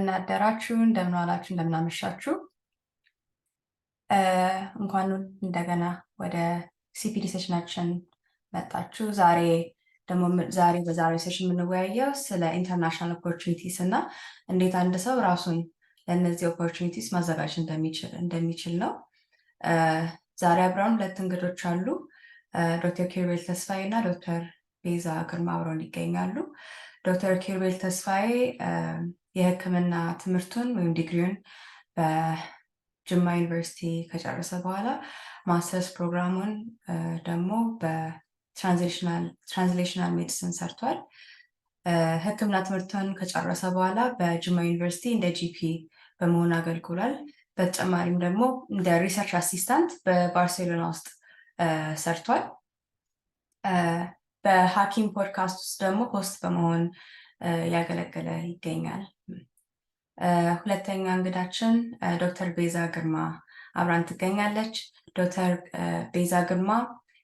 እንደምን አደራችሁ እንደምን ዋላችሁ እንደምን አመሻችሁ እንኳን እንደገና ወደ ሲፒዲ ሴሽናችን መጣችሁ ዛሬ በዛሬው ሴሽን የምንወያየው ስለ ኢንተርናሽናል ኦፖርቹኒቲስ እና እንዴት አንድ ሰው ራሱን ለእነዚህ ኦፖርቹኒቲስ ማዘጋጀት እንደሚችል ነው ዛሬ አብረውን ሁለት እንግዶች አሉ ዶክተር ኪሩቤል ተስፋዬ እና ዶክተር ቤዛ ግርማ አብረውን ይገኛሉ ዶክተር ኪሩቤል ተስፋዬ የሕክምና ትምህርቱን ወይም ዲግሪውን በጅማ ዩኒቨርሲቲ ከጨረሰ በኋላ ማስተርስ ፕሮግራሙን ደግሞ በትራንስሌሽናል ሜዲሲን ሰርቷል ሕክምና ትምህርቱን ከጨረሰ በኋላ በጅማ ዩኒቨርሲቲ እንደ ጂፒ በመሆን አገልግሏል በተጨማሪም ደግሞ እንደ ሪሰርች አሲስታንት በባርሴሎና ውስጥ ሰርቷል በሐኪም ፖድካስት ውስጥ ደግሞ ሆስት በመሆን ያገለገለ ይገኛል ሁለተኛ እንግዳችን ዶክተር ቤዛ ግርማ አብራን ትገኛለች ዶክተር ቤዛ ግርማ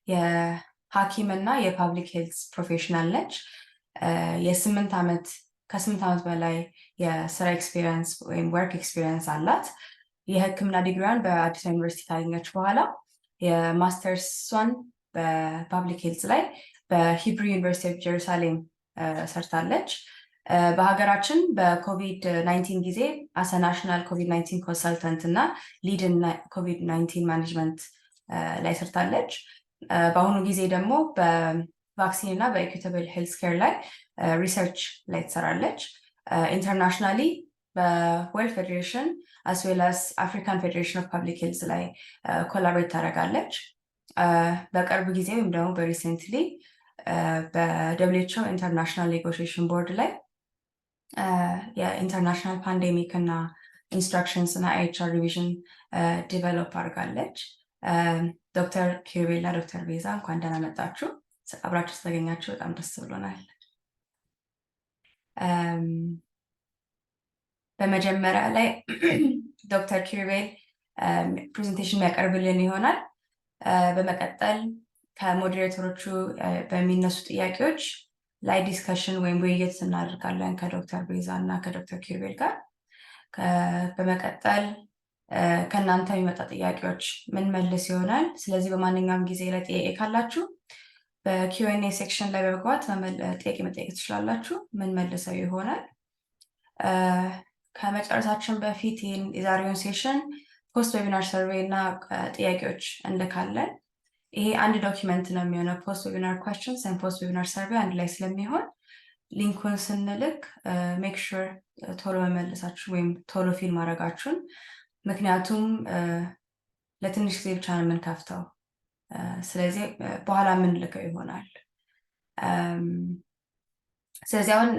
የሐኪም እና የፓብሊክ ሄልዝ ፕሮፌሽናል ነች ከ8 ዓመት በላይ የስራ ኤክስፒሪየንስ ወይም ወርክ ኤክስፒሪየንስ አላት የሕክምና ዲግሪዋን በአዲስ ዩኒቨርሲቲ ካገኘች በኋላ የማስተርሷን በፓብሊክ ሄልዝ ላይ በሂብሩ ዩኒቨርሲቲ ኦፍ ጀሩሳሌም ሰርታለች በሀገራችን በኮቪድ-19 ጊዜ አሰ ናሽናል ኮቪድ-19 ኮንሰልተንት እና ሊድ ኮቪድ-19 ማኔጅመንት ላይ ሰርታለች በአሁኑ ጊዜ ደግሞ በቫክሲን እና በኢኩዊታብል ሄልዝ ኬር ላይ ሪሰርች ላይ ትሰራለች ኢንተርናሽናሊ በወርልድ ፌዴሬሽን as well as African Federation of Public Health ላይ ኮላቦሬት ታደርጋለች በቅርብ ጊዜ ወይም ደግሞ በሪሰንትሊ በWHO ኢንተርናሽናል ኔጎሽዬሽን ቦርድ ላይ የኢንተርናሽናል ፓንዴሚክ እና ኢንስትራክሽንስ እና HR ሪቪዥን ዲቨሎፕ አድርጋለች ዶክተር ኪሩቤል እና ዶክተር ቤዛ እንኳን ደህና መጣችሁ አብራችሁ ስለተገኛችሁ በጣም ደስ ብሎናል በመጀመሪያ ላይ ዶክተር ኪሩቤል ፕሬዘንቴሽን የሚያቀርብልን ይሆናል በመቀጠል ከሞዴሬተሮቹ በሚነሱ ጥያቄዎች ላይ ዲስከሽን ወይም ውይይት እናደርጋለን ከዶክተር ቤዛ እና ከዶክተር ኪሩቤል ጋር በመቀጠል ከእናንተ የሚመጣ ጥያቄዎች ምን መልስ ይሆናል ስለዚህ በማንኛውም ጊዜ ላይ ጥያቄ ካላችሁ በQ&A ሴክሽን ላይ በመግባት ጥያቄ መጠየቅ ትችላላችሁ ምን መልሰው ይሆናል ከመጨረሳችን በፊት የዛሬውን ሴሽን ፖስት ዌቢናር ሰርቬይ እና ጥያቄዎች እንልካለን ይሄ አንድ ዶክመንት ነው የሚሆነው ፖስት ዌቢናር questions and ፖስት ዌቢናር ሰርቬይ አንድ ላይ ስለሚሆን ሊንኩን ስንልክ ሜክ ሹር ቶሎ መመለሳችሁ ወይም ቶሎ ፊል ማድረጋችሁን ምክንያቱም ለትንሽ ጊዜ ብቻ ነው የምንከፍተው ስለዚህ በኋላ የምንልከው ይሆናል ስለዚህ አሁን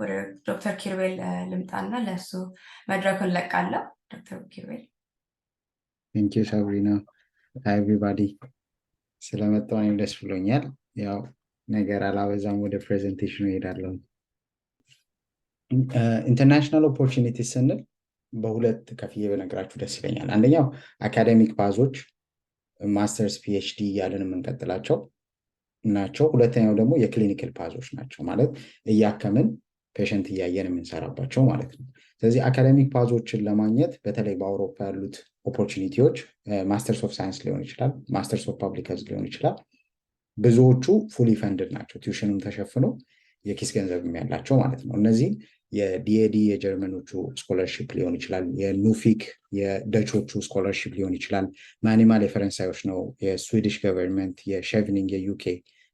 ወደ ዶክተር ኪሩቤል ልምጣና ለሱ መድረኩን ለቃለሁ ዶክተር ኪሩቤል Thank you Sabrina Hi everybody ስለመጣሁ ደስ ብሎኛል ያው ነገር አላበዛም ወደ ፕሬዘንቴሽኑ ሄዳለሁ ኢንተርናሽናል ኦፖርቹኒቲ ስንል በሁለት ከፍዬ በነገራችሁ ደስ ይለኛል አንደኛው አካዳሚክ ፓዞች ማስተርስ ፒኤችዲ ያለን የምንቀጥላቸው ናቸው ሁለተኛው ደግሞ የክሊኒካል ፓዞች ናቸው ማለት እያከምን ፔሸንት እያየን የምንሰራባቸው ማለት ነው ስለዚህ አካዳሚክ ፓዞችን ለማግኘት በተለይ በአውሮፓ ያሉት ኦፖርቹኒቲዎች ማስተርስ ኦፍ ሳይንስ ሊሆን ይችላል ማስተርስ ኦፍ ፐብሊክ ሄልዝ ሊሆን ይችላል ብዙዎቹ ፉሊ ፈንድድ ናቸው ቲዩሽንም ተሸፍኖ የኪስ ገንዘብም ያላቸው ማለት ነው እነዚህ የዲኤዲ የጀርመኖቹ ስኮለርሺፕ ሊሆን ይችላል የኑፊክ የደቾቹ ስኮለርሺፕ ሊሆን ይችላል ማኒማል የፈረንሳዮች ነው የስዊዲሽ ገቨርንመንት የሼቭኒንግ የዩኬ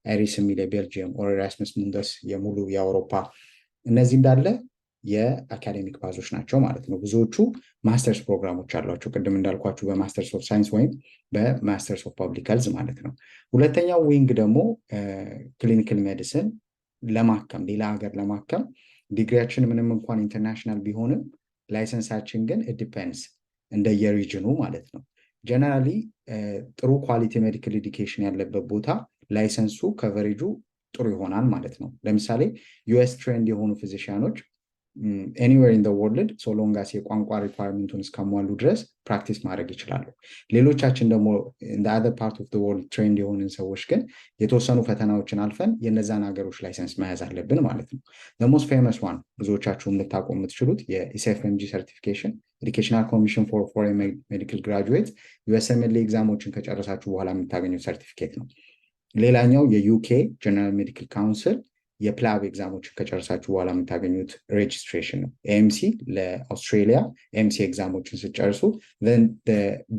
አይሪስ ሚል የቤልጂየም ኦር ኤራስመስ ሙንደስ የሙሉ የአውሮፓ እነዚህ እንዳለ የአካዳሚክ ፓዞች ናቸው ማለት ነው ብዙዎቹ ማስተርስ ፕሮግራሞች አሏቸው ቅድም እንዳልኳችሁ በማስተርስ ኦፍ ሳይንስ ወይም በማስተርስ ኦፍ ፐብሊክ ሄልዝ ማለት ነው ሁለተኛው ዊንግ ደግሞ ክሊኒካል ሜዲሲን ለማከም ሌላ ሀገር ለማከም ዲግሪያችን ምንም እንኳን ኢንተርናሽናል ቢሆንም ላይሰንሳችን ግን ዲፔንድስ እንደ የሪጅኑ ማለት ነው ጀነራሊ ጥሩ ኳሊቲ ሜዲካል ኤዱኬሽን ያለበት ቦታ ላይሰንሱ ከቨሬጁ ጥሩ ይሆናል ማለት ነው ለምሳሌ ዩኤስ ትሬንድ የሆኑ ፊዚሺያኖች anywhere in the world so long as የቋንቋ ሪኳየርመንቱን እስከሟሉ ድረስ ፕራክቲስ ማድረግ ይችላሉ። ሌሎቻችን ደግሞ in the other part of the world ትሬንድ የሆንን ሰዎች ግን የተወሰኑ ፈተናዎችን አልፈን የነዛን ሀገሮች ላይሰንስ መያዝ አለብን ማለት ነው። the most famous one ብዙዎቻችሁ የምታውቁ የምትችሉት የኢሲኤፍኤምጂ ሰርቲፊኬሽን ኤዱኬሽናል ኮሚሽን ፎር ፎሬን ሜዲካል ግራጁዌት ዩኤስኤምኤል ኤግዛሞችን ከጨረሳችሁ በኋላ የምታገኙት ሰርቲፊኬት ነው። ሌላኛው የዩኬ ጀነራል ሜዲካል ካውንስል የፕላብ ኤግዛሞችን ከጨረሳችሁ በኋላ የምታገኙት ሬጅስትሬሽን ነው። ኤምሲ ለአውስትሬሊያ ኤምሲ ኤግዛሞችን ስጨርሱ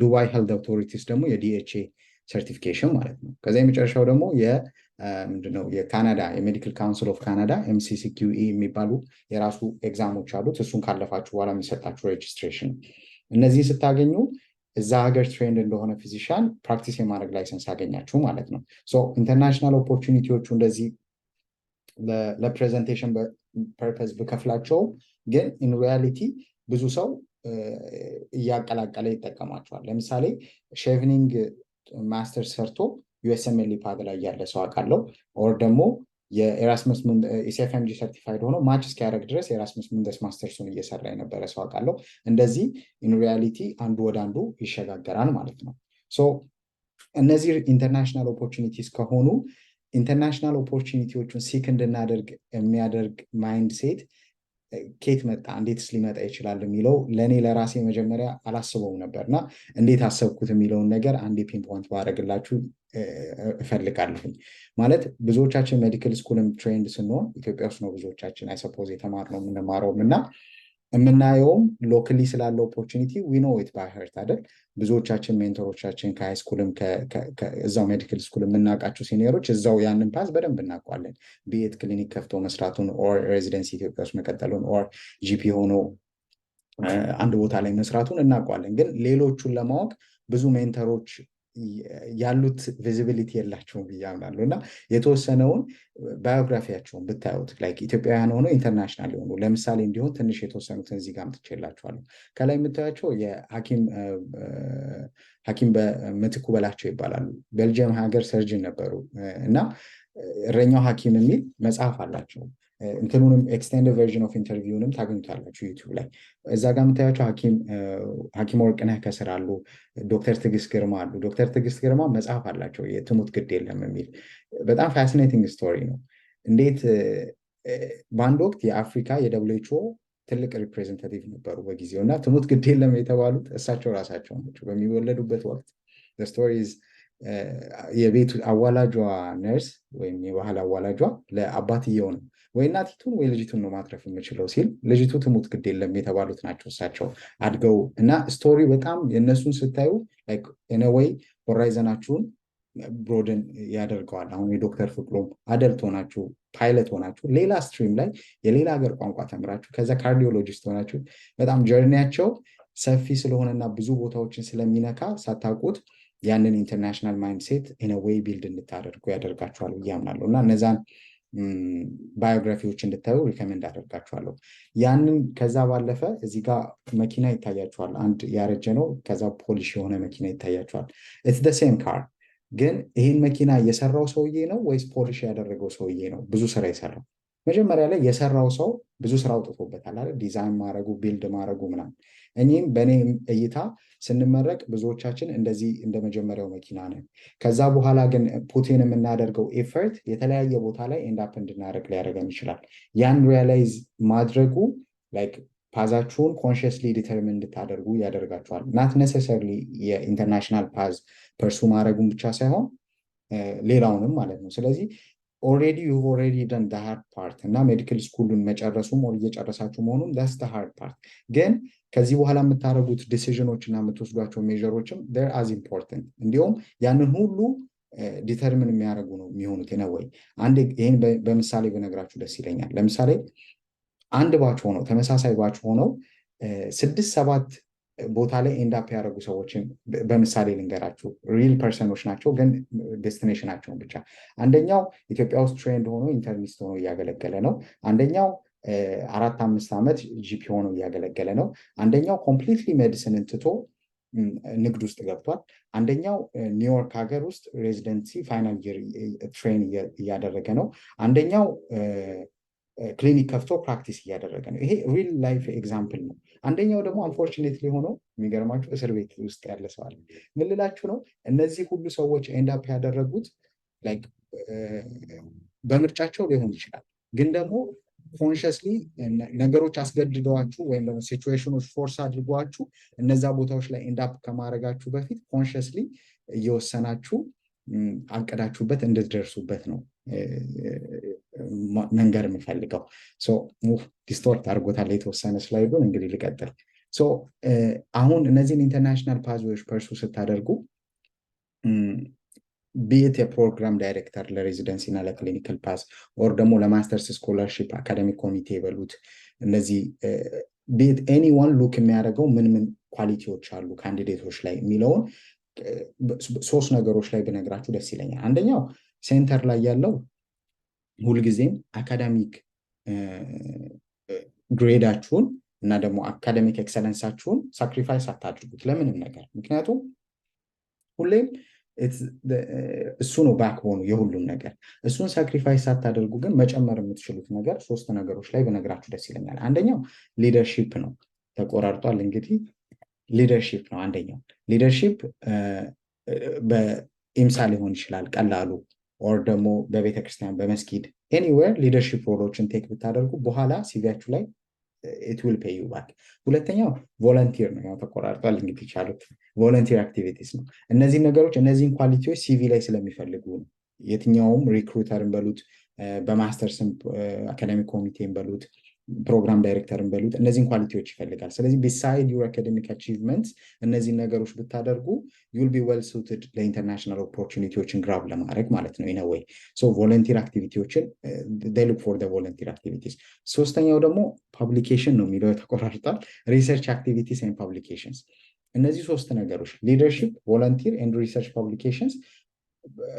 ዱባይ ሄልት አውቶሪቲስ ደግሞ የዲኤችኤ ሰርቲፊኬሽን ማለት ነው። ከዛ የመጨረሻው ደግሞ ምንድነው የካናዳ የሜዲካል ካውንስል ኦፍ ካናዳ ኤምሲሲኪዩኢ የሚባሉ የራሱ ኤግዛሞች አሉት። እሱን ካለፋችሁ በኋላ የሚሰጣችሁ ሬጅስትሬሽን ነው። እነዚህን ስታገኙ እዛ ሀገር ትሬንድ እንደሆነ ፊዚሻን ፕራክቲስ የማድረግ ላይሰንስ አገኛችሁ ማለት ነው። ኢንተርናሽናል ኦፖርቹኒቲዎቹ እንደዚህ ለፕሬዘንቴሽን ፐርፐዝ ብከፍላቸው ግን ኢን ሪያሊቲ ብዙ ሰው እያቀላቀለ ይጠቀማቸዋል። ለምሳሌ ሼቭኒንግ ማስተር ሰርቶ ዩኤስኤምኤል ፓድ ላይ ያለ ሰው አውቃለሁ። ኦር ደግሞ የኤራስመስ ኢሲኤፍኤምጂ ሰርቲፋይድ ሆኖ ማች እስኪያደርግ ድረስ የኤራስመስ ሙንደስ ማስተርሱን እየሰራ የነበረ ሰው አውቃለሁ። እንደዚህ ኢን ሪያሊቲ አንዱ ወደ አንዱ ይሸጋገራል ማለት ነው። እነዚህ ኢንተርናሽናል ኦፖርቹኒቲስ ከሆኑ ኢንተርናሽናል ኦፖርቹኒቲዎቹን ሲክ እንድናደርግ የሚያደርግ ማይንድ ሴት ኬት መጣ እንዴትስ ሊመጣ ይችላል የሚለው ለእኔ ለራሴ መጀመሪያ አላስበውም ነበርና እንዴት አሰብኩት የሚለውን ነገር አንዴ ፒንፖይንት ባደርግላችሁ እፈልጋለሁኝ። ማለት ብዙዎቻችን ሜዲካል ስኩልም ትሬንድ ስንሆን ኢትዮጵያ ውስጥ ነው ብዙዎቻችን አይሰፖዝ የተማርነው የምንማረውም እና የምናየውም ሎካሊ ስላለው ኦፖርቹኒቲ ዊ ኖ ኢት ባይ ሀርት አይደል። ብዙዎቻችን ሜንቶሮቻችን ከሃይ ስኩልም እዛው ሜዲካል ስኩል የምናውቃቸው ሲኒየሮች እዛው ያንን ፓዝ በደንብ እናውቋለን። ቢኤት ክሊኒክ ከፍቶ መስራቱን ኦር ሬዚደንሲ ኢትዮጵያ ውስጥ መቀጠሉን ኦር ጂፒ ሆኖ አንድ ቦታ ላይ መስራቱን እናውቋለን። ግን ሌሎቹን ለማወቅ ብዙ ሜንተሮች ያሉት ቪዚቢሊቲ የላቸውም ብዬ አምናለሁ እና የተወሰነውን ባዮግራፊያቸውን ብታዩት ላይክ ኢትዮጵያውያን ሆኖ ኢንተርናሽናል የሆኑ ለምሳሌ እንዲሆን ትንሽ የተወሰኑትን እዚህ ጋር አምጥቼላችኋለሁ። ከላይ የምታያቸው ሐኪም በምትኩ በላቸው ይባላሉ። ቤልጅየም ሀገር ሰርጅን ነበሩ እና እረኛው ሐኪም የሚል መጽሐፍ አላቸው። እንትኑንም ኤክስቴንድ ቨርዥን ኦፍ ኢንተርቪውንም ታገኙታላችሁ ዩቲዩብ ላይ። እዛ ጋር የምታያቸው ሐኪም ወርቅነህ ከስር አሉ። ዶክተር ትዕግስት ግርማ አሉ። ዶክተር ትዕግስት ግርማ መጽሐፍ አላቸው የትሙት ግድ የለም የሚል በጣም ፋሲኔቲንግ ስቶሪ ነው። እንዴት በአንድ ወቅት የአፍሪካ የደብሊውኤችኦ ትልቅ ሪፕሬዘንታቲቭ ነበሩ በጊዜው እና ትሙት ግድ የለም የተባሉት እሳቸው ራሳቸው ናቸው። በሚወለዱበት ወቅት ስቶሪዝ የቤቱ አዋላጇ ነርስ ወይም የባህል አዋላጇ ለአባትየው ነው ወይ እናቲቱን ወይ ልጅቱን ነው ማትረፍ የምችለው ሲል ልጅቱ ትሙት ግድ የለም የተባሉት ናቸው እሳቸው አድገው እና ስቶሪ በጣም የእነሱን ስታዩ ወይ ሆራይዘናችሁን ብሮድን ያደርገዋል። አሁን የዶክተር ፍቅሩም አደልት ሆናችሁ ፓይለት ሆናችሁ ሌላ ስትሪም ላይ የሌላ ሀገር ቋንቋ ተምራችሁ ከዛ ካርዲዮሎጂስት ሆናችሁ በጣም ጀርኒያቸው ሰፊ ስለሆነና ብዙ ቦታዎችን ስለሚነካ ሳታውቁት ያንን ኢንተርናሽናል ማይንድሴት ኢን ዌይ ቢልድ እንድታደርጉ ያደርጋችኋል ብዬ አምናለሁ እና እነዛን ባዮግራፊዎች እንድታዩ ሪከመንድ አደርጋችኋለሁ። ያንን ከዛ ባለፈ እዚህ ጋር መኪና ይታያችኋል። አንድ ያረጀ ነው፣ ከዛ ፖሊሽ የሆነ መኪና ይታያችኋል። ኢትስ ዘ ሴም ካር ግን ይህን መኪና የሰራው ሰውዬ ነው ወይስ ፖሊሽ ያደረገው ሰውዬ ነው ብዙ ስራ የሰራው? መጀመሪያ ላይ የሰራው ሰው ብዙ ስራ አውጥቶበታል አይደል? ዲዛይን ማድረጉ ቢልድ ማድረጉ ምናምን። እኔም በእኔ እይታ ስንመረቅ ብዙዎቻችን እንደዚህ እንደ መጀመሪያው መኪና ነን። ከዛ በኋላ ግን ፑቲን የምናደርገው ኤፈርት የተለያየ ቦታ ላይ ኤንዳፕ እንድናደርግ ሊያደርገን ይችላል። ያን ሪያላይዝ ማድረጉ ላይክ ፓዛችሁን ኮንሽስሊ ዲተርሚን እንድታደርጉ ያደርጋችኋል። ናት ነሰሰርሊ የኢንተርናሽናል ፓዝ ፐርሱ ማድረጉን ብቻ ሳይሆን ሌላውንም ማለት ነው። ስለዚህ ኦልሬዲ ዩቭ ኦልሬዲ ደን ዘ ሃርድ ፓርት እና ሜዲካል ስኩሉን መጨረሱም ኦር እየጨረሳችሁ መሆኑም ዳስ ዘ ሃርድ ፓርት። ግን ከዚህ በኋላ የምታደርጉት ዲሲዥኖች እና የምትወስዷቸው ሜዥሮችም ዴር አዝ ኢምፖርታንት እንዲሁም ያንን ሁሉ ዲተርሚን የሚያደርጉ ነው የሚሆኑት ነው ወይ። አንድ ይህን በምሳሌ ብነግራችሁ ደስ ይለኛል። ለምሳሌ አንድ ባች ሆነው ተመሳሳይ ባች ሆነው 6-7 ቦታ ላይ ኤንዳፕ ያደረጉ ሰዎችን በምሳሌ ልንገራችሁ። ሪል ፐርሰኖች ናቸው ግን ዴስቲኔሽናቸውን ብቻ። አንደኛው ኢትዮጵያ ውስጥ ትሬንድ ሆኖ ኢንተርኒስት ሆኖ እያገለገለ ነው። አንደኛው 4-5 ዓመት ጂፒ ሆኖ እያገለገለ ነው። አንደኛው ኮምፕሊትሊ ሜዲሲንን ትቶ ንግድ ውስጥ ገብቷል። አንደኛው ኒውዮርክ ሀገር ውስጥ ሬዚደንሲ ፋይናል ይር ትሬን እያደረገ ነው። አንደኛው ክሊኒክ ከፍቶ ፕራክቲስ እያደረገ ነው። ይሄ ሪል ላይፍ ኤግዛምፕል ነው። አንደኛው ደግሞ አንፎርቹኔትሊ ሆኖ የሚገርማችሁ እስር ቤት ውስጥ ያለ ሰው አለ። ምን ልላችሁ ነው? እነዚህ ሁሉ ሰዎች ኤንዳፕ ያደረጉት በምርጫቸው ሊሆን ይችላል፣ ግን ደግሞ ኮንሽስሊ ነገሮች አስገድደዋችሁ ወይም ደግሞ ሲቹዌሽኖች ፎርስ አድርጓችሁ እነዛ ቦታዎች ላይ ኤንዳፕ ከማድረጋችሁ በፊት ኮንሽስሊ እየወሰናችሁ አቅዳችሁበት እንድትደርሱበት ነው መንገር የምፈልገው። ዲስቶርት አድርጎታል የተወሰነ ስላይዱን። እንግዲህ ልቀጥል። አሁን እነዚህን ኢንተርናሽናል ፓዝዌዎች ፐርሱ ስታደርጉ ቢት የፕሮግራም ዳይሬክተር ለሬዚደንሲ እና ለክሊኒካል ፓስ ኦር ደግሞ ለማስተርስ ስኮላርሺፕ አካደሚክ ኮሚቴ የበሉት እነዚህ ቢት ኤኒዋን ሉክ የሚያደርገው ምን ምን ኳሊቲዎች አሉ ካንዲዴቶች ላይ የሚለውን 3 ነገሮች ላይ ብነግራችሁ ደስ ይለኛል። አንደኛው ሴንተር ላይ ያለው ሁልጊዜም አካዳሚክ ግሬዳችሁን እና ደግሞ አካዳሚክ ኤክሰለንሳችሁን ሳክሪፋይስ አታድርጉት ለምንም ነገር። ምክንያቱም ሁሌም እሱ ነው ባክቦኑ የሁሉም ነገር። እሱን ሳክሪፋይስ ሳታደርጉ ግን መጨመር የምትችሉት ነገር 3 ነገሮች ላይ ብነግራችሁ ደስ ይለኛል። አንደኛው ሊደርሺፕ ነው። ተቆራርጧል እንግዲህ ሊደርሺፕ ነው አንደኛው። ሊደርሺፕ በኢምሳ ሊሆን ይችላል ቀላሉ፣ ኦር ደግሞ በቤተክርስቲያን በመስጊድ ኤኒዌር ሊደርሺፕ ሮሎችን ቴክ ብታደርጉ በኋላ ሲቪያችሁ ላይ it will pay you back። ሁለተኛው ቮለንቲር ነው። ያው ተቆራርጧል እንግዲህ ቻሉት ቮለንቲር አክቲቪቲስ ነው። እነዚህ ነገሮች እነዚህን ኳሊቲዎች ሲቪ ላይ ስለሚፈልጉ ነው። የትኛውም ሪክሩተርን በሉት በማስተርስም አካዳሚክ ኮሚቴን በሉት ፕሮግራም ዳይሬክተርን በሉት እነዚህን ኳሊቲዎች ይፈልጋል። ስለዚህ ቢሳይድ ዩር አካደሚክ አቺቭመንትስ እነዚህን ነገሮች ብታደርጉ ዩል ቢ ዌል ሱትድ ለኢንተርናሽናል ኦፖርቹኒቲዎችን ግራብ ለማድረግ ማለት ነው። ኢነዌይ ቮለንቲር አክቲቪቲዎችን they look for the volunteer activities። ሶስተኛው ደግሞ ፐብሊኬሽን ነው የሚለው ተቆራርጧል። ሪሰርች አክቲቪቲስ ኤንድ ፐብሊኬሽንስ። እነዚህ 3 ነገሮች ሊደርሺፕ፣ ቮለንቲር ኤንድ ሪሰርች ፐብሊኬሽንስ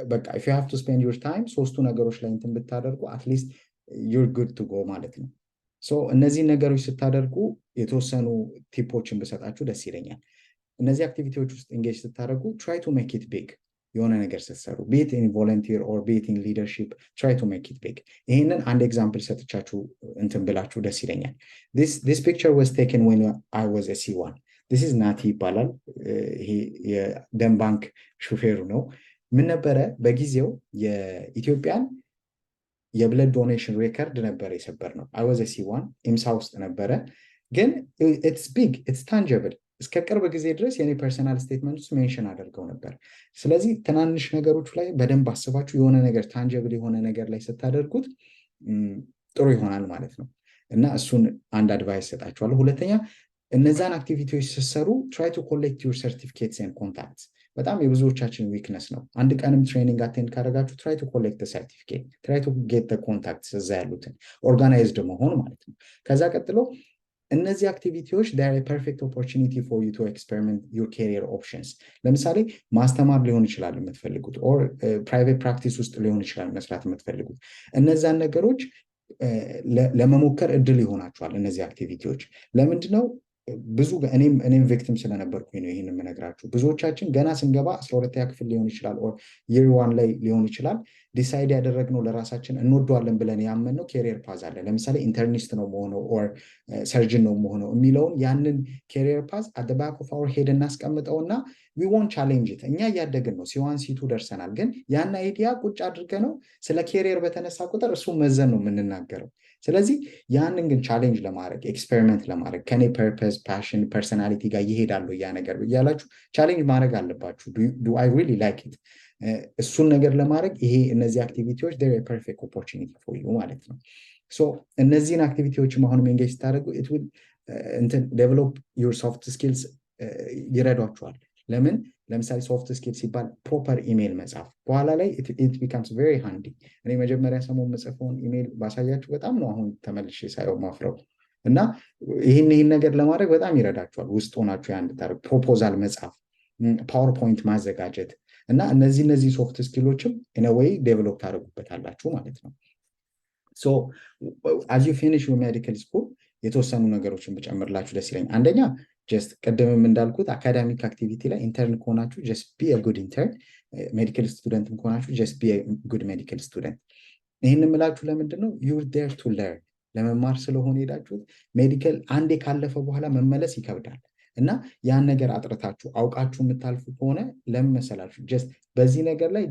በቃ if you have to spend your time 3ቱ ነገሮች ላይ እንትን ብታደርጉ አትሊስት you're good to go ማለት ነው። እነዚህ ነገሮች ስታደርጉ የተወሰኑ ቲፖችን ብሰጣችሁ ደስ ይለኛል። እነዚህ አክቲቪቲዎች ውስጥ ኢንጌጅ ስታደርጉ try to make it big። የሆነ ነገር ስትሰሩ be it in volunteer or be it in leadership try to make it big። ይሄንን አንድ ኤግዛምፕል ሰጥቻችሁ እንትን ብላችሁ ደስ ይለኛል። this picture was taken when I was a C1። this is ናቲ ይባላል። ይሄ የደም ባንክ ሹፌሩ ነው። ምን ነበረ በጊዜው የኢትዮጵያን የብለድ ዶኔሽን ሬከርድ ነበር የሰበር ነው። I was a C1 ኢምሳ ውስጥ ነበረ። ግን it's big, it's tangible። እስከ ቅርብ ጊዜ ድረስ የኔ ፐርሰናል ስቴትመንት ውስጥ ሜንሽን አደርገው ነበር። ስለዚህ ትናንሽ ነገሮች ላይ በደንብ አስባችሁ የሆነ ነገር ታንጀብል የሆነ ነገር ላይ ስታደርጉት ጥሩ ይሆናል ማለት ነው። እና እሱን አንድ አድቫይስ ሰጣችኋለሁ። ሁለተኛ እነዛን አክቲቪቲዎች ስትሰሩ try to collect your certificates and contacts። በጣም የብዙዎቻችን ዊክነስ ነው። አንድ ቀንም ትሬኒንግ አቴንድ ካደረጋችሁ try to collect the certificate, try to get the contacts እዛ ያሉትን ኦርጋናይዝድ መሆን ማለት ነው። ከዛ ቀጥሎ እነዚህ አክቲቪቲዎች they are a perfect opportunity for you to experiment your career options። ለምሳሌ ማስተማር ሊሆን ይችላል የምትፈልጉት ኦር ፕራይቬት ፕራክቲስ ውስጥ ሊሆን ይችላል መስራት የምትፈልጉት። እነዛን ነገሮች ለመሞከር እድል ይሆናችኋል እነዚህ አክቲቪቲዎች። ለምንድነው ብዙ እኔም ቪክቲም ስለነበርኩኝ ነው ይህን የምነግራችሁ። ብዙዎቻችን ገና ስንገባ 12ኛ ክፍል ሊሆን ይችላል ኦር year 1 ላይ ሊሆን ይችላል ዲሳይድ ያደረግነው ለራሳችን እንወደዋለን ብለን ያመንነው ኬሪየር ፓዝ አለ። ለምሳሌ ኢንተርኒስት ነው መሆነው ኦር ሰርጅን ነው መሆነው የሚለውን ያንን ኬሪየር ፓዝ at the back of our head እናስቀምጠውና we won't challenge it። እኛ እያደግን ነው C1 C2 ደርሰናል። ግን ያን አይዲያ ቁጭ አድርገነው ስለ ኬሪየር በተነሳ ቁጥር እሱ መዘን ነው የምንናገረው። ስለዚህ ያንን ግን ቻሌንጅ ለማድረግ ኤክስፔሪመንት ለማድረግ ከኔ ፐርፐስ ፓሽን ፐርሰናሊቲ ጋር ይሄዳሉ ያ ነገር እያላችሁ ቻሌንጅ ማድረግ አለባችሁ። do I really like it? እሱን ነገር ለማድረግ ይሄ እነዚህ አክቲቪቲዎች they're a perfect opportunity for you ማለት ነው። እነዚህን አክቲቪቲዎች አሁንም ኤንጌጅ ስታደርጉ it will develop your soft skills ይረዷችኋል። ለምን ለምሳሌ ሶፍት ስኪል ሲባል ፕሮፐር ኢሜል መጻፍ በኋላ ላይ it becomes very handy። እኔ መጀመሪያ ሰሞኑን መጽፈውን ኢሜል ባሳያችሁ በጣም ነው አሁን ተመልሼ ሳየው ማፍረው እና ይህን ነገር ለማድረግ በጣም ይረዳችኋል። ውስጥ ሆናችሁ ያን ታረግ ፕሮፖዛል መጻፍ፣ ፓወርፖይንት ማዘጋጀት እና እነዚህ ሶፍት ስኪሎችም in a way ዴቨሎፕ ታደርጉበታላችሁ ማለት ነው። so as you finish your medical school የተወሰኑ ነገሮችን ብጨምርላችሁ ደስ ይለኛል። አንደኛ just ቀደምም እንዳልኩት አካዳሚክ አክቲቪቲ ላይ ኢንተርን ከሆናችሁ just be a good intern፣ ሜዲካል ስቱደንትም ከሆናችሁ just be a good medical student። ይህን የምላችሁ ለምንድን ነው you're there to learn። ለመማር ስለሆነ ሄዳችሁት ሜዲካል አንዴ ካለፈ በኋላ መመለስ ይከብዳል እና ያን ነገር አጥርታችሁ አውቃችሁ የምታልፉ ከሆነ ለምን መሰላችሁ ጀስት በዚህ ነገር ላይ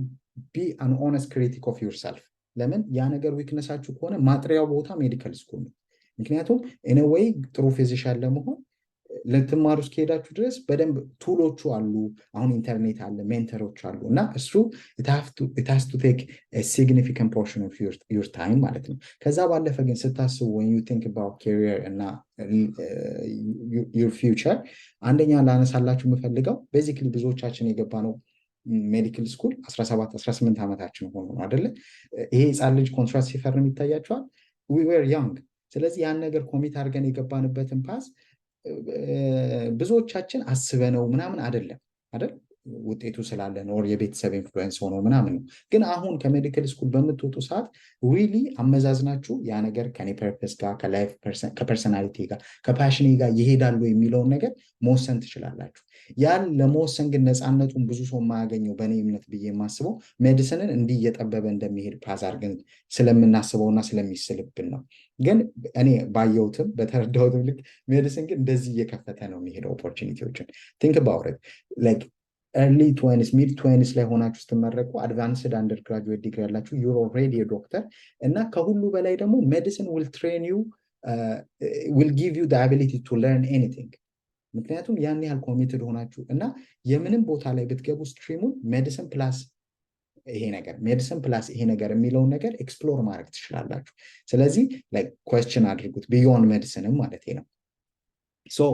ቢ አን ኦነስት ክሪቲክ ኦፍ ዩርሰልፍ ለምን ያ ነገር ዊክነሳችሁ ከሆነ ማጥሪያው ቦታ ሜዲካል ስኩል ነው ምክንያቱም ኢንወይ ጥሩ ፊዚሻን ለመሆን ልትማሩ እስከሄዳችሁ ድረስ በደንብ ቱሎቹ አሉ አሁን ኢንተርኔት አለ ሜንተሮች አሉ እና እሱ it has to take a significant portion of your time ማለት ነው ከዛ ባለፈ ግን ስታስቡ when you think about career እና your future አንደኛ ላነሳላችሁ የምፈልገው ቤዚክሊ ብዙዎቻችን የገባ ነው ሜዲካል ስኩል 17 18 ዓመታችን ሆኖ ነው አይደለ ይሄ ህፃን ልጅ ኮንትራክት ሲፈርም ይታያቸዋል we were young ስለዚህ ያን ነገር ኮሚት አድርገን የገባንበትን ፓስ ብዙዎቻችን አስበነው ምናምን አይደለም አይደል ውጤቱ ስላለን ኦር የቤተሰብ ኢንፍሉዌንስ ሆኖ ምናምን ግን አሁን ከሜዲካል ስኩል በምትወጡ ሰዓት ሪሊ አመዛዝናችሁ ያ ነገር ከኔ ፐርፐስ ጋር ከላይፍ ከፐርሰናሊቲ ጋር ከፓሽኔ ጋር ይሄዳሉ የሚለውን ነገር መወሰን ትችላላችሁ ያን ለመወሰን ግን ነፃነቱን ብዙ ሰው የማያገኘው በእኔ እምነት ብዬ የማስበው ሜዲሲንን እንዲህ እየጠበበ እንደሚሄድ ፓዛር ግን ስለምናስበውና ስለሚስልብን ነው ግን እኔ ባየሁትም በተረዳሁትም ልክ ሜዲሲን ግን እንደዚህ እየከፈተ ነው የሚሄደው ኦፖርቹኒቲዎችን ቲንክ አባውት ኢት ላይክ early 20s mid 20s ላይ ሆናችሁ ስትመረቁ advanced undergraduate degree ያላችሁ you're already a doctor እና ከሁሉ በላይ ደግሞ medicine will train you will give you the ability to learn anything ምክንያቱም ያን ያህል ኮሚትድ ሆናችሁ እና የምንም ቦታ ላይ ብትገቡ ስትሪሙን ሜዲሲን ፕላስ ይሄ ነገር ሜዲሲን ፕላስ ይሄ ነገር የሚለውን ነገር ኤክስፕሎር ማድረግ ትችላላችሁ ስለዚህ ላይክ ኩዌስችን አድርጉት ቢዮንድ ሜዲሲንም ማለት ነው so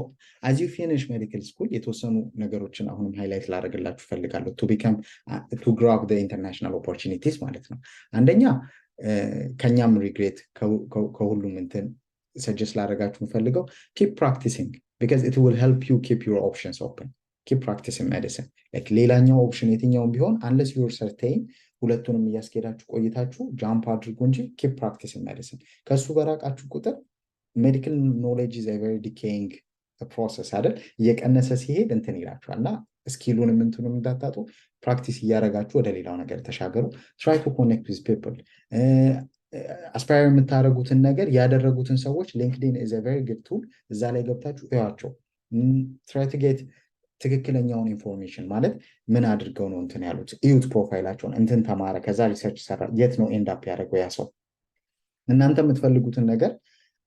as you finish medical school የተወሰኑ ነገሮችን አሁንም ሃይላይት ላደርግላችሁ ፈልጋለሁ to grab the international opportunities ማለት ነው አንደኛ ከኛም ሪግሬት ከሁሉም እንትን ሰጀስት ላደርጋችሁ ፈልገው keep practicing because it will help you keep your options open keep practicing medicine like ሌላኛው ኦፕሽን የትኛውም ቢሆን unless you're certain ሁለቱንም እያስኬዳችሁ ቆይታችሁ ጃምፕ አድርጉ እንጂ keep practicing medicine ከሱ በራቃችሁ ቁጥር medical knowledge is a very decaying process አይደል እየቀነሰ ሲሄድ እንትን ይላችኋልና ስኪሉንም እንትኑም እንዳታጡ ፕራክቲስ እያደረጋችሁ ወደ ሌላው ነገር ተሻገሩ try to connect with people አስፓየር የምታደርጉትን ነገር ያደረጉትን ሰዎች ሊንክድኢን is a very good tool እዛ ላይ ገብታችሁ እያቸው try to get ትክክለኛውን ኢንፎርሜሽን ማለት ምን አድርገው ነው እንትን ያሉት እዩት ፕሮፋይላቸውን እንትን ተማረ ከዛ ሪሰርች ሰራ የት ነው ኤንድ አፕ ያደረገው ያ ሰው እናንተ የምትፈልጉትን ነገር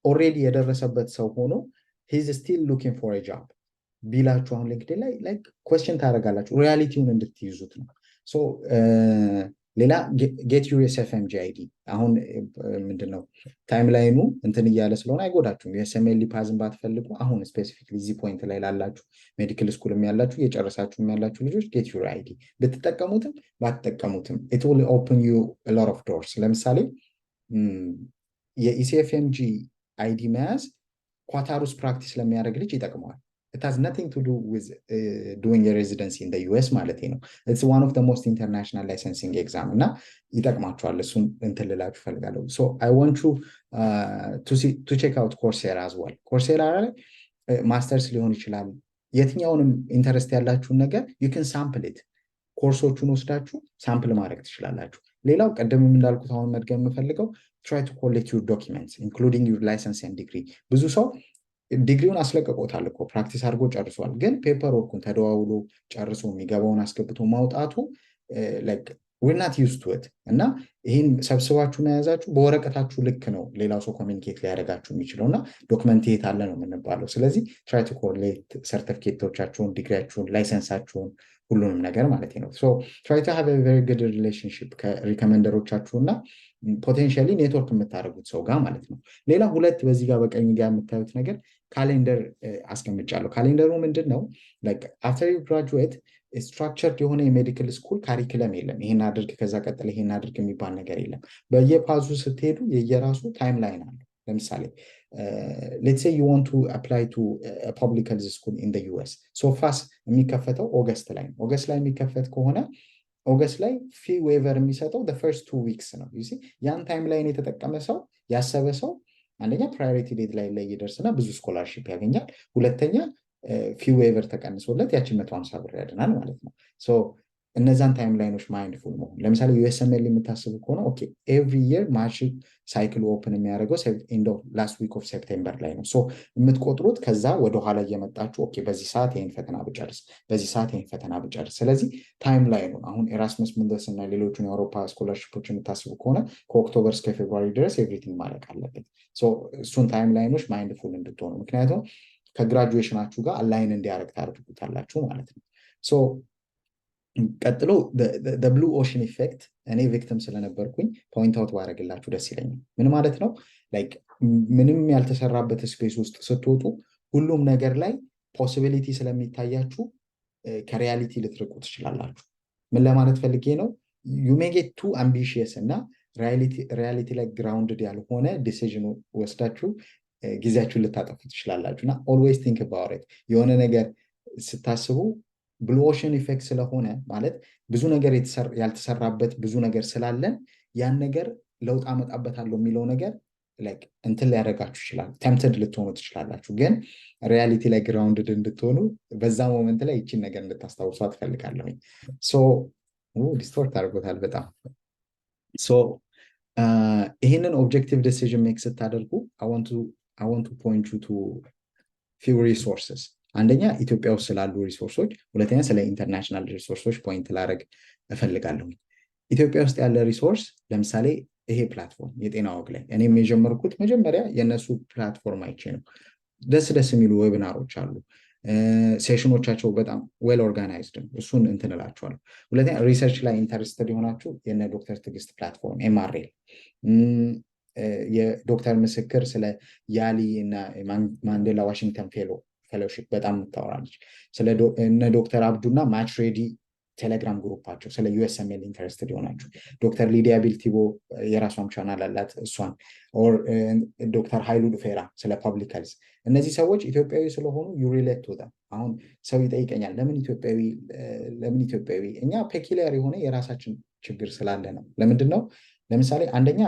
ኦሬዲ የደረሰበት ሰው ሆኖ he's still looking for a job ቢላችሁ አሁን ሊንክድኢን ላይ ላይክ ኩዌስችን ታደርጋላችሁ ሪያሊቲውን እንድትይዙት ነው ሶ ሌላ get your ECFMG ID አሁን ምንድነው ታይምላይኑ እንትን እያለ ስለሆነ አይጎዳችሁም የኤስኤምኤል ፓዝን ባትፈልጉ አሁን ስፔሲፊካሊ እዚህ ፖይንት ላይ ላላችሁ ሜዲካል ስኩልም ያላችሁ የጨረሳችሁም ያላችሁ ልጆች get your ID ብትጠቀሙትም ባትጠቀሙትም it will open you a lot of doors ለምሳሌ የኢሲኤፍኤምጂ አይዲ መያዝ ኳታር ውስጥ ፕራክቲስ ለሚያደርግ ልጅ ይጠቅመዋል it has nothing to do with doing a residency in the US ማለት ነው it's one of the most international licensing exam እና ይጠቅማችኋል እሱን እንትን ልላችሁ ፈልጋለሁ so I want you to check out Coursera as well Coursera ላይ ማስተርስ ሊሆን ይችላል የትኛውንም ኢንተረስት ያላችሁን ነገር you can sample it ኮርሶቹን ወስዳችሁ ሳምፕል ማድረግ ትችላላችሁ ሌላው ቀደም እንዳልኩት አሁን መድገም የምፈልገው try to collect your documents including your license and degree ብዙ ሰው ዲግሪውን አስለቀቆታል እኮ ፕራክቲስ አድርጎ ጨርሷል ግን ፔፐር ወርኩን ተደዋውሎ ጨርሶ የሚገባውን አስገብቶ ማውጣቱ like we're not used to it እና ይሄን ሰብስባችሁ መያዛችሁ በወረቀታችሁ ልክ ነው ሌላው ሰው ኮሚኒኬት ሊያደርጋችሁ የሚችለውና ዶክመንት የት አለ ነው የምንባለው ስለዚህ try to collect ሰርቲፊኬቶቻችሁን ዲግሪያችሁን ላይሰንሳችሁን ሁሉንም ነገር ማለት ነው so try to have a very good relationship ከሪከመንደሮቻችሁና ፖቴንሻሊ ኔትወርክ የምታደርጉት ሰው ጋር ማለት ነው ሌላ ሁለት በዚህ ጋር በቀኝ ጋር የምታዩት ነገር ካሌንደር አስቀምጫለሁ ካሌንደሩ ምንድነው like after you graduate structured የሆነ የሜዲካል ስኩል ካሪኩለም የለም ይሄን አድርግ ከዛ ቀጥለ ይሄን አድርግ የሚባል ነገር የለም በየፓዙ ስትሄዱ የየራሱ ታይምላይን አለ ለምሳሌ let's say you want to apply to a public health school in the US so fast የሚከፈተው ኦገስት ላይ የሚከፈት ከሆነ ኦገስት ላይ ፊ ዌቨር የሚሰጠው the first 2 weeks ነው you see ያን ታይምላይን የተጠቀመ ሰው ያሰበ ሰው አንደኛ ፕራዮሪቲ ዴት ላይ ይደርስና ብዙ ስኮላርሺፕ ያገኛል ሁለተኛ ፊ ዌቨር ተቀንሶለት ያቺ 150 ብር ያድናል ማለት ነው so እነዛን ታይም ላይኖች ማይንድፉል መሆን። ለምሳሌ ዩኤስኤምኤል የምታስቡ ከሆነ ኦኬ ኤቭሪ ይር ማርች ሳይክል ኦፕን የሚያደርገው ላስት ዊክ ኦፍ ሴፕቴምበር ላይ ነው። የምትቆጥሩት ከዛ ወደኋላ እየመጣችሁ ኦኬ በዚህ ሰዓት ይህን ፈተና ብጨርስ፣ በዚህ ሰዓት ይህን ፈተና ብጨርስ። ስለዚህ ታይም ላይኑ አሁን ኤራስመስ ሙንደስ እና ሌሎቹን የአውሮፓ ስኮላርሽፖች የምታስቡ ከሆነ ከኦክቶበር እስከ ፌብሩዋሪ ድረስ ኤቭሪቲንግ ማለቅ አለበት። እሱን ታይም ላይኖች ማይንድፉል እንድትሆኑ፣ ምክንያቱም ከግራጁዌሽናችሁ ጋር አላይን እንዲያደርግ ታደርጉታላችሁ ማለት ነው። ቀጥሎ ብሉ ኦሽን ኢፌክት እኔ ቪክቲም ስለነበርኩኝ ፖይንት አውት ባደረግላችሁ ደስ ይለኛል። ምን ማለት ነው? ምንም ያልተሰራበት ስፔስ ውስጥ ስትወጡ ሁሉም ነገር ላይ ፖሲቢሊቲ ስለሚታያችሁ ከሪያሊቲ ልትርቁ ትችላላችሁ። ምን ለማለት ፈልጌ ነው? ዩ ሜይ ጌት ቱ አምቢሽየስ እና ሪያሊቲ ላይ ግራውንድድ ያልሆነ ዲሲዥን ወስዳችሁ ጊዜያችሁን ልታጠፉ ትችላላችሁ። እና ኦልዌይስ ቲንክ አባውት ኢት። የሆነ ነገር ስታስቡ ብሉ ኦሽን ኢፌክት ስለሆነ ማለት ብዙ ነገር ያልተሰራበት ብዙ ነገር ስላለን ያን ነገር ለውጥ አመጣበታለሁ የሚለው ነገር እንትን ሊያደርጋችሁ ይችላል። ቴምፕትድ ልትሆኑ ትችላላችሁ። ግን ሪያሊቲ ላይ ግራውንድድ እንድትሆኑ በዛ ሞመንት ላይ ይችን ነገር እንድታስታውሷ ትፈልጋለሁኝ። ዲስቶርት አድርጎታል በጣም። ይህንን ኦብጀክቲቭ ዲሲዥን ሜክ ስታደርጉ I want to point you to few resources። አንደኛ ኢትዮጵያ ውስጥ ስላሉ ሪሶርሶች፣ ሁለተኛ ስለ ኢንተርናሽናል ሪሶርሶች ፖይንት ላደርግ እፈልጋለሁ። ኢትዮጵያ ውስጥ ያለ ሪሶርስ ለምሳሌ ይሄ ፕላትፎርም የጤናወግ ላይ እኔም የጀመርኩት መጀመሪያ የእነሱ ፕላትፎርም አይቼ ነው። ደስ የሚሉ ዌቢናሮች አሉ። ሴሽኖቻቸው በጣም ዌል ኦርጋናይዝድ ነው። እሱን እንትን እላችኋለሁ። ሁለተኛ ሪሰርች ላይ ኢንተረስትድ የሆናችሁ የነ ዶክተር ትዕግስት ፕላትፎርም ኤምአርኤል፣ የዶክተር ምስክር ስለ ያሊ እና ማንዴላ ዋሽንግተን ፌሎሺፕ በጣም ምታወራለች። እነ ዶክተር አብዱና ማች ሬዲ ቴሌግራም ግሩፓቸው ስለ ዩኤስኤምኤል ኢንተረስትድ የሆናችሁ፣ ዶክተር ሊዲያ ቢልቲቦ የራሷም ቻናል አላት እሷን፣ ዶክተር ሀይሉ ዱፌራ ስለ ፐብሊክ ሄልዝ። እነዚህ ሰዎች ኢትዮጵያዊ ስለሆኑ ዩ ሪሌት ቱ ዘም። አሁን ሰው ይጠይቀኛል ለምን ኢትዮጵያዊ? እኛ ፔኪሊያር የሆነ የራሳችን ችግር ስላለ ነው። ለምንድን ነው? ለምሳሌ አንደኛ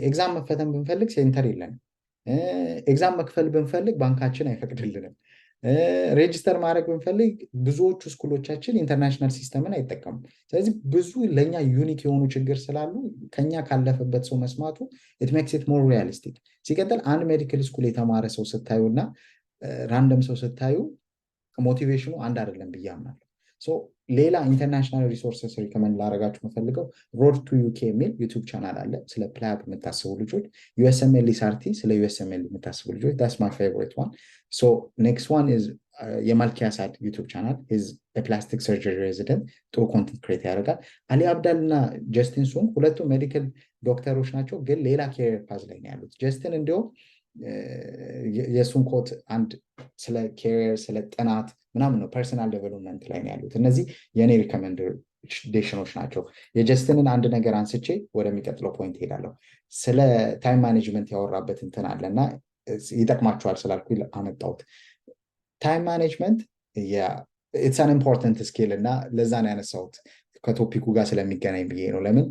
ኤግዛም መፈተን ብንፈልግ ሴንተር የለንም። ኤግዛም መክፈል ብንፈልግ ባንካችን አይፈቅድልንም። ሬጅስተር ማድረግ ብንፈልግ ብዙዎቹ ስኩሎቻችን ኢንተርናሽናል ሲስተምን አይጠቀሙም። ስለዚህ ብዙ ለእኛ ዩኒክ የሆኑ ችግር ስላሉ ከኛ ካለፈበት ሰው መስማቱ ኢት ሜክስ ኢት ሞር ሪያሊስቲክ። ሲቀጥል አንድ ሜዲካል ስኩል የተማረ ሰው ስታዩ እና ራንደም ሰው ስታዩ ሞቲቬሽኑ አንድ አይደለም ብዬ አምናለሁ። ሌላ ኢንተርናሽናል ሪሶርስስ ሪኮመንድ ላደርጋችሁ የምፈልገው ሮድ ቱ ዩኬ የሚል ዩቱብ ቻናል አለ። ስለ ፕላብ የምታስቡ ልጆች፣ ዩኤስኤምኤል ሳርቲ ስለ ዩኤስኤምኤል የምታስቡ ልጆች ዳስ ማይ ፌቨሪት ዋን። ኔክስት ዋን ኢዝ የማልኪያሳድ ዩቱብ ቻናል ኢዝ ፕላስቲክ ሰርጀሪ ሬዚደንት፣ ጥሩ ኮንተንት ክሬት ያደርጋል። አሊ አብዳል እና ጀስቲን ሱንግ ሁለቱም ሜዲካል ዶክተሮች ናቸው፣ ግን ሌላ ኬሪየር ፓዝ ላይ ነው ያሉት። ጀስቲን እንዲሁም የሱን ኮት አንድ ስለ ኬሪየር ስለ ጥናት ምናምን ነው፣ ፐርሰናል ዴቨሎፕመንት ላይ ነው ያሉት። እነዚህ የኔ ሪኮሜንዴሽኖች ናቸው። የጀስትንን አንድ ነገር አንስቼ ወደሚቀጥለው ፖይንት ሄዳለሁ። ስለ ታይም ማኔጅመንት ያወራበት እንትን አለ እና ይጠቅማቸዋል ስላልኩ አመጣሁት። ታይም ማኔጅመንት ኢትስ አን ኢምፖርታንት ስኪል እና ለዛን ያነሳሁት ከቶፒኩ ጋር ስለሚገናኝ ብዬ ነው። ለምን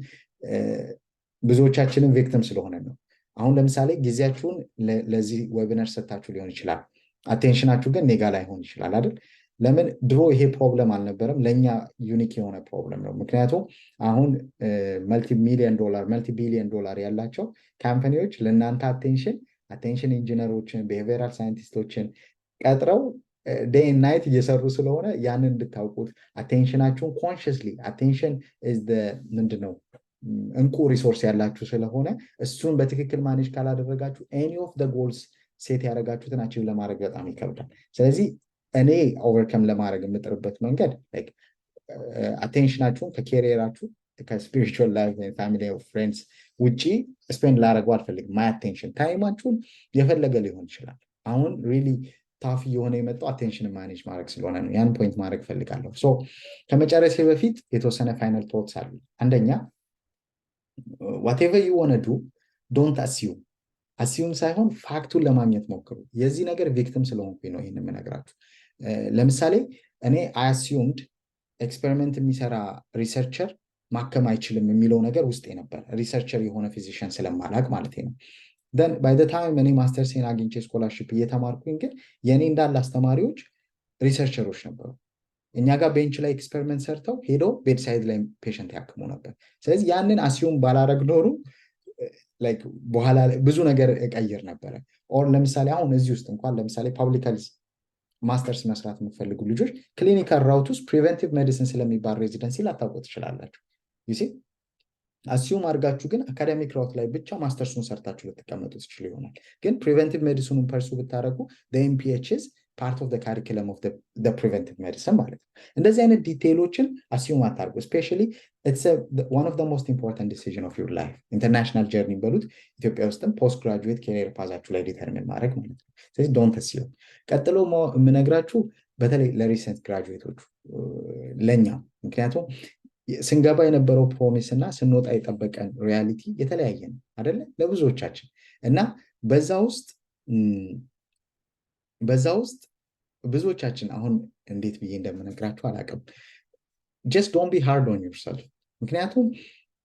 ብዙዎቻችንን ቪክቲም ስለሆነ ነው። አሁን ለምሳሌ ጊዜያችሁን ለዚህ ዌቢናር ሰጥታችሁ ሊሆን ይችላል። አቴንሽናችሁ ግን ኔጋ ላይሆን ይችላል አይደል? ለምን? ድሮ ይሄ ፕሮብለም አልነበረም፣ ለእኛ ዩኒክ የሆነ ፕሮብለም ነው። ምክንያቱም አሁን መልቲ ቢሊየን ዶላር ያላቸው ካምፓኒዎች ለእናንተ አቴንሽን ኢንጂነሮችን ቢሄቪየራል ሳይንቲስቶችን ቀጥረው ዴይ ናይት እየሰሩ ስለሆነ ያንን እንድታውቁት አቴንሽናችሁን ኮንሽስሊ አቴንሽን ምንድነው እንቁ ሪሶርስ ያላችሁ ስለሆነ እሱን በትክክል ማኔጅ ካላደረጋችሁ ኤኒ ኦፍ ደ ጎልስ ሴት ያደረጋችሁትን አቺቭ ለማድረግ በጣም ይከብዳል። ስለዚህ እኔ ኦቨርከም ለማድረግ የምጥርበት መንገድ አቴንሽናችሁን ከኬሪየራችሁ ከስፒሪቹዋል ላይፍ ፋሚሊ ፍሬንድስ ውጪ ስፔንድ ላደረገው አልፈልግም። ማይ አቴንሽን ታይማችሁን የፈለገ ሊሆን ይችላል። አሁን ሪሊ ታፍ የሆነ የመጣው አቴንሽን ማኔጅ ማድረግ ስለሆነ ነው። ያን ፖይንት ማድረግ ፈልጋለሁ። ከመጨረሴ በፊት የተወሰነ ፋይናል ቶትስ አሉ። አንደኛ whatever you want to do don't assume ሳይሆን ፋክቱን ለማግኘት ሞክሩ። የዚህ ነገር ቪክቲም ስለሆንኩኝ ነው ይህን የምነግራችሁ። ለምሳሌ እኔ አስዩምድ ኤክስፐሪመንት የሚሰራ ሪሰርቸር ማከም አይችልም የሚለው ነገር ውስጤ ነበር፣ ሪሰርቸር የሆነ ፊዚሽን ስለማላቅ ማለት ነው። then by the time እኔ ማስተርሴን አግኝቼ ስኮላርሺፕ እየተማርኩኝ ግን የኔ እንዳለ አስተማሪዎች ሪሰርቸሮች ነበሩ። እኛ ጋር ቤንች ላይ ኤክስፐሪመንት ሰርተው ሄደው ቤድሳይድ ላይ ፔሸንት ያክሙ ነበር። ስለዚህ ያንን አሲዩም ባላረግ ኖሩ በኋላ ብዙ ነገር እቀይር ነበረ። ኦር ለምሳሌ አሁን እዚህ ውስጥ እንኳን ለምሳሌ ፓብሊክ ሄልዝ ማስተርስ መስራት የምትፈልጉ ልጆች ክሊኒካል ራውት ውስጥ ፕሪቨንቲቭ ሜዲሲን ስለሚባል ሬዚደንሲ ላታውቁ ትችላላችሁ። ዩሲ አሲዩም አድርጋችሁ ግን አካዳሚክ ራውት ላይ ብቻ ማስተርሱን ሰርታችሁ ልትቀመጡ ትችሉ ይሆናል። ግን ፕሪቨንቲቭ ሜዲሲኑን ፐርሱ ብታደረጉ ኤምፒኤችስ ፓርት ኦፍ ካሪኩለም ኦፍ ፕሪቨንቲቭ ሜዲሲን ማለት ነው። እንደዚህ አይነት ዲቴይሎችን አሲዩም አታርጉ። ስፔሻሊ one of the most important decision of your life ኢንተርናሽናል ጀርኒ በሉት ኢትዮጵያ ውስጥም ፖስት ግራጁዌት ኬሪየር ፓዛችሁ ላይ ዲተርሚን ማድረግ ማለት ነው። ስለዚህ ዶንት አሲዩም። ቀጥሎ የምነግራችሁ በተለይ ለሪሰንት ግራጁዌቶቹ ለኛ፣ ምክንያቱም ስንገባ የነበረው ፕሮሚስ እና ስንወጣ የጠበቀን ሪያሊቲ የተለያየ ነው አይደለ ለብዙዎቻችን። እና በዛ ውስጥ ብዙዎቻችን አሁን እንዴት ብዬ እንደምነግራችሁ አላውቅም። just don't be hard on yourself። ምክንያቱም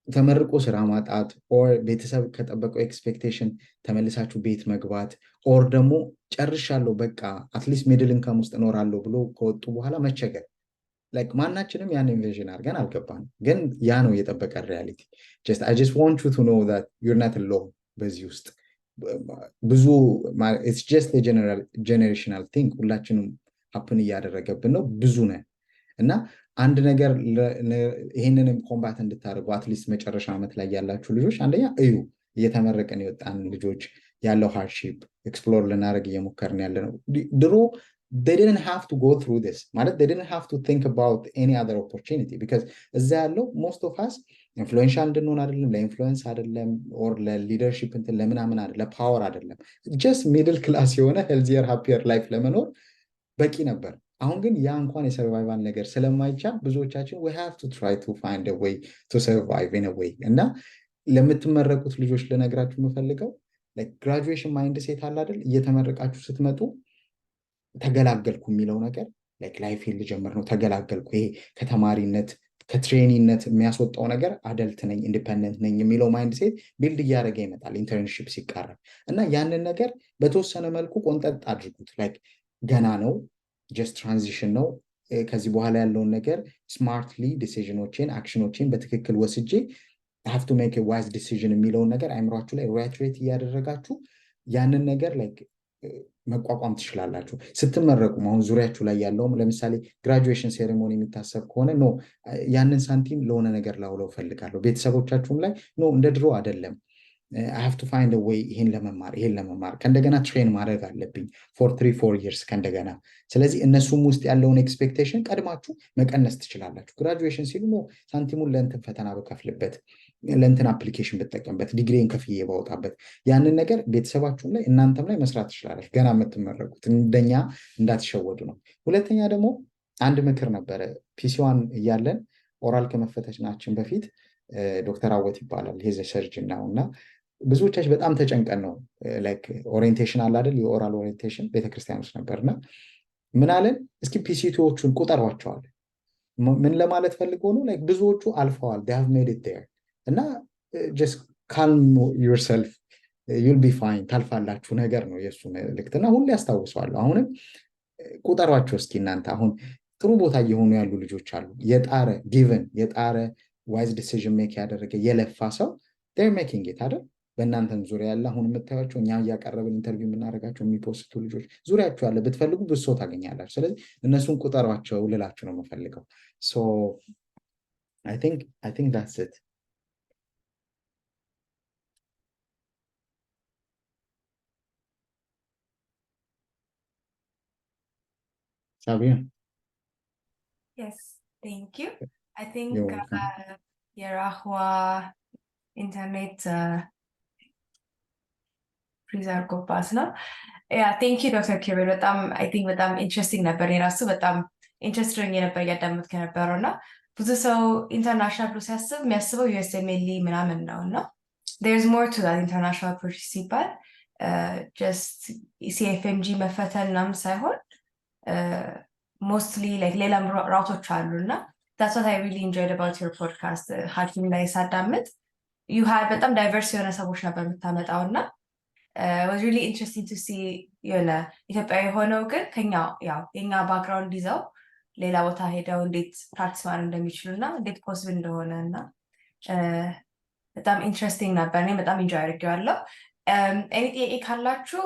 ተመርቆ ስራ ማጣት ኦር ቤተሰብ ከጠበቀው ኤክስፔክቴሽን ተመልሳችሁ ቤት መግባት ኦር ደግሞ ጨርሻለሁ በቃ አትሊስት ሚድል ኢንካም ውስጥ እኖራለሁ ብሎ ከወጡ በኋላ መቸገር ማናችንም ያን ኢንቪዥን አድርገን አልገባንም። ግን ያ ነው የጠበቀን ሪያሊቲ። I just want you to know that you're not alone በዚህ ውስጥ ብዙ it's just a generational thing ሁላችንም ሀፕን እያደረገብን ነው። ብዙ ነን እና አንድ ነገር ይህንንም ኮምባት እንድታደርጉ አትሊስት መጨረሻ ዓመት ላይ ያላችሁ ልጆች አንደኛ እዩ፣ እየተመረቀን የወጣን ልጆች ያለው ሃርድሺፕ ኤክስፕሎር ልናደርግ እየሞከርን ያለ ነው። ድሮ they didn't have to go through this ማለት they didn't have to think about any other opportunity because እዛ ያለው most of us ኢንፍሉዌንሻል እንድንሆን አይደለም፣ ለኢንፍሉዌንስ አይደለም ኦር ለሊደርሺፕ እንትን ለምናምን አይደለም፣ ለፓወር አይደለም፣ ጀስት ሚድል ክላስ የሆነ ሄልዚየር ሃፒየር ላይፍ ለመኖር በቂ ነበር። አሁን ግን ያ እንኳን የሰርቫይቫል ነገር ስለማይቻል ብዙዎቻችን we have to try to find a way to survive in a way እና ለምትመረቁት ልጆች ልነግራችሁ የምፈልገው graduation mindset አለ አይደል? እየተመረቃችሁ ስትመጡ ተገላገልኩ የሚለው ነገር ላይፌን ልጀምር ነው ተገላገልኩ፣ ይሄ ከተማሪነት ከትሬኒነት የሚያስወጣው ነገር አደልት ነኝ ኢንዲፔንደንት ነኝ የሚለው ማይንድሴት ቢልድ እያደረገ ይመጣል ኢንተርንሺፕ ሲቃረብ እና ያንን ነገር በተወሰነ መልኩ ቆንጠጥ አድርጉት። ገና ነው፣ ጀስት ትራንዚሽን ነው። ከዚህ በኋላ ያለውን ነገር ስማርትሊ ዲሲዥኖችን አክሽኖችን በትክክል ወስጄ I have to make a wise decision የሚለውን ነገር አይምሯችሁ ላይ ሪትሬት እያደረጋችሁ ያንን ነገር መቋቋም ትችላላችሁ። ስትመረቁ አሁን ዙሪያችሁ ላይ ያለውም ለምሳሌ ግራጁዌሽን ሴሬሞኒ የሚታሰብ ከሆነ ኖ ያንን ሳንቲም ለሆነ ነገር ላውለው ፈልጋለሁ። ቤተሰቦቻችሁም ላይ ኖ እንደ ድሮ አይደለም I have to find a way ይሄን ለመማር ከእንደገና ትሬን ማድረግ አለብኝ for 3-4 years ከእንደገና። ስለዚህ እነሱም ውስጥ ያለውን ኤክስፔክቴሽን ቀድማችሁ መቀነስ ትችላላችሁ። ግራጁዌሽን ሲሉ ኖ ሳንቲሙን ለእንትን ፈተና በከፍልበት ለእንትን አፕሊኬሽን ብጠቀምበት ዲግሪን ከፍዬ ባወጣበት ያንን ነገር ቤተሰባችሁም ላይ እናንተም ላይ መስራት ትችላላችሁ። ገና የምትመረቁት እንደኛ እንዳትሸወዱ ነው። ሁለተኛ ደግሞ አንድ ምክር ነበረ ፒሲዋን እያለን ኦራል ከመፈተናችን በፊት ዶክተር አወት ይባላል ሄዘ ሰርጅን ነው እና ብዙዎቻችን በጣም ተጨንቀን ነው ኦሪየንቴሽን አለ አይደል? የኦራል ኦሪየንቴሽን ቤተክርስቲያን ውስጥ ነበርና ምን አለን እስኪ ፒሲቲዎቹን ቁጠሯቸዋል። ምን ለማለት ፈልጎ ነው ብዙዎቹ አልፈዋል they have made it there እና just calm yourself you'll be fine ታልፋላችሁ ነገር ነው የሱ መልእክትና ሁሌ ያስታውሰዋለሁ። አሁንም ቁጠሯቸው እስኪ እናንተ አሁን ጥሩ ቦታ እየሆኑ ያሉ ልጆች አሉ። የጣረ ዋይዝ ዲሲዥን ሜክ ያደረገ የለፋ ሰው they're making it አይደል? በእናንተም ዙሪያ ያለ አሁን የምታዩቸው እኛ እያቀረብን ኢንተርቪው የምናደርጋቸው የሚፖስቱ ልጆች ዙሪያችሁ ያለ ብትፈልጉ ብዙ ሰው ታገኛላችሁ። ስለዚህ እነሱን ቁጠሯቸው ልላችሁ ነው የምፈልገው። so I think that's it. Sabrina? Yes, thank you. I think You're welcome. የራህዋ ኢንተርኔት ፍሪዘር ኮፓስ ነው። ቴንክ ዩ ዶክተር ኪሩቤል በጣም አይ ቲንክ በጣም ኢንትረስቲንግ ነበር። የራሱ በጣም ኢንትረስቲንግ የነበር እያዳመጥክ የነበረው እና ብዙ ሰው ኢንተርናሽናል ብሎ ሲያስብ የሚያስበው ዩኤስኤምኤል ምናምን ነው እና there's more to that ኢንተርናሽናል ፕሮሰስ ሲባል ጀስት ኢሲኤፍኤምጂ መፈተን ምናምን ሳይሆን ሞስትሊ ሌላም ራውቶች አሉ እና that's what I really enjoyed about your podcast ሐኪም ላይ ሳዳምጥ you had በጣም ዳይቨርስ የሆነ ሰዎች ነበር የምታመጣው እና it was really interesting to see የሆነ ኢትዮጵያዊ ሆነው ግን ከኛ ያው የኛ ባክግራውንድ ይዘው ሌላ ቦታ ሄደው እንዴት ፕራክቲስ ማድረግ እንደሚችሉ እና እንዴት ፖስብል እንደሆነ እና በጣም ኢንትረስቲንግ ነበር። እኔ በጣም ኢንጆይ አድርጌዋለሁ። ኤኒ ጥያቄ ካላችሁ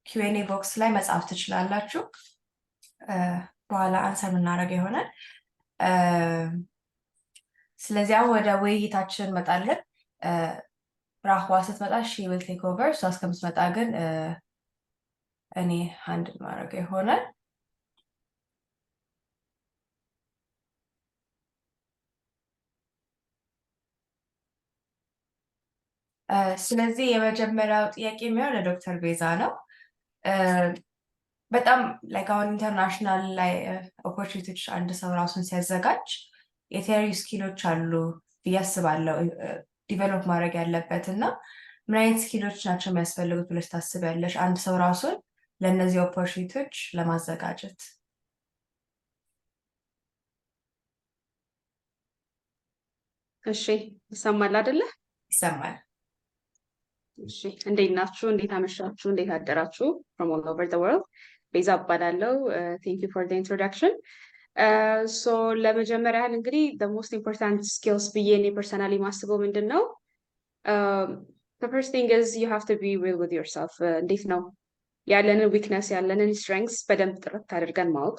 ኪውኤንኤ ቦክስ ላይ መጻፍ ትችላላችሁ። በኋላ አንሰር የምናደርገው ይሆናል። ስለዚህ አሁን ወደ ውይይታችን እንመጣለን። ራህዋ ስትመጣ ሺ ዊል ቴክ ኦቨር። እሷ እስከምትመጣ ግን እኔ ሃንድል ማድረገው ይሆናል። ስለዚህ የመጀመሪያው ጥያቄ የሚሆን ለዶክተር ቤዛ ነው። በጣም ላይክ አሁን ኢንተርናሽናል ላይ ኦፖርቹኒቲዎች አንድ ሰው ራሱን ሲያዘጋጅ የተለያዩ ስኪሎች አሉ ብዬ አስባለሁ ዲቨሎፕ ማድረግ ያለበት እና ምን አይነት ስኪሎች ናቸው የሚያስፈልጉት ብለሽ ታስቢያለሽ አንድ ሰው ራሱን ለእነዚህ ኦፖርቹኒቲዎች ለማዘጋጀት? እሺ ይሰማል አይደለ? ይሰማል። እሺ እንዴት ናችሁ? እንዴት አመሻችሁ? እንዴት አደራችሁ? from all over the world ቤዛ እባላለሁ። thank you for the introduction. so ለመጀመሪያ ያህል እንግዲህ the most important skills ብዬ እኔ ፐርሰናሊ ማስበው ምንድን ነው? the first thing is you have to be real with yourself. እንዴት ነው ያለንን ዊክነስ ያለንን ስትሬንግስ በደንብ ጥረት አድርገን ማወቅ።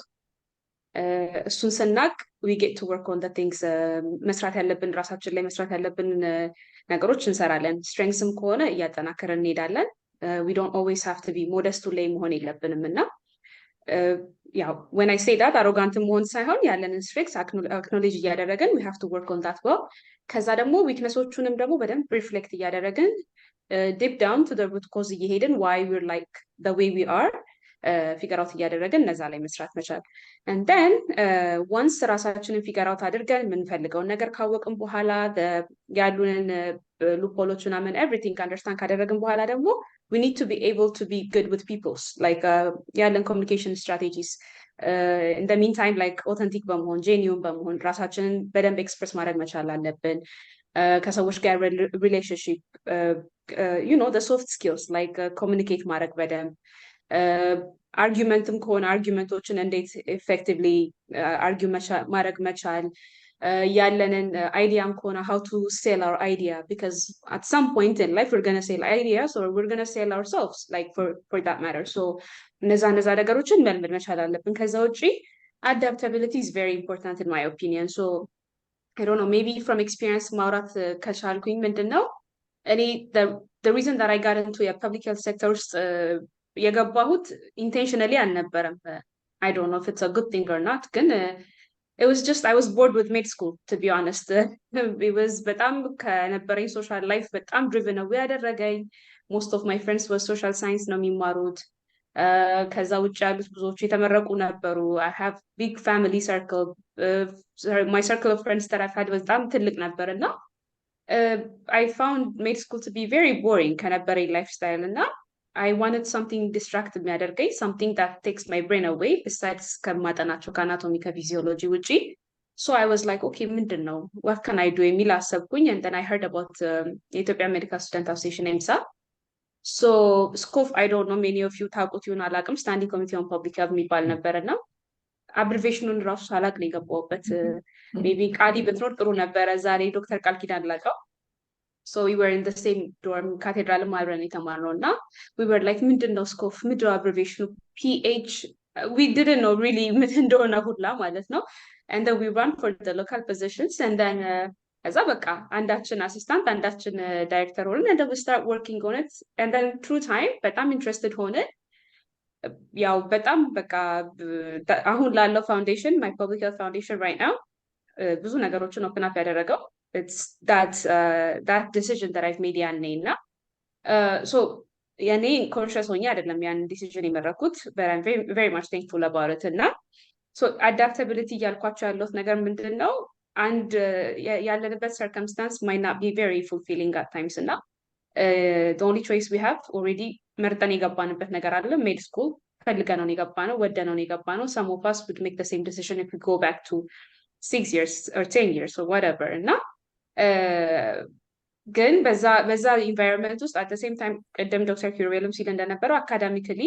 እሱን ስናቅ we get to work on the things መስራት ያለብን ራሳችን ላይ መስራት ያለብን ነገሮች እንሰራለን። ስትሬንግስም ከሆነ እያጠናከረን እንሄዳለን። we don't always have to be modest ላይ መሆን የለብንም እና ያው when I say that አሮጋንት መሆን ሳይሆን ያለንን ስትሬንግስ አክኖሌጅ እያደረገን we have to work on that well። ከዛ ደግሞ ዊክነሶቹንም ደግሞ በደንብ ሪፍሌክት እያደረግን deep down to the root cause እየሄድን why we're like the way we are ፊገር አውት እያደረግን እነዛ ላይ መስራት መቻል። and then once ራሳችንን ፊገር አውት አድርገን የምንፈልገውን ነገር ካወቅን በኋላ ያሉንን ሉፖሎች ምናምን everything አንደርስታንድ ካደረግን በኋላ ደግሞ we need to be able to be good with peoples like ያለን communication strategies in the meantime like authentic በመሆን genuine በመሆን ራሳችንን በደንብ ኤክስፕረስ ማድረግ መቻል አለብን። ከሰዎች ጋር relationship you know the soft skills like communicate ማድረግ በደንብ አርጊመንትም ከሆነ አርጊመንቶችን እንዴት ኤፌክቲቭሊ አርጊው ማድረግ መቻል ያለንን አይዲያም ከሆነ how to sell our idea because at some point in life we're going to sell ideas or we're going to sell ourselves like for that matter. so እነዛ ነገሮችን መልመድ መቻል አለብን። ከዛ ውጪ adaptability is very important in my opinion. so I don't know maybe from experience ማውራት ከቻልኩኝ ምንድነው እኔ the reason that I got into a public health sector ውስጥ የገባሁት intentionally አልነበረም። I don't know if it's a good thing or not ግን it was just I was bored with med school to be honest. it was በጣም ከነበረኝ social life በጣም driven away ያደረገኝ most of my friends were social science ነው የሚማሩት። ከዛ ውጭ ያሉት ብዙዎቹ የተመረቁ ነበሩ። I have big family circle. My circle of friends that I've had በጣም ትልቅ ነበር እና I found med school to be very boring ከነበረኝ lifestyle እና I wanted something distracted የሚያደርገኝ something that takes my brain away besides ከማጠናቸው ከአናቶሚ ከፊዚዮሎጂ ውጪ. so I was like okay ምንድን ነው what can I do የሚል አሰብኩኝ and then I heard about የኢትዮጵያ ሜዲካል ስቱደንት አሶሲዬሽን ኤምሳ. so ስኮፍ I don't know many of you ታውቁት ይሆን አላውቅም ስታንዲንግ ኮሚቴ ኦን ፐብሊክ ሄልዝ የሚባል ነበር እና አብሪቬሽኑን ራሱ ሳላቅ ነው የገባሁበት። ሜቢ ቃዲ ብትኖር ጥሩ ነበረ ዛሬ ዶክተር ቃል ኪዳን ላቀው so we were in the same dorm cathedral ማብረን የተማርነው እና we were like ምንድነው ስኮፍ ምንድነው አብሪቬሽኑ PH we didn't know really ምን እንደሆነ ሁላ ማለት ነው and then we run for the local positions and then ከዛ በቃ አንዳችን አሲስታንት አንዳችን ዳይሬክተር ሆነን and then we start working on it and then through time በጣም interested ሆነን ያው በጣም በቃ አሁን ላለው ፋውንዴሽን my public health foundation right now ብዙ ነገሮችን ኦፕን አፕ ያደረገው it's that decision that I've made ያኔ እና so ያኔ ኮንሽስ ሆኜ አይደለም ያን ዲሲዥን የመረኩት but I'm very, very much thankful about it እና so adaptability እያልኳቸው ያለሁት ነገር ምንድን ነው አንድ ያለንበት circumstance might not be very fulfilling at times እና the only choice we have already መርጠን የገባንበት ነገር አለ med school ፈልገነው ነው የገባነው ወደነው ነው የገባነው. some of us would make the same decision if we go back to 6 years or 10 years or whatever እና ግን በዛ ኢንቫይሮንመንት ውስጥ at the same time ቅድም ዶክተር ኪሩቤልም ሲል እንደነበረው አካዳሚካሊ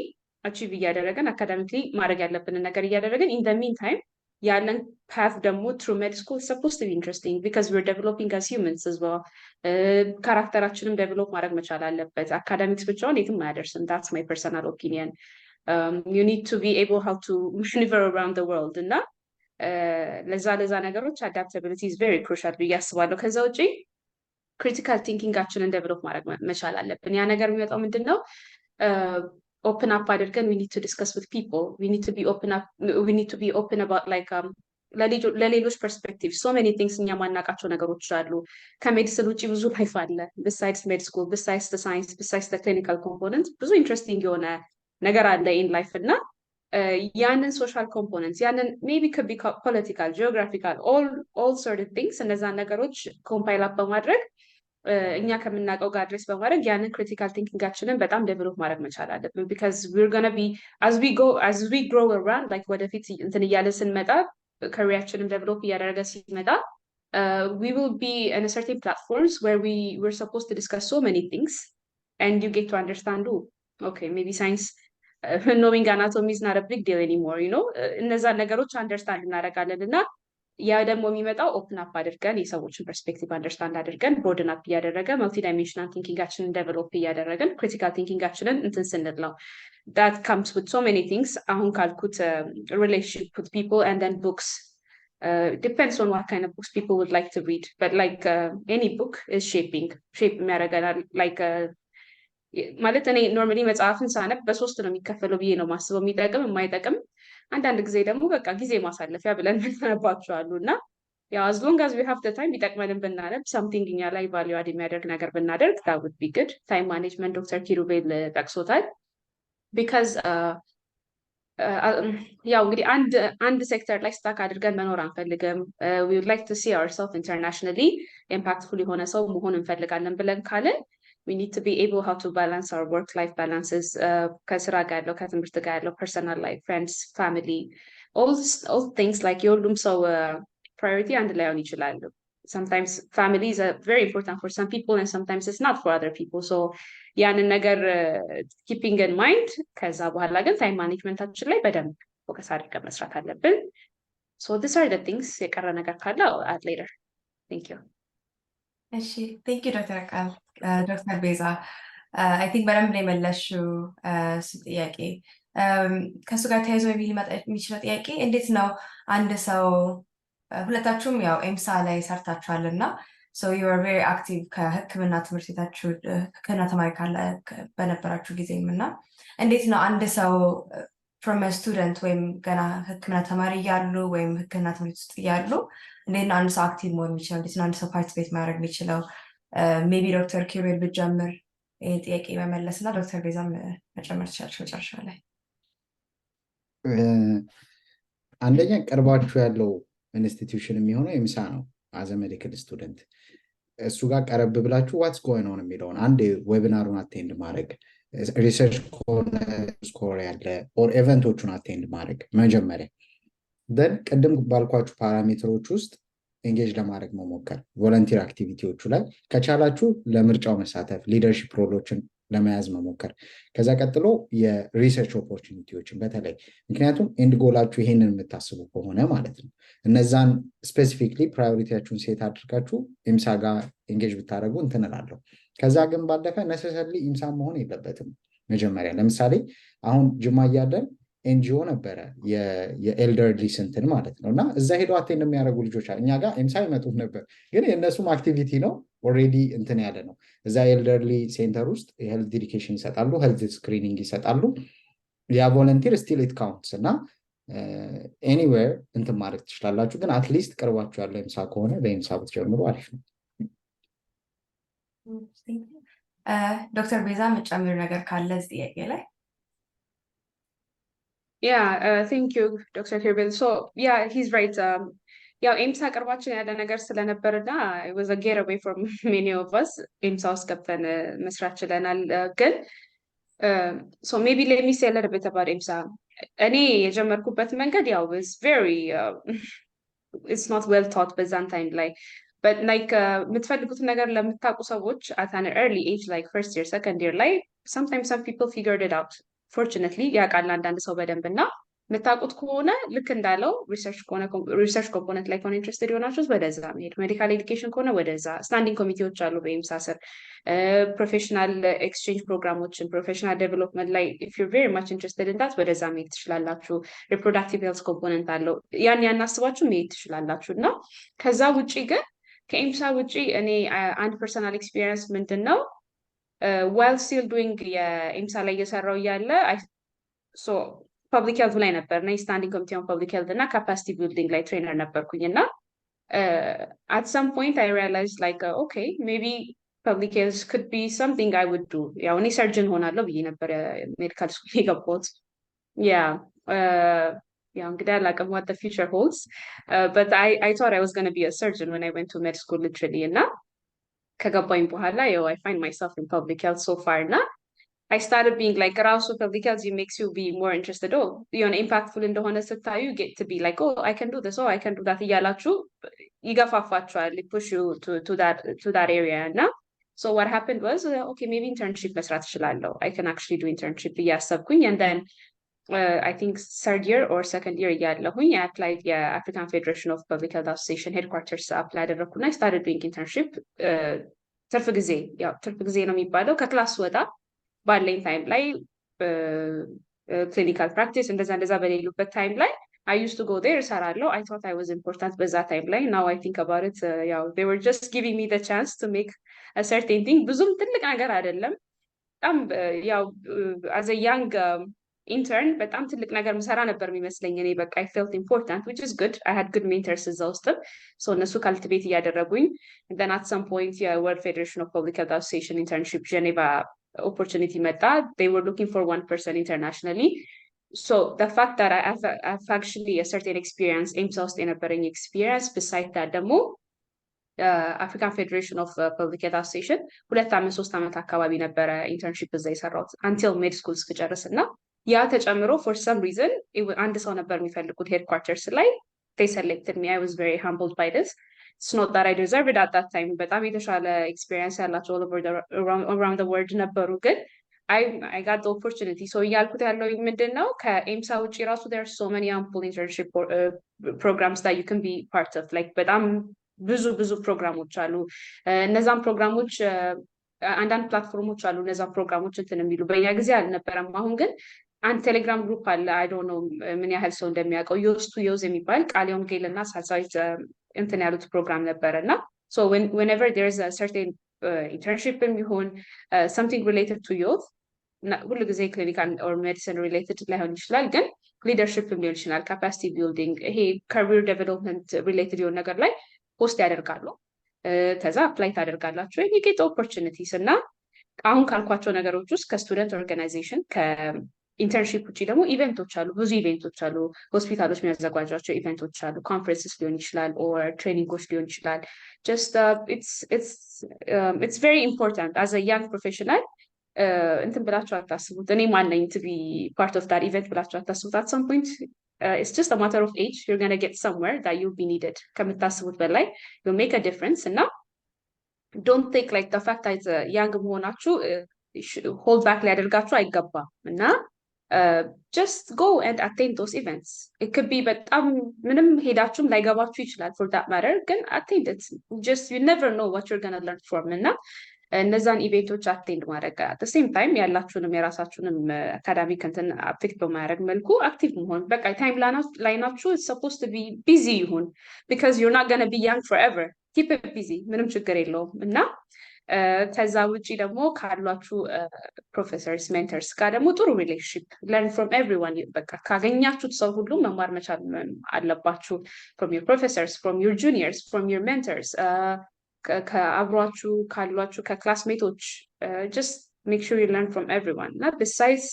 አቺቭ እያደረገን አካዳሚክሊ ማድረግ ያለብንን ነገር እያደረገን ኢን ደ ሚን ታይም ያለን ፓት ደግሞ ትሩ ሜድ ስኩል ሰፖዝ ቱ ቢ ኢንትረስቲንግ ቢካዝ ዊር ዴቨሎፒንግ አስ ሂውመንስ አዝ ዌል ካራክተራችንም ዴቨሎፕ ማድረግ መቻል አለበት። አካዳሚክስ ብቻውን የትም አያደርስም። ዳትስ ማይ ፐርሰናል ኦፒኒየን። ዩ ኒድ ቱ ቢ ኤብል ሃው ቱ ማኒቨር አራውንድ ዘ ወርልድ እና ለዛ ነገሮች አዳፕታቢሊቲ ኢዝ ቬሪ ክሩሻል ብዬ አስባለሁ። ከዛ ውጪ ክሪቲካል ቲንኪንጋችንን ዴቨሎፕ ማድረግ መቻል አለብን። ያ ነገር የሚመጣው ምንድን ነው? ኦፕን አፕ አድርገን we need to discuss with people, we need to be open about like ለሌሎች ፐርስፔክቲቭ so many things እኛ ማናውቃቸው ነገሮች አሉ። ከሜዲሲን ውጭ ብዙ ላይፍ አለ besides med school, besides the science, besides the clinical component ብዙ ኢንትረስቲንግ የሆነ ነገር አለ in life እና ያንን ሶሻል ኮምፖነንትስ ያንን ሜቢ could be political, geographical, all sort of things እነዛን ነገሮች ኮምፓይል አፕ በማድረግ እኛ ከምናውቀው ጋር አድሬስ በማድረግ ያንን ክሪቲካል ቲንኪንጋችንን በጣም ዴቨሎፕ ማድረግ መቻል አለብን። ቢካዝ ዊር ጎና ቢ as we grow around like ወደፊት እንትን እያለ ስንመጣ ካሪያችንን ዴቨሎፕ እያደረገ ሲመጣ we will be in a certain platforms where we're supposed to discuss so many things and you get to understand okay maybe science knowing anatomy is not a big deal anymore, you know እነዛን ነገሮች አንደርስታንድ እናደርጋለን እና ያ ደግሞ የሚመጣው ኦፕን አፕ አድርገን የሰዎችን ፐርስፔክቲቭ አንደርስታንድ አድርገን ብሮድን አፕ እያደረገ መልቲ ዳይሜንሽናል ቲንኪንጋችንን ዴቨሎፕ እያደረገን ክሪቲካል ቲንኪንጋችንን እንትን ስንል ነው that comes with so many things። አሁን ካልኩት relationship with people and then books depends on what kind of books people would like to read but like any book is shape የሚያደርገናል like ማለት እኔ ኖርማሊ መጽሐፍን ሳነብ በሶስት ነው የሚከፈለው ብዬ ነው ማስበው፣ የሚጠቅም የማይጠቅም። አንዳንድ ጊዜ ደግሞ በቃ ጊዜ ማሳለፊያ ብለን ምናነባቸዋሉ እና ያው as long as we have the time ቢጠቅመንም ብናነብ something እኛ ላይ ቫልዩ አድ የሚያደርግ ነገር ብናደርግ that would be good። ታይም ማኔጅመንት ዶክተር ኪሩቤል ጠቅሶታል። ቢካዝ ያው እንግዲህ አንድ ሴክተር ላይ ስታክ አድርገን መኖር አንፈልግም። we would like to see ourselves internationally impactful የሆነ ሰው መሆን እንፈልጋለን ብለን ካለን we need to be able how to balance our work-life balances ከስራ ጋር ያለው ከትምህርት ጋር ያለው personal life, friends, family, all things like የሁሉም ሰው priority አንድ ላይ ሆን ይችላሉ። Sometimes family is very important for some people and sometimes it's not for other people. So ያንን ነገር keeping in mind ከዛ በኋላ ግን ታይም ማኔጅመንታችን ላይ በደንብ ፎከስ አድርገን መስራት አለብን። So these are the things የቀረ ነገር ካለ I'll add later. Thank you. እሺ ቴንክ ዩ ዶክተር ቤዛ አይ ቲንክ በደንብ ነው የመለስሽው ጥያቄ። ከእሱ ጋር ተያይዞ ሊመጣ የሚችለው ጥያቄ እንዴት ነው አንድ ሰው ሁለታችሁም ያው ኤምሳ ላይ ሰርታችኋል እና ሶ ዩ አር ቬሪ አክቲቭ ከህክምና ትምህርት ቤታችሁ ህክምና ተማሪ ካለ በነበራችሁ ጊዜም እና እንዴት ነው አንድ ሰው ፍሮም ስቱደንት ወይም ገና ህክምና ተማሪ እያሉ ወይም ህክምና ትምህርት ውስጥ እያሉ እንዴት ነው አንድ ሰው አክቲቭ መሆን የሚችለው? እንዴት ነው አንድ ሰው ፓርቲሲፔት ማድረግ የሚችለው? ሜቢ ዶክተር ኪሩቤል ብትጀምር ይህን ጥያቄ መመለስ እና ዶክተር ቤዛም መጨመር ትችላለች መጨረሻ ላይ። አንደኛ ቀርባችሁ ያለው ኢንስቲትዩሽን የሚሆነው ኤምሳ ነው። አዘ ሜዲካል ስቱደንት እሱ ጋር ቀረብ ብላችሁ ዋትስ ጎይንግ ኦን የሚለውን አንድ ዌቢናሩን አቴንድ ማድረግ፣ ሪሰርች ከሆነ ስኮር ያለ ኦር ኤቨንቶቹን አቴንድ ማድረግ መጀመሪያ ደን ቅድም ባልኳችሁ ፓራሜትሮች ውስጥ ኤንጌጅ ለማድረግ መሞከር፣ ቮለንቲር አክቲቪቲዎቹ ላይ ከቻላችሁ ለምርጫው መሳተፍ፣ ሊደርሺፕ ሮሎችን ለመያዝ መሞከር። ከዛ ቀጥሎ የሪሰርች ኦፖርቹኒቲዎችን በተለይ ምክንያቱም ኤንድ ጎላችሁ ይሄንን የምታስቡ ከሆነ ማለት ነው እነዛን ስፔሲፊክሊ ፕራዮሪቲያችሁን ሴት አድርጋችሁ ኢምሳ ጋር ኤንጌጅ ብታደረጉ እንትን እላለሁ። ከዛ ግን ባለፈ ነሰሰርሊ ኢምሳ መሆን የለበትም። መጀመሪያ ለምሳሌ አሁን ጅማ እያለን ኤንጂኦ ነበረ የኤልደርሊ ስንትን ማለት ነው እና እዛ ሄደው አቴንድ የሚያደርጉ ልጆች እኛ ጋር ኤምሳ ይመጡም ነበር፣ ግን የእነሱም አክቲቪቲ ነው ኦልሬዲ እንትን ያለ ነው። እዛ ኤልደርሊ ሴንተር ውስጥ የሄልት ዲዲኬሽን ይሰጣሉ፣ ሄልት ስክሪኒንግ ይሰጣሉ። ያ ቮለንቲር ስቲል ኢት ካውንትስ እና ኤኒዌር እንትን ማድረግ ትችላላችሁ። ግን አትሊስት ቅርባችሁ ያለው ኤምሳ ከሆነ በኤምሳ ብትጀምሩ አሪፍ ነው። ዶክተር ቤዛ የምትጨምሩ ነገር ካለ እዚህ ጥያቄ ላይ? Yeah, thank you, Dr. Kirubel. So, yeah, he's right. ያው ኤምሳ ቅርባችን ያለ ነገር ስለነበርና it was a getaway for many of us ኤምሳ ውስጥ ገብተን መስራት ችለናል። ግን so maybe let me say a little bit about ኤምሳ። እኔ የጀመርኩበት መንገድ ያው is very it's not well taught በዛን ታይም ላይ but like የምትፈልጉትን ነገር ለምታውቁ ሰዎች at an early age like first year second year ላይ sometimes some people figured it out fortunately ያውቃል አንዳንድ ሰው በደንብ እና የምታውቁት ከሆነ ልክ እንዳለው ሪሰርች ኮምፖነንት ላይ ከሆነ ኢንትረስትድ የሆናችሁት ወደዛ መሄድ፣ ሜዲካል ኤዱኬሽን ከሆነ ወደዛ፣ ስታንዲንግ ኮሚቴዎች አሉ በኢምሳ ስር፣ ፕሮፌሽናል ኤክስቼንጅ ፕሮግራሞችን ፕሮፌሽናል ዴቨሎፕመንት ላይ ኢፍ ዩር ቬሪ ማች ኢንትረስትድ እንዳት ወደዛ መሄድ ትችላላችሁ። ሪፕሮዳክቲቭ ሄልዝ ኮምፖነንት አለው ያን አስባችሁ መሄድ ትችላላችሁ። እና ከዛ ውጪ ግን ከኢምሳ ውጪ እኔ አንድ ፐርሰናል ኤክስፒሪየንስ ምንድን ነው ዋይል ስቲል ዱይንግ የኢምሳ ላይ እየሰራው እያለ ፐብሊክ ሄልዝ ላይ ነበር እና ስታንዲንግ ኮሚቴ ኦን ፐብሊክ ሄልዝ እና ካፓሲቲ ቢልዲንግ ላይ ትሬነር ነበርኩኝ እና at some point I realized like okay maybe public health could be something I would do ያው እኔ ሰርጅን ሆናለሁ ብዬ ነበር ሜዲካል ስኩል የገባሁት ያው እንግዲህ አላውቅም what the future holds but I thought I was going to be a surgeon when I went to med school literally እና ከገባኝ በኋላ ያው I find myself in public health so far እና I started being like ራሱ public health makes you be more interested የሆነ impactful እንደሆነ ስታዩ you get to be like oh I can do this I can do that እያላችሁ ይገፋፋችኋል push you to that area እና so what happened was okay maybe internship መስራት እችላለሁ I can actually do internship እያሰብኩኝ and then I think third year or second year እያለሁኝ I applied የአፍሪካን ፌዴሬሽን ኦፍ ፐብሊክ ሄልት አሶሲዬሽን ሄድኳርተርስ apply አደረኩና I started doing internship ትርፍ ጊዜ ነው የሚባለው ከክላስ ወጣ ባለኝ ታይም ላይ ክሊኒካል ፕራክቲስ እንደዛ በሌሉበት ታይም ላይ I used to go there እሰራለሁ I thought I was important በዛ ታይም ላይ now I think about it ያው they were just giving me the chance to make a certain thing ብዙም ትልቅ ነገር አይደለም በጣም ያው as a young intern በጣም ትልቅ ነገር ምሰራ ነበር የሚመስለኝ እኔ በቃ I felt important which is good I had good mentors እዛ ውስጥም so እነሱ ካልቲቬት እያደረጉኝ and then at some point የወርልድ ፌዴሬሽን ኦፍ ፐብሊክ ሄልት አሶሲዬሽን ኢንተርንሺፕ ጄኔቫ opportunity meta they were looking for one person internationally so the fact that I've actually a certain experience IMSA in a bearing experience beside that demo African Federation of Public Health Association ሁለት ዓመት 3 ዓመት አካባቢ ነበር ኢንተርንሺፕ እዛ የሰራሁት until med school እስከጨርስና ያ ተጨምሮ for some reason አንድ ሰው ነበር የሚፈልጉት headquarters ላይ they selected me I was very humbled by this it's not that I deserve it at that time በጣም የተሻለ experience ያላቸው all over around the world ነበሩ ግን I got the opportunity so ያልኩት ያለው ምንድነው ከኤምሳ ውጪ ራሱ there are so many ample internship programs that you can be part of like በጣም ብዙ ፕሮግራሞች አሉ እነዛም ፕሮግራሞች አንዳንድ ፕላትፎርሞች አሉ እነዛም ፕሮግራሞች እንትን የሚሉ በእኛ ጊዜ አልነበረም አሁን ግን አንድ ቴሌግራም ግሩፕ አለ I don't know ምን ያህል ሰው እንደሚያውቀው ዮዝ የሚባል ቃሊዮን ጌል እና ሳሳዊት እንትን ያሉት ፕሮግራም ነበረና so whenever there's a certain internship የሚሆን something related to youth ሁሉ ጊዜ clinical or medicine related ላይሆን ይችላል ግን leadership ሊሆን ይችላል capacity building ይሄ career development related የሆነ ነገር ላይ ፖስት ያደርጋሉ ከዛ አፕላይ ታደርጋላችሁ you get opportunities እና አሁን ካልኳቸው ነገሮች ውስጥ ከስቱደንት ኦርጋናይዜሽን ኢንተርንሺፕ ውጪ ደግሞ ኢቨንቶች አሉ ብዙ ኢቨንቶች አሉ ሆስፒታሎች የሚያዘጋጇቸው ኢቨንቶች አሉ ኮንፈረንስስ ሊሆን ይችላል or ትሬኒንጎች ሊሆን ይችላል just it's very important as a young professional እንትን ብላችሁ አታስቡት እኔ ማን ነኝ to be part of that event ብላችሁ አታስቡት at some point it's just a matter of age you're going to get somewhere that you'll be needed ከምታስቡት በላይ you'll make a difference እና don't take like the fact that young መሆናችሁ hold back ሊያደርጋችሁ አይገባም እና just go and attend those events it could be በጣም ምንም ሄዳችሁም ላይገባችሁ ይችላል for that matter ግን attend it just you never know what you're going to learn from እና እነዛን ኢቨንቶች አቴንድ ማድረግ at the same time ያላችሁንም የራሳችሁንም አካዳሚክ እንትን አፌክት በማያደርግ መልኩ አክቲቭ መሆን በቃ ታይም ላይናችሁ it's supposed to be busy ይሁን because you're not going to be young forever keep it busy ምንም ችግር የለውም እና ከዛ ውጪ ደግሞ ካሏችሁ ፕሮፌሰርስ ሜንተርስ ጋር ደግሞ ጥሩ ሪሌሽንሺፕ learn from everyone በቃ ካገኛችሁት ሰው ሁሉ መማር መቻል አለባችሁ from your professors from your juniors from your mentors ከአብሯችሁ ካሏችሁ ከክላስሜቶች just make sure you learn from everyone not besides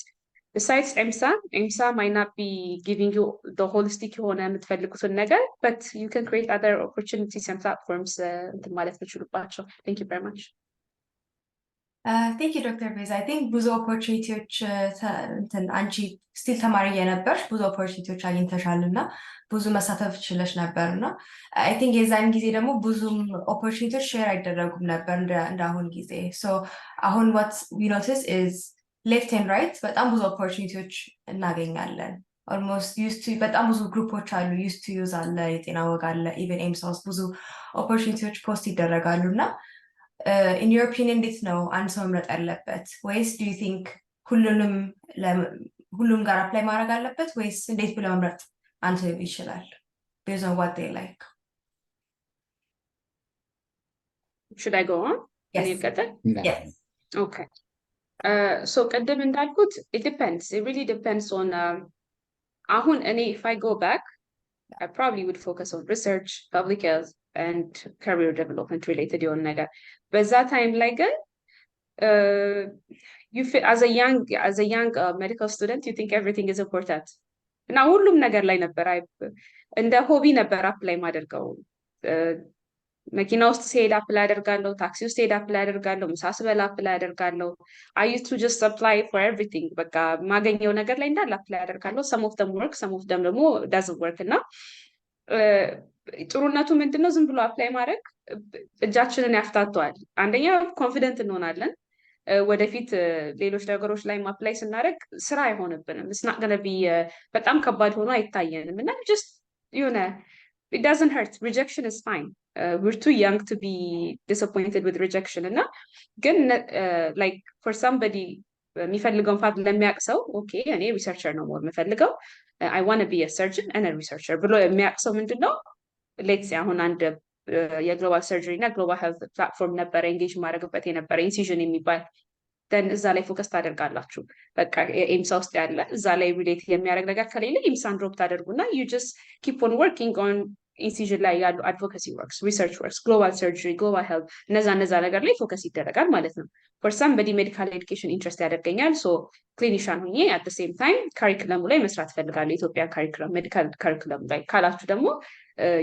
EMSA might not be giving you the holistic የሆነ የምትፈልጉትን ነገር but you can create other opportunities and platforms እንትን ማለት ትችሉባቸው thank you very much thank you Dr. Beza I think ብዙ ኦፖርቹኒቲዎች አንቺ ስቲል ተማሪ የነበርሽ ብዙ ኦፖርቹኒቲዎች አግኝተሻልና ብዙ መሳተፍ ችለሽ ነበርና I think የዛን ጊዜ ደግሞ ብዙም ኦፖርቹኒቲዎች ሼር አይደረጉም ነበር እንደ አሁን ጊዜ so አሁን what we notice is ሌፍት ኤንድ ራይት በጣም ብዙ ኦፖርቹኒቲዎች እናገኛለን። ኦልሞስት ዩስቱ በጣም ብዙ ግሩፖች አሉ። ዩስቱ ዩዝ አለ፣ የጤናወግ አለ፣ ኢቨን ኤምሳ ውስጥ ብዙ ኦፖርቹኒቲዎች ፖስት ይደረጋሉ እና ኢን ዮር ኦፒኒየን እንዴት ነው አንድ ሰው መምረጥ ያለበት? ወይስ ዱ ዩ ቲንክ ሁሉም ጋር አፕላይ ማድረግ አለበት ወይስ እንዴት ብሎ መምረጥ አንተ ይችላል? based on what they like. Should I go on? Yes. Yes. Okay. So ቅድም እንዳልኩት it depends. It really depends on አሁን እኔ if I go back, I probably would focus on research, public health, and career development related የሆነ ነገር በዛ ታይም ላይ ግን you feel as a young medical student you think everything is important እና ሁሉም ነገር ላይ ነበር እንደ ሆቢ ነበር አፕላይ ማደርገው መኪና ውስጥ ሲሄድ አፕላይ አደርጋለሁ ታክሲ ውስጥ ሲሄድ አፕላይ አደርጋለሁ ምሳ ስበላ አፕላይ አደርጋለሁ I used to just apply for everything በቃ ማገኘው ነገር ላይ እንዳለ አፕላይ አደርጋለሁ some of them work some of them ደግሞ doesn't work እና ጥሩነቱ ምንድነው ዝም ብሎ አፕላይ ማድረግ እጃችንን ያፍታተዋል አንደኛ ኮንፊደንት እንሆናለን ወደፊት ሌሎች ነገሮች ላይ አፕላይ ስናደርግ ስራ አይሆንብንም it's not going to be በጣም ከባድ ሆኖ አይታየንም እና just it doesn't hurt rejection is fine we're too young to be disappointed with rejection እና ግን like for somebody የሚፈልገውን ፋት ለሚያቅሰው ኦኬ እኔ ሪሰርቸር ነው ሞር የምፈልገው I want to be a surgeon and a researcher ብሎ የሚያቅሰው ምንድነው ሌትስ አሁን አንድ የግሎባል ሰርጀሪ እና ግሎባል ሄልት ፕላትፎርም ነበረ ኤንጌጅ ማድረግበት የነበረ ኢንሲዥን የሚባል ደን እዛ ላይ ፎከስ ታደርጋላችሁ በቃ ኤምሳ ውስጥ ያለ እዛ ላይ ሪሌት የሚያደርግ ነገር ከሌለ ኤምሳን ድሮፕ ታደርጉና you just keep on working on ኢንሲዥን ላይ ያሉ አድቮካሲ ወርክስ ሪሰርች ወርክስ ግሎባል ሰርጀሪ ግሎባል ሄልት እነዛ ነገር ላይ ፎከስ ይደረጋል ማለት ነው for somebody medical education interest ያደርገኛል so ክሊኒሻን ሆኜ at the same time ካሪኩለሙ ላይ መስራት ፈልጋለሁ ኢትዮጵያ ካሪኩለም ሜዲካል ካሪኩለም ላይ ካላችሁ ደግሞ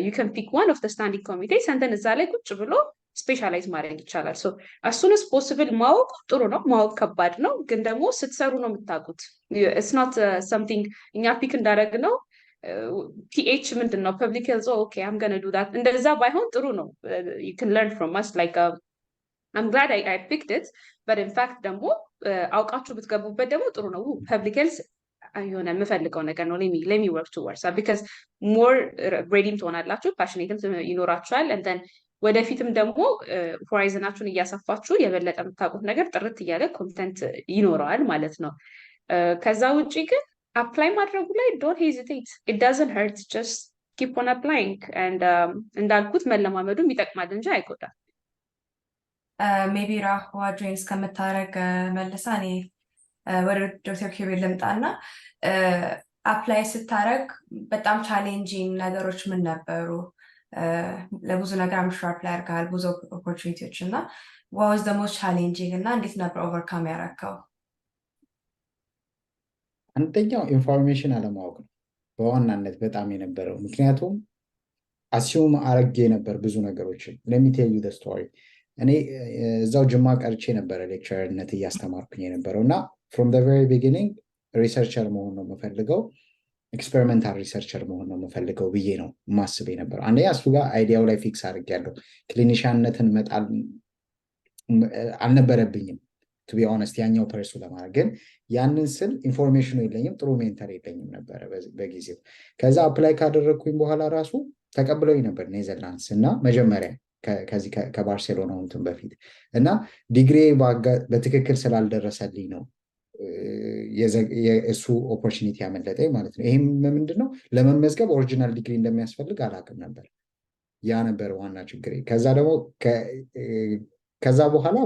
you can pick one of the standing committees and then እዛ ላይ ቁጭ ብሎ ስፔሻላይዝ ማድረግ ይቻላል so as soon as possible ማወቅ ጥሩ ነው ማወቅ ከባድ ነው ግን ደግሞ ስትሰሩ ነው የምታውቁት it's not something እኛ ፒክ እንዳደረግ ነው PH ምንድነው public health okay I'm going to do that እንደዛ ባይሆን ጥሩ ነው you can learn from us like I'm glad I picked it but in fact ደግሞ አውቃችሁ ብትገቡበት ደግሞ ጥሩ ነው public health የሆነ የምፈልገው ነገር ነው let me work towards that because more ready ትሆናላችሁ passionate ይኖራችኋል and then ወደፊትም ደግሞ horizonአችሁን እያሰፋችሁ የበለጠ የምታውቁት ነገር ጥርት እያለ ኮንተንት ይኖረዋል ማለት ነው ከዛ ውጪ ግን apply ማድረጉ ላይ don't hesitate it doesn't hurt just keep on applying and እንዳልኩት መለማመዱ ይጠቅማል እንጂ አይጎዳም maybe ራህዋ ጆይንስ ከምታረግ መልሳ እኔ ወደ ዶክተር ኪሩቤል ልምጣና አፕላይ ስታረግ በጣም ቻሌንጂንግ ነገሮች ምን ነበሩ ለብዙ ነገር አምሹ አፕላይ አድርገሃል ብዙ ኦፖርቹኒቲዎች እና what was the most challenging እና እንዴት ነበር ኦቨርካም ያረከው አንደኛው ኢንፎርሜሽን አለማወቅ ነው በዋናነት በጣም የነበረው ምክንያቱም አሲዩም አረጌ ነበር ብዙ ነገሮችን let me tell you the story እኔ እዛው ጅማ ቀርቼ ነበር ሌክቸርነት እያስተማርኩኝ የነበረው እና from the very beginning ሪሰርቸር መሆን ነው የምፈልገው ኤክስፔሪመንታል ሪሰርቸር መሆን ነው የምፈልገው ብዬ ነው ማስብ የነበረው አንደኛ እሱ ጋር አይዲያው ላይ ፊክስ አድርጌያለሁ ክሊኒሻንነትን መጣል አልነበረብኝም to be honest ያኛው ፐርሱ ለማድረግ ግን ያንን ስል ኢንፎርሜሽኑ የለኝም ጥሩ ሜንተር የለኝም ነበር በጊዜው ከዛ አፕላይ ካደረግኩኝ በኋላ ራሱ ተቀብለውኝ ነበር ኔዘርላንድስ እና መጀመሪያ ከዚህ ከባርሴሎና እንትን በፊት እና ዲግሪ በትክክል ስላልደረሰልኝ ነው የእሱ ኦፖርቹኒቲ ያመለጠኝ ማለት ነው ይሄም ምንድነው ለመመዝገብ ኦሪጂናል ዲግሪ እንደሚያስፈልግ አላውቅም ነበር ያ ነበር ዋና ችግሬ ከዛ ደግሞ ከዛ በኋላ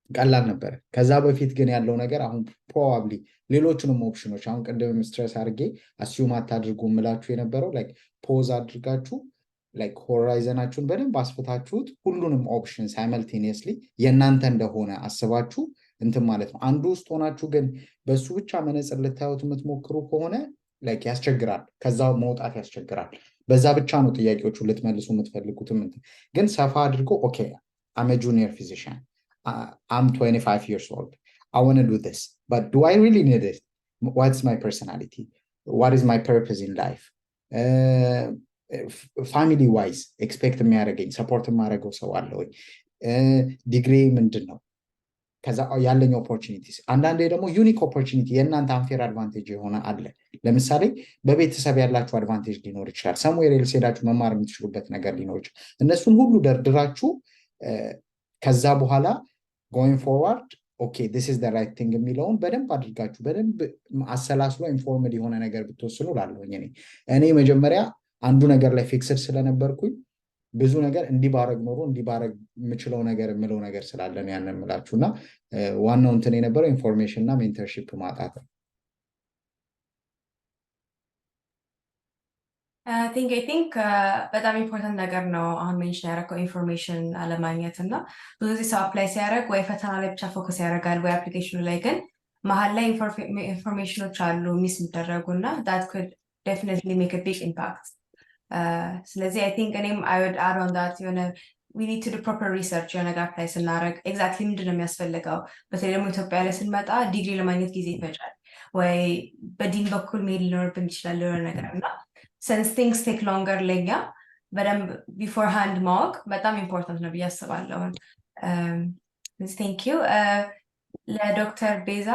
ቀላል ነበር ከዛ በፊት ግን ያለው ነገር አሁን ፕሮባብሊ ሌሎቹንም ኦፕሽኖች አሁን ቀደም ስትሬስ አድርጌ አሲዩም አታድርጉ ምላችሁ የነበረው ላይክ ፖዝ አድርጋችሁ ላይክ ሆራይዘናችሁን በደንብ አስፍታችሁት ሁሉንም ኦፕሽን ሳይመልቴኒየስሊ የእናንተ እንደሆነ አስባችሁ እንትን ማለት ነው አንዱ ውስጥ ሆናችሁ ግን በሱ ብቻ መነጽር ልታዩት የምትሞክሩ ከሆነ ላይክ ያስቸግራል ከዛ መውጣት ያስቸግራል በዛ ብቻ ነው ጥያቄዎቹ ልትመልሱ የምትፈልጉትም ግን ሰፋ አድርጎ ኦኬ I'm a junior physician I'm 25 years old I want to do this but do I really need it what's my personality what is my purpose in life family wise expect የሚያደርገኝ ሰፖርት የማደርገው ሰው አለ ወይ ዲግሪ ምንድነው ከዛ ያለኝ ኦፖርቹኒቲስ አንዳንዴ ደግሞ ዩኒክ ኦፖርቹኒቲ የእናንተ አንፌር አድቫንቴጅ የሆነ አለ። ለምሳሌ በቤተሰብ ያላችሁ አድቫንቴጅ ሊኖር ይችላል። ሰምዌር ኤልስ ሄዳችሁ መማር የምትችሉበት ነገር ሊኖር ይችላል። እነሱን ሁሉ ደርድራችሁ ከዛ በኋላ ጎይንግ ፎርዋርድ ኦኬ ዲስ ኢዝ ዘ ራይት ቲንግ የሚለውን በደንብ አድርጋችሁ በደንብ አሰላስሎ ኢንፎርምድ የሆነ ነገር ብትወስኑ ላለሁኝ እኔ መጀመሪያ አንዱ ነገር ላይ ፊክስድ ስለነበርኩኝ ብዙ ነገር እንዲባረግ ኖሮ እንዲባረግ የምችለው ነገር የምለው ነገር ስላለን ያንን የምላችሁና ዋናው እንትን የነበረው ኢንፎርሜሽን እና ሜንተርሺፕ ማጣት ነው። I think በጣም ኢምፖርታንት ነገር ነው አሁን ሜንሽን ያደረገው ኢንፎርሜሽን አለማግኘት እና ብዙ ጊዜ ሰው አፕላይ ሲያደርግ ወይ ፈተና ላይ ብቻ ፎከስ ያደርጋል ወይ አፕሊኬሽኑ ላይ ግን መሀል ላይ ኢንፎርሜሽኖች አሉ ሚስ የሚደረጉ እና that could definitely make a big impact. ስለዚህ I think እኔም I would add on that የሆነ we need to do proper research የሆነ ነገር አፕላይ ስናደርግ ኤግዛክትሊ ምንድን ነው የሚያስፈልገው። በተለይ ደግሞ ኢትዮጵያ ላይ ስንመጣ ዲግሪ ለማግኘት ጊዜ ይፈጃል ወይ በዲን በኩል መሄድ ሊኖርብን ይችላል የሆነ ነገር እና since things take longer ለኛ በደንብ beforehand ማወቅ በጣም ኢምፖርታንት ነው ብዬ አስባለሁ። thank you ለዶክተር ቤዛ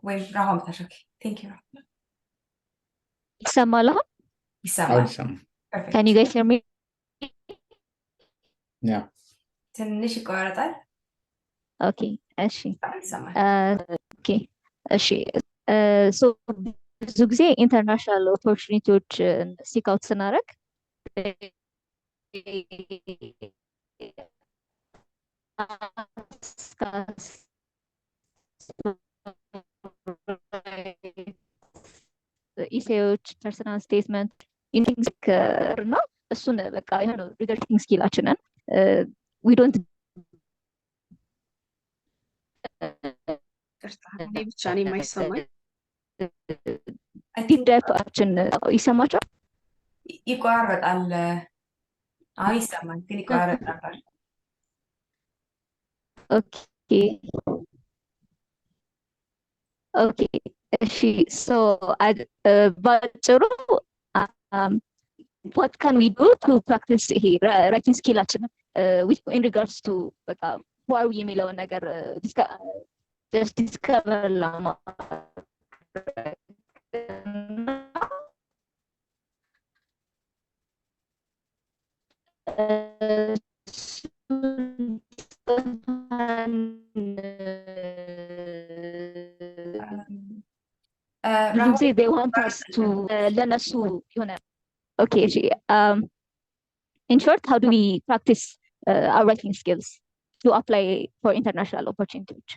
ወይም ራሆም ታሸኪ thank you ይሰማል አሁን? ይሰማል። Can you guys hear me? Yeah. ትንሽ ይቆራረጣል። Okay, እሺ። ይሰማል። Okay, እሺ። So ብዙ ጊዜ ኢንተርናሽናል ኦፖርቹኒቲዎች ሲክ አውት ስናደርግ ኢሴዎች ፐርሰናል ስቴትመንት ኢንቲንግ እና እሱን በቃ ይሄ ነው ሪደርቲንግ ስኪላችንን we don't ብቻ ነው የማይሰማኝ ዲፕዳይቫችን ይሰማችኋል? ይቆራረጣል። አሁን ይሰማል ግን ይቆራረጣል። ኦኬ እሺ ሶ ባጭሩ what can we do to practice ይሄ writing skillችን in regards to በቃ who are we የሚለውን ነገር just discover ብዙ ጊዜ they want us to ለነሱ የሆነ okay in short how do we practice our writing skills to apply for international opportunities?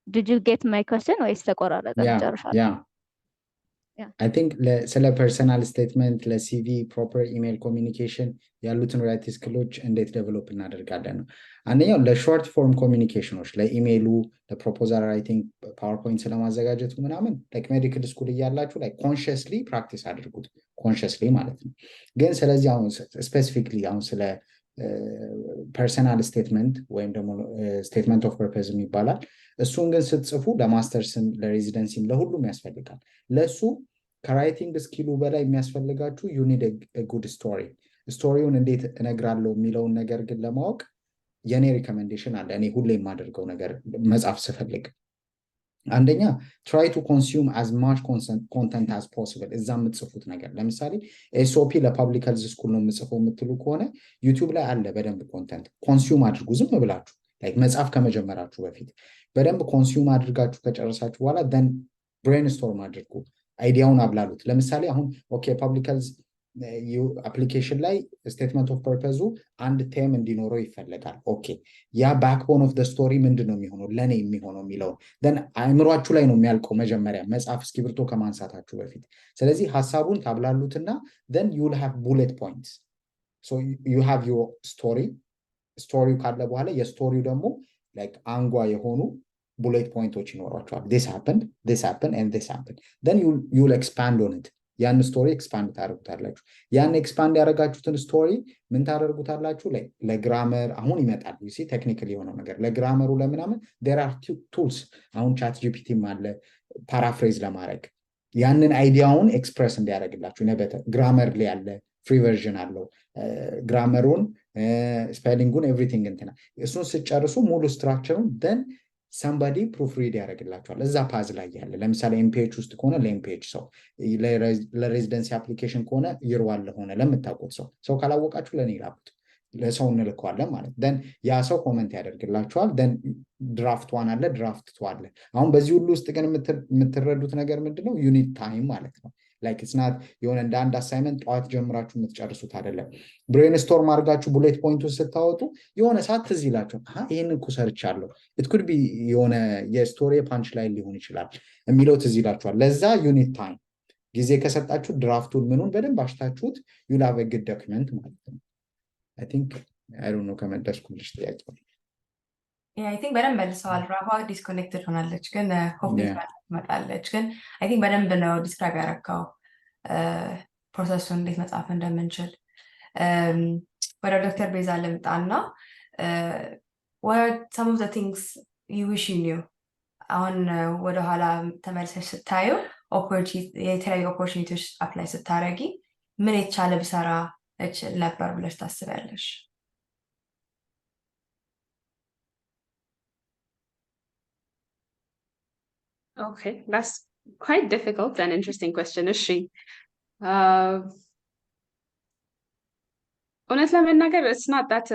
Did you get my question ወይስ ተቆራረጠ? Yeah. I think ስለ ፐርሰናል ስቴትመንት ለሲቪ ፕሮፐር ኢሜል ኮሚኒኬሽን ያሉትን ራይት ስኪሎች እንዴት ዴቨሎፕ እናደርጋለን ነው። አንደኛው ለሾርት ፎርም ኮሚኒኬሽኖች ለኢሜይሉ ለፕሮፖዛል ራይቲንግ ፓወርፖይንት ስለማዘጋጀቱ ምናምን ላይክ ሜዲካል ስኩል እያላችሁ ላይክ ኮንሽስሊ ፕራክቲስ አድርጉት ኮንሽስሊ ማለት ነው። ግን ስለዚህ አሁን ስፔሲፊክሊ አሁን ስለ ፐርሰናል ስቴትመንት ወይም ደግሞ ስቴትመንት ኦፍ ፐርፐዝ ይባላል። እሱን ግን ስትጽፉ ለማስተርስም ለሬዚደንሲም ለሁሉም ያስፈልጋል። ለሱ ከራይቲንግ ስኪሉ በላይ የሚያስፈልጋችሁ you need a good story ስቶሪውን እንዴት እነግራለሁ የሚለውን ነገር ግን ለማወቅ የኔ ሪኮሜንዴሽን አለ። እኔ ሁሌ የማደርገው ነገር መጻፍ ስፈልግ አንደኛ try to consume as much content as possible እዛ የምትጽፉት ነገር ለምሳሌ ኤስኦፒ ለፐብሊክ ሄልዝ ስኩል ነው የምጽፈው የምትሉ ከሆነ ዩቲዩብ ላይ አለ በደንብ ኮንተንት ኮንሱም አድርጉ። ዝም ብላችሁ ላይክ መጻፍ ከመጀመራችሁ በፊት በደንብ ኮንሱም አድርጋችሁ ከጨረሳችሁ በኋላ then brainstorm አድርጉ፣ አይዲያውን አብላሉት። ለምሳሌ አሁን ኦኬ ፐብሊክ ሄልዝ አፕሊኬሽን ላይ ስቴትመንት ኦፍ ፐርፐዙ አንድ ቴም እንዲኖረው ይፈልጋል። ኦኬ ያ ባክቦን ኦፍ ዘ ስቶሪ ምንድነው የሚሆነው ለኔ የሚሆነው የሚለው then አእምሯችሁ ላይ ነው የሚያልቀው መጀመሪያ መጽሐፍ እስክሪብቶ ከማንሳታችሁ በፊት። ስለዚህ ሐሳቡን ታብላሉትና then you will have bullet points so you have your story ካለ በኋላ የስቶሪው ደግሞ like አንጓ የሆኑ bullet poinቶች ይኖራቸዋል። this happened and this happened then you'll expand on it ያን ስቶሪ ኤክስፓንድ ታደርጉታላችሁ። ያን ኤክስፓንድ ያደረጋችሁትን ስቶሪ ምን ታደርጉታላችሁ? ለግራመር አሁን ይመጣል you see ቴክኒካሊ የሆነው ነገር ለግራመሩ ለምናምን there are tools አሁን ቻት ጂፒቲም አለ ፓራፍሬዝ ለማድረግ ያንን አይዲያውን ኤክስፕረስ እንዲያደርግላችሁ ነበተ ግራመር ላይ ያለ ፍሪ ቨርዥን አለው ግራመሩን ስፔሊንጉን ኤቭሪቲንግ እንትና እሱን ስጨርሱ ሙሉ ስትራክቸሩን ደን ሰምባዲ ፕሩፍ ሪድ ያደርግላቸዋል እዛ ፓዝ ላይ ያለ ለምሳሌ ኤምፒኤች ውስጥ ከሆነ ለኤምፒኤች ሰው ለሬዚደንሲ አፕሊኬሽን ከሆነ ይርዋል ለሆነ ለምታውቁት ሰው ካላወቃችሁ ለኔ ላኩት ለሰው እንልከዋለን ማለት ደን ያ ሰው ኮመንት ያደርግላቸዋል ደን ድራፍት ዋን አለ ድራፍት ቱ አለ አሁን በዚህ ሁሉ ውስጥ ግን የምትረዱት ነገር ምንድነው ዩኒት ታይም ማለት ነው ላይክ ኢትስ ናት የሆነ እንደ አንድ አሳይመንት ጠዋት ጀምራችሁ የምትጨርሱት አይደለም ብሬንስቶርም አድርጋችሁ ቡሌት ፖይንቱን ስታወጡ የሆነ ሰዓት ትዝ ይላችሁ ይሄን እኮ ሰርቻለሁ ኢት ኩድ ቢ የሆነ የስቶሪ ፓንች ላይ ሊሆን ይችላል የሚለው ትዝ ይላችኋል ለዛ ዩኒት ታይም ጊዜ ከሰጣችሁ ድራፍቱን ምኑን በደንብ አሽታችሁት you'll have a good document ማለት ነው I think I don't know ከመለስኩልሽ ጥያቄ I think በደንብ መልሰዋል ራባ ዲስኮኔክትድ ሆናለች ግን ሆፕ ትመጣለች ግን I think በደንብ ነው ዲስክራይብ ያደረገው ፕሮሰሱን እንዴት መጻፍ እንደምንችል ወደ ዶክተር ቤዛ ልምጣና what some of the things you wish you knew አሁን ወደ ኋላ ተመልሰሽ ስታዩ የተለያዩ ኦፖርቹኒቲዎች አፕላይ ስታረጊ ምን የተቻለ ብሰራ እችል ነበር ብለሽ ታስቢያለሽ Okay, that's quite difficult and interesting question. እውነት ለመናገር it's not that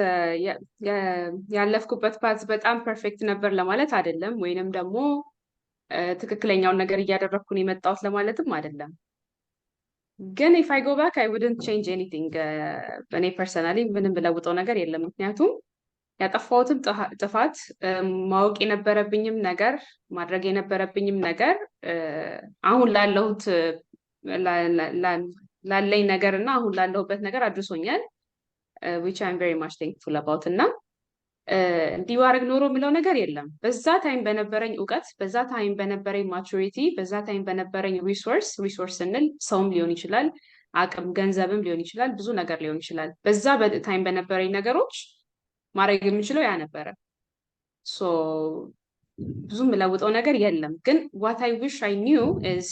ያለፍኩበት ፓዝ በጣም ፐርፌክት ነበር ለማለት አይደለም ወይንም ደግሞ ትክክለኛውን ነገር እያደረኩ ነው የመጣሁት ለማለትም አይደለም ግን if I go back I wouldn't change anything በእኔ ፐርሰናሊ ምንም ብለውጠው ነገር የለም ምክንያቱም ያጠፋሁትም ጥፋት ማወቅ የነበረብኝም ነገር ማድረግ የነበረብኝም ነገር አሁን ላለሁት ላለኝ ነገር እና አሁን ላለሁበት ነገር አድርሶኛል which I'm very much thankful about እና እንዲዋረግ ኖሮ የሚለው ነገር የለም በዛ ታይም በነበረኝ ዕውቀት በዛ ታይም በነበረኝ ማቹሪቲ በዛ ታይም በነበረኝ ሪሶርስ ስንል ሰውም ሊሆን ይችላል አቅም ገንዘብም ሊሆን ይችላል ብዙ ነገር ሊሆን ይችላል በዛ ታይም በነበረኝ ነገሮች ማድረግ የምችለው ያ ነበረ so ብዙም ለውጠው ነገር የለም ግን what I wish I knew is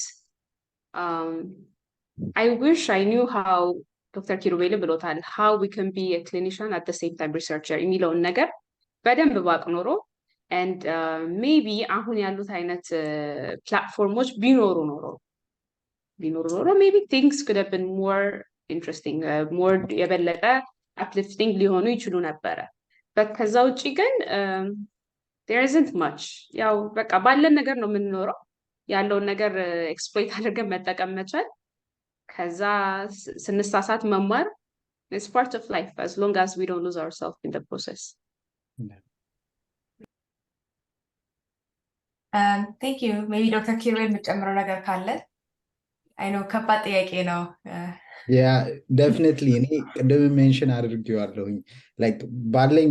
I wish I knew how Dr. Kirubel ብሎታል how we can be a clinician at the same time researcher የሚለውን ነገር በደንብ ባቅ ኖሮ and maybe አሁን ያሉት አይነት ፕላትፎርሞች ቢኖሩ ኖሮ maybe things could have been more interesting more የበለጠ uplifting ሊሆኑ ይችሉ ነበረ ከዛ ውጪ ግን there isn't much ያው በቃ ባለን ነገር ነው የምንኖረው ያለውን ነገር ኤክስፕሎይት አድርገን መጠቀም መቻል ከዛ ስንሳሳት መማር it's part of life as long as we don't lose ourselves in the process thank you maybe Dr. Kirubel የምትጨምረው ነገር ካለ I know ከባድ ጥያቄ ነው Yeah, definitely እኔ ቅድም ሜንሽን አድርጌዋለሁኝ ላይክ ባለኝ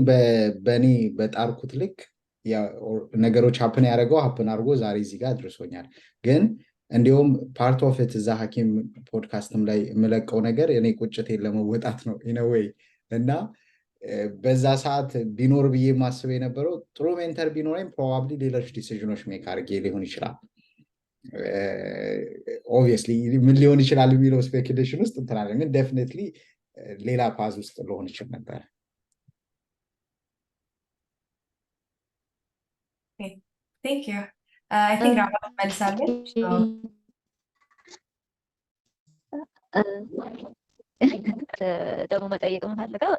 በኔ በጣርኩት ልክ ነገሮች ሀፕን ያደረገው ሀፕን አድርጎ ዛሬ እዚህ ጋር አድርሶኛል ግን እንዲሁም ፓርት ኦፍ ኢት እዛ ሐኪም ፖድካስትም ላይ የምለቀው ነገር እኔ ቁጭቴን ለመወጣት ነው in a way እና በዛ ሰዓት ቢኖር ብዬ ማስብ የነበረው ጥሩ ሜንተር ቢኖረኝ ፕሮባብሊ ሌሎች ዲሲዥኖች ሜክ አድርጌ ሊሆን ይችላል obviously ምን ሊሆን ይችላል የሚለው ስፔኩሌሽን ውስጥ እንተናለን ግን definitely ሌላ ፓዝ ውስጥ ሊሆን ይችላል ነበር Okay, thank you. I think Rama መልሳለች ደግሞ መጠየቅ የምፈልገው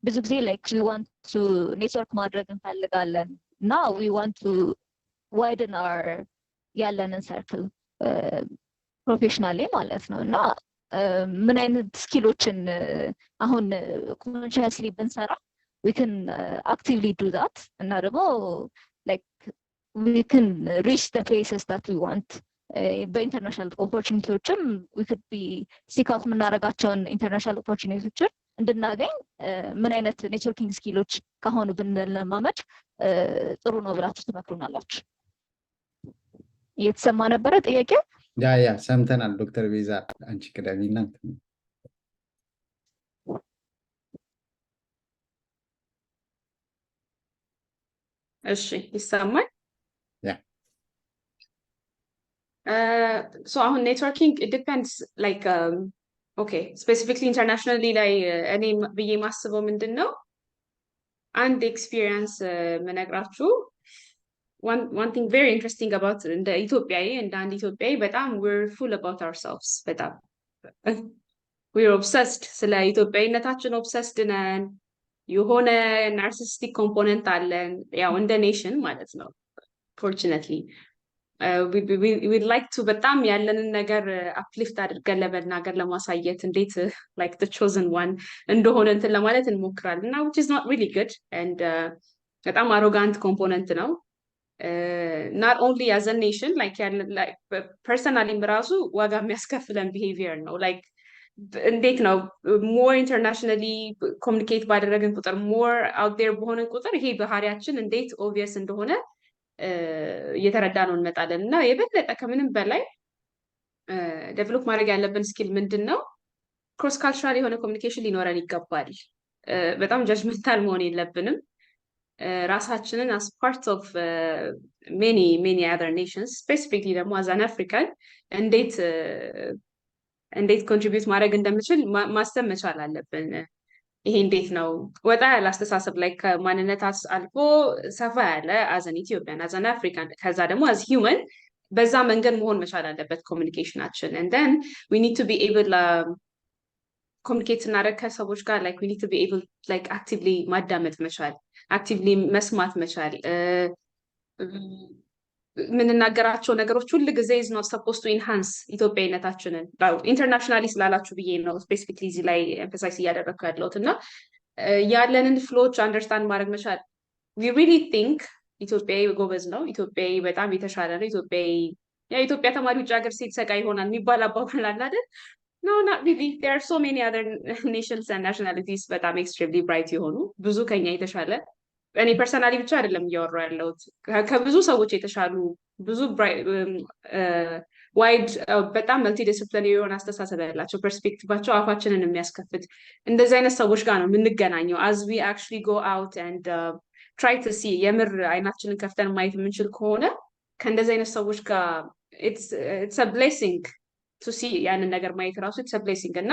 ብዙ ጊዜ like we want to network ማድረግ እንፈልጋለን እና we want to widen our ያለንን circle professionally ማለት ነው እና ምን አይነት ስኪሎችን አሁን consciously ብንሰራ we can actively do that እና ደግሞ like we can reach the places that we want በኢንተርናሽናል ኦፖርቹኒቲዎችም we could be seek out የምናደርጋቸውን ኢንተርናሽናል ኦፖርቹኒቲዎችን እንድናገኝ ምን አይነት ኔትወርኪንግ ስኪሎች ከሆኑ ብንለማመድ ጥሩ ነው ብላችሁ ትመክሩናላችሁ? እየተሰማ ነበረ ጥያቄው? ያ ሰምተናል ዶክተር ቤዛ አንቺ ቅደሚና እሺ ይሰማል? ያ So on networking, it depends. Like, okay, specifically internationally, like any ብዬ ማስበው ምንድን ነው and the experience መነግራችሁ one thing very interesting about the ኢትዮጵያዊ and ኢትዮጵያዊ በጣም we're full about ourselves በጣም we're obsessed ስለ ኢትዮጵያዊነታችን obsessed ነን የሆነ narcissistic component አለን ያው እንደ nation ማለት ነው fortunately we'd like to በጣም ያለንን ነገር uplift አድርገን ለመናገር ለማሳየት እንዴት like the chosen one እንደሆነ እንትን ለማለት እንሞክራለን እና which is not really good and በጣም arrogant component ነው not only as a nation like personally ራሱ ዋጋ የሚያስከፍለን behavior ነው like እንዴት ነው more internationally communicate ባደረግን ቁጥር more out there በሆነን ቁጥር ይሄ ባህሪያችን እንዴት obvious እንደሆነ እየተረዳነው እንመጣለን እና የበለጠ ከምንም በላይ ዴቨሎፕ ማድረግ ያለብን ስኪል ምንድነው ክሮስ ካልቸራል የሆነ ኮሚኒኬሽን ሊኖረን ይገባል በጣም ጀጅመንታል መሆን የለብንም ራሳችንን as part of many other nations specifically ደግሞ as an African እንዴት contribute ማድረግ እንደምችል ማስተም መቻል አለብን ይሄ እንዴት ነው ወጣ ያለ አስተሳሰብ ላይ ከማንነት አልፎ ሰፋ ያለ as an Ethiopian as an African ከዛ ደግሞ as human በዛ መንገድ መሆን መቻል አለበት ኮሚኒኬሽናችን and then we need to be able communicate እናደርግ ከሰዎች ጋር like we need to be able like actively ማዳመጥ መቻል actively መስማት መቻል ምንናገራቸው ነገሮች ሁሉ ጊዜ is not supposed to enhance ኢትዮጵያዊነታችንን ኢንተርናሽናሊ ስላላችሁ ብዬ ነው ስፔሲፊክሊ እዚህ ላይ ኤምፋሳይዝ እያደረኩ ያለሁት እና ያለንን ፍሎዎች አንደርስታንድ ማድረግ መቻል we really think ኢትዮጵያዊ ጎበዝ ነው ኢትዮጵያዊ በጣም የተሻለ ነው የኢትዮጵያ ተማሪ ውጭ ሀገር ሲል ሰቃይ ይሆናል የሚባል አባባል አለ አይደል no not really there are so many other nations and nationalities በጣም extremely bright የሆኑ ብዙ ከኛ የተሻለ እኔ ፐርሰናሊ ብቻ አይደለም እያወራሁ ያለሁት ከብዙ ሰዎች የተሻሉ ብዙ ዋይድ በጣም መልቲ ዲሲፕሊነሪ የሆነ አስተሳሰብ ያላቸው ፐርስፔክቲቫቸው አፋችንን የሚያስከፍት እንደዚህ አይነት ሰዎች ጋር ነው የምንገናኘው as we actually go out and try to see የምር አይናችንን ከፍተን ማየት የምንችል ከሆነ ከእንደዚህ አይነት ሰዎች ጋር it's a blessing to see ያንን ነገር ማየት ራሱ it's a blessing እና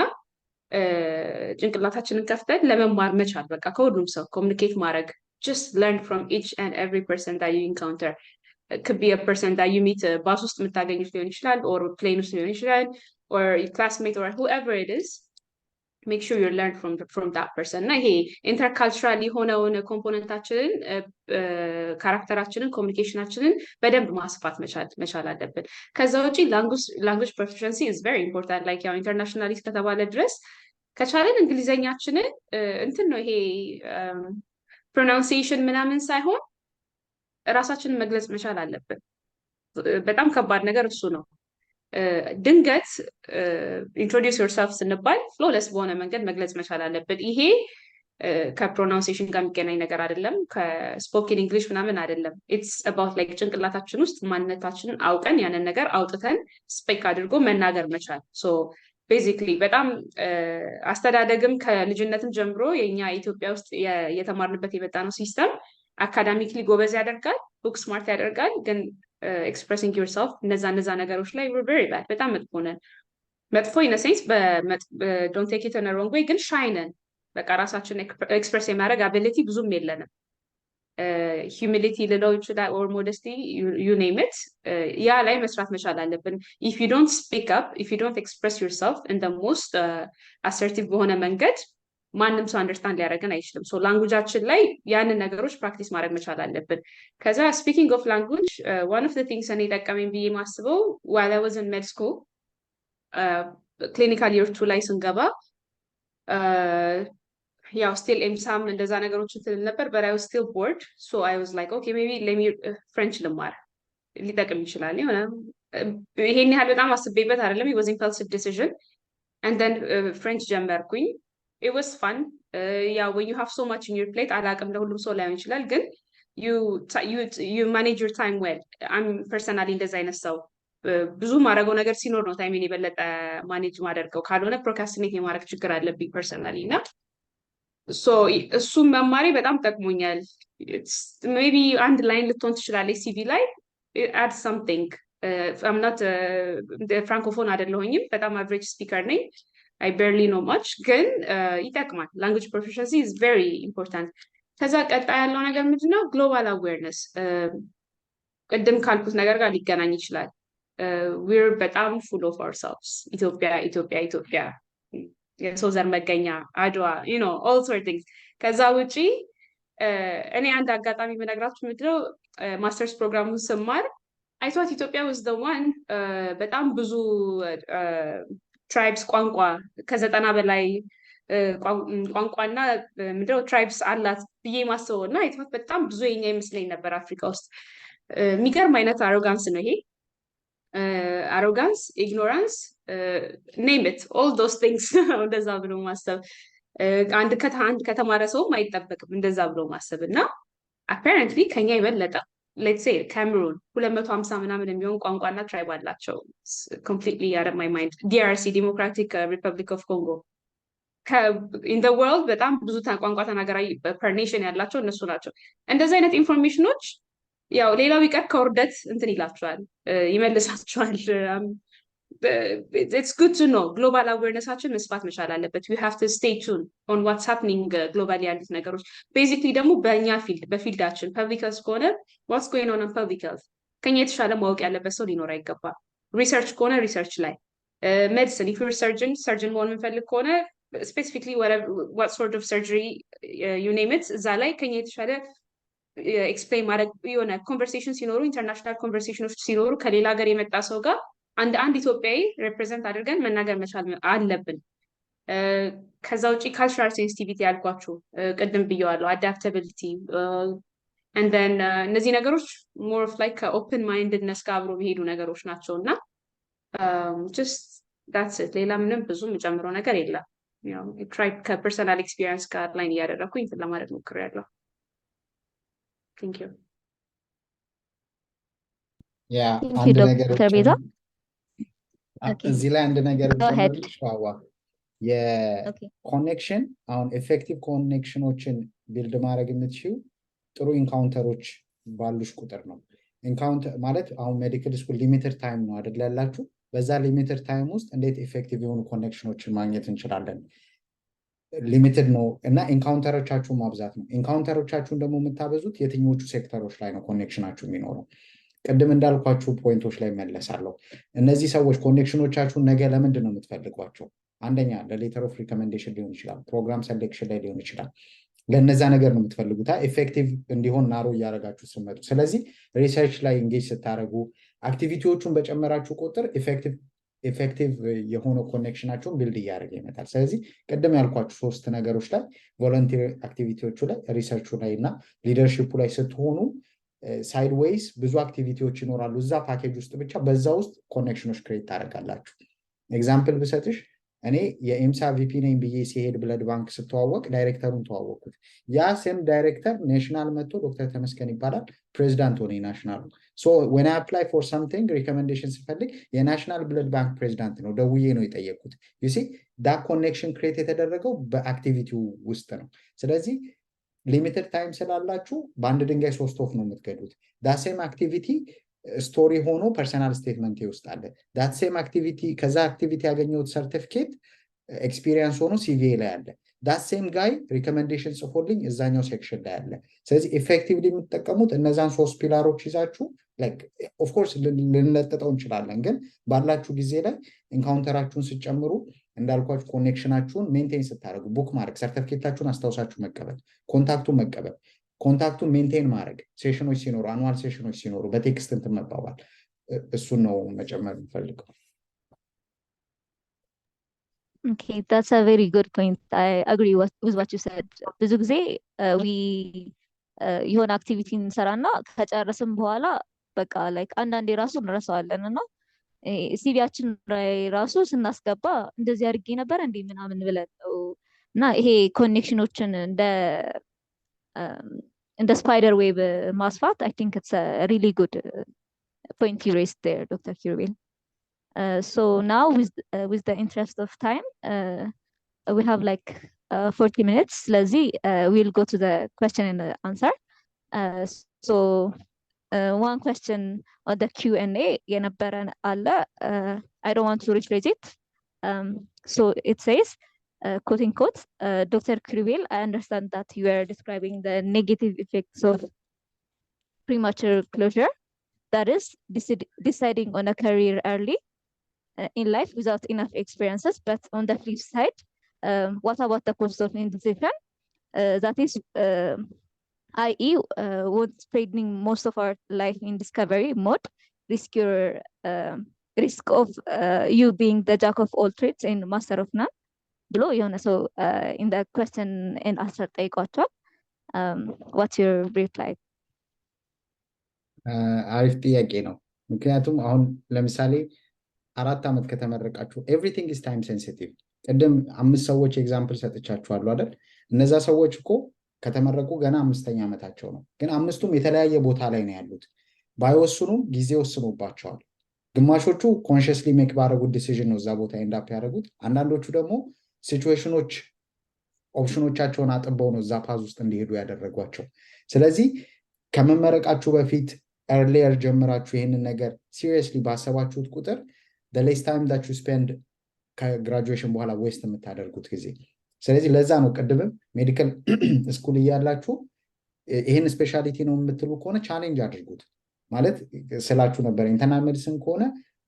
ጭንቅላታችንን ከፍተን ለመማር መቻል በቃ ከሁሉም ሰው ኮሚኒኬት ማድረግ just learn from each and every person that you encounter it could be a person that you meet bus ውስጥ የምታገኙት ሊሆን ይችላል or plane ውስጥ ሊሆን ይችላል or your classmate or whoever it is make sure you learn from that person እና ይሄ ኢንተርካልቸራል የሆነውን ኮምፖነንታችንን ካራክተራችንን ኮሚኒኬሽናችንን በደንብ ማስፋት መቻል አለብን ከዛ ውጪ language proficiency is very important like ያው ኢንተርናሽናሊ ከተባለ ድረስ ከቻለን እንግሊዘኛችንን እንትን ነው ይሄ pronunciation ምናምን ሳይሆን ራሳችንን መግለጽ መቻል አለብን በጣም ከባድ ነገር እሱ ነው ድንገት introduce yourself ስንባል flawless በሆነ መንገድ መግለጽ መቻል አለብን ይሄ ከፕሮናንሲዬሽን ጋር የሚገናኝ ነገር አይደለም ከስፖክን እንግሊሽ ምናምን አይደለም it's about like ጭንቅላታችን ውስጥ ማንነታችንን አውቀን ያንን ነገር አውጥተን ስፔክ አድርጎ መናገር መቻል so basically በጣም አስተዳደግም ከልጅነትም ጀምሮ የኛ ኢትዮጵያ ውስጥ የተማርንበት የመጣነው ሲስተም አካዳሚክሊ ጎበዝ ያደርጋል ቡክ ስማርት ያደርጋል ግን expressing yourself እነዛ ነገሮች ላይ we're very bad በጣም መጥፎ in a sense don't take it in a wrong way ግን shy ነን በቃ ራሳችን ኤክስፕረስ የማድረግ ability ብዙም የለንም humility ልለው ይችላል or modesty you name it ያ ላይ መስራት መቻል አለብን if you don't speak up if you don't express yourself in the most assertive በሆነ መንገድ ማንም ሰው አንደርስታንድ ሊያደርገን አይችልም so ላንጉጃችን ላይ ያንን ነገሮች ፕራክቲስ ማድረግ መቻል አለብን ከዛ speaking of language one of the things እኔ ጠቀመኝ ብዬ ማስበው while I was in med school clinical year 2 ላይ ስንገባ ያው still ኤምሳም እንደዛ ነገሮች እንትን ነበር but I was still bored so I was like okay maybe let me French ልማር ሊጠቅም ይችላል የሆነ ይሄን ያህል በጣም አስቤበት አይደለም it was impulsive decision and then French ጀመርኩኝ it was fun yeah when you have so much in your plate አላቅም ለሁሉም ሰው ላይሆን ይችላል ግን you manage your time well I'm personally እንደዛ አይነት ሰው ብዙ ማድረገው ነገር ሲኖር ነው ታይሜን የበለጠ ማኔጅ ማደርገው ካልሆነ ፕሮካስቲኔት የማድረግ ችግር አለብኝ personally እና so እሱም መማሪ በጣም ጠቅሞኛል ሜቢ አንድ ላይን ልትሆን ትችላለች ሲቪ ላይ add something I'm not francophone አይደለሁኝም በጣም average speaker ነኝ I barely know much ግን ይጠቅማል language proficiency is very important ከዛ ቀጣይ ያለው ነገር ምንድነው global awareness ቅድም ካልኩት ነገር ጋር ሊገናኝ ይችላል we're በጣም full of ourselves ኢትዮጵያ የሰው ዘር መገኛ አድዋ you know all sort of things ከዛ ውጪ እኔ አንድ አጋጣሚ ብነግራችሁ ምንድነው ማስተርስ ፕሮግራሙን ስማር I thought Ethiopia was the one በጣም ብዙ tribes ቋንቋ ከዘጠና በላይ ቋንቋና ምንድነው tribes አላት ብዬ ማስበው እና I thought በጣም ብዙ የኛ ይመስለኝ ነበር አፍሪካ ውስጥ የሚገርም አይነት አሮጋንስ ነው ይሄ arrogance ignorance name it all those things እንደዛ ብሎ ማሰብ አንድ ከተማረ ሰው አይጠበቅም እንደዛ ብሎ ማሰብ እና apparently ከኛ የበለጠ let's say Cameroon 250 ምናምን የሚሆን ቋንቋና ትራይብ አላቸው completely out of my mind DRC Democratic Republic of Congo in the world በጣም ብዙ ቋንቋ ተናጋሪ per nation ያላቸው እነሱ ናቸው እንደዚህ አይነት ኢንፎርሜሽኖች ያው ሌላው ይቀር ከወርደት እንትን ይላቸዋል ይመልሳቸዋል it's good to know global awareness-አችን መስፋት መቻል አለበት we have to stay tuned on what's happening globally ያሉት ነገሮች basically ደግሞ በእኛ ፊልድ በፊልዳችን public health ከሆነ what's going on in public health ከኛ የተሻለ ማወቅ ያለበት ሰው ሊኖር አይገባም research ከሆነ research ላይ medicine if you're surgeon መሆን የምፈልግ ከሆነ specifically what sort of surgery you name it እዛ ላይ ከኛ የተሻለ explain ማድረግ የሆነ conversation ሲኖሩ international conversations ሲኖሩ ከሌላ ሀገር የመጣ ሰው ጋር አንድ ኢትዮጵያዊ ሪፕሬዘንት አድርገን መናገር መቻል አለብን ከዛ ውጪ cultural sensitivity ያልኳችሁ ቅድም ብየዋለሁ adaptability and then እነዚህ ነገሮች more of like open mindedness ጋር አብሮ የሚሄዱ ነገሮች ናቸውና just that's it ሌላ ምንም ብዙ የምጨምረው ነገር የለም you know I tried ከፐርሰናል ኤክስፒሪየንስ ጋር ላይን እያደረኩኝ ለማድረግ ሞክሬያለሁ thank you yeah Thank you, Dr. Beza. እዚህ ላይ አንድ ነገር ብጨምርልሽ የኮኔክሽን አሁን ኤፌክቲቭ ኮኔክሽኖችን ቢልድ ማድረግ የምትችይው ጥሩ ኢንካውንተሮች ባሉሽ ቁጥር ነው ኢንካውንተር ማለት አሁን ሜዲካል ስኩል ሊሚትድ ታይም ነው አይደል ያላችሁ በዛ ሊሚትድ ታይም ውስጥ እንዴት ኤፌክቲቭ የሆኑ ኮኔክሽኖችን ማግኘት እንችላለን ሊሚትድ ነው እና ኢንካውንተሮቻችሁን ማብዛት ነው ኢንካውንተሮቻችሁን ደግሞ የምታበዙት የትኞቹ ሴክተሮች ላይ ነው ኮኔክሽናችሁ የሚኖረው ቅድም እንዳልኳችሁ ፖይንቶች ላይ መለሳለሁ እነዚህ ሰዎች ኮኔክሽኖቻችሁን ነገ ለምንድን ነው የምትፈልጓቸው አንደኛ ለሌተር ኦፍ ሪኮሜንዴሽን ሊሆን ይችላል ፕሮግራም ሴሌክሽን ላይ ሊሆን ይችላል ለነዛ ነገር ነው የምትፈልጉት ኤፌክቲቭ እንዲሆን ናሮ እያደረጋችሁ ስመጡ ስለዚህ ሪሰርች ላይ ኢንጌጅ ስታደርጉ አክቲቪቲዎቹን በጨመራችሁ ቁጥር ኤፌክቲቭ የሆነ ኮኔክሽናቸውን ቢልድ እያደረገ ይመጣል ስለዚህ ቅድም ያልኳችሁ ሶስት ነገሮች ላይ ቮለንቲር አክቲቪቲዎቹ ላይ ሪሰርቹ ላይ እና ሊደርሺፑ ላይ ስትሆኑ ሳይድዌይስ ብዙ አክቲቪቲዎች ይኖራሉ እዛ ፓኬጅ ውስጥ ብቻ በዛ ውስጥ ኮኔክሽኖች ክሬት ታደርጋላችሁ ኤግዛምፕል ብሰጥሽ እኔ የኤምሳ ቪፒ ነኝ ብዬ ሲሄድ ብለድ ባንክ ስተዋወቅ ዳይሬክተሩን ተዋወቅኩት ያ ሴም ዳይሬክተር ናሽናል መጥቶ ዶክተር ተመስገን ይባላል ፕሬዚዳንት ሆነ ናሽናል ሶ when I apply for something recommendation ስፈልግ የናሽናል ብለድ ባንክ ፕሬዚዳንት ነው ደውዬ ነው የጠየቁት you see that connection create የተደረገው በአክቲቪቲው ውስጥ ነው ስለዚህ ሊሚትድ ታይም ስላላችሁ በአንድ ድንጋይ ሶስት ወፍ ነው የምትገዱት that same activity ስቶሪ ሆኖ ፐርሰናል ስቴትመንት ይወስዳል that same activity ከዛ አክቲቪቲ ያገኘሁት ሰርቲፊኬት ኤክስፒሪየንስ ሆኖ ሲቪ ላይ አለ that same guy recommendation ጽፎልኝ እዛኛው ሴክሽን ላይ አለ ስለዚህ ኢፌክቲቭሊ የምትጠቀሙት እነዛን ሶስት ፒላሮች ይዛችሁ like of course ልንለጥጠው እንችላለን ግን ባላችሁ ጊዜ ላይ ኢንካውንተራችሁን ስጨምሩ እንዳልኳችሁ ኮኔክሽናችሁን ሜንቴን ስታደርጉ ቡክ ማድረግ ሰርቲፊኬታችሁን አስተዋውሳችሁ መቀበል ኮንታክቱን ሜንቴን ማድረግ ሴሽኖች ሲኖሩ አኑዋል ሴሽኖች ሲኖሩ በቴክስት እንትን መባባል እሱን ነው መጨመር የምፈልገው Okay, that's a very good point. I agree with what you said. ብዙ ጊዜ የሆነ አክቲቪቲ እንሰራና ከጨረስን በኋላ በቃ ላይክ አንዳንዴ ራሱ እንረሳዋለን እና ሲቪያችን ራሱ ስናስገባ እንደዚህ አድርጌ ነበር እንዴ ምናምን ብለን እና ይሄ ኮኔክሽኖችን እንደ ስፓይደር ዌብ ማስፋት I think it's a really good point you raised there, Dr. Kirubel. So now with the interest of time, we have like 40 minutes. We'll go to the question and answer. So one question on the Q&A የነበረን አለ I don't want to rephrase it so it says quote unquote Dr. Kirubel, I understand that you are describing the negative effects of premature closure, that is deciding on a career early in life without enough experiences, but on the flip side what about the cost of indecision that is i.e. Would spending most of our life in discovery mode risk of you being the jack of all trades and master of none ብሎ የሆነ ሰው in the question and answer ጠይቋቸዋል what's your reply? አሪፍ ጥያቄ ነው። ምክንያቱም አሁን ለምሳሌ 4 ዓመት ከተመረቃችሁ everything is time sensitive። ቅድም 5 ሰዎች ኤግዛምፕል ሰጥቻችኋለሁ አይደል? እነዛ ሰዎች እኮ ከተመረቁ ገና 5ኛ ዓመታቸው ነው። ግን አምስቱም የተለያየ ቦታ ላይ ነው ያሉት። ባይወስኑም ጊዜ ወስኖባቸዋል። ግማሾቹ ኮንሺየስሊ ሜክ ባደረጉት ዲሲዥን ነው እዛ ቦታ ኤንድ አፕ ያደረጉት። አንዳንዶቹ ደግሞ ሲቹዌሽኖች ኦፕሽኖቻቸውን አጥበው ነው እዛ ፓዝ ውስጥ እንዲሄዱ ያደረጓቸው። ስለዚህ ከመመረቃችሁ በፊት earlier ጀምራችሁ ይሄንን ነገር ሲሪየስሊ ባሰባችሁት ቁጥር the less time that you spend ከግራጁዌሽን በኋላ ዌስት የምታደርጉት ጊዜ። ስለዚህ ለዛ ነው ቅድምም ሜዲካል ስኩል እያላችሁ ይሄን ስፔሻሊቲ ነው የምትሉ ከሆነ ቻሌንጅ አድርጉት። ማለት ስላችሁ ነበር ኢንተርናል ሜዲሲን ከሆነ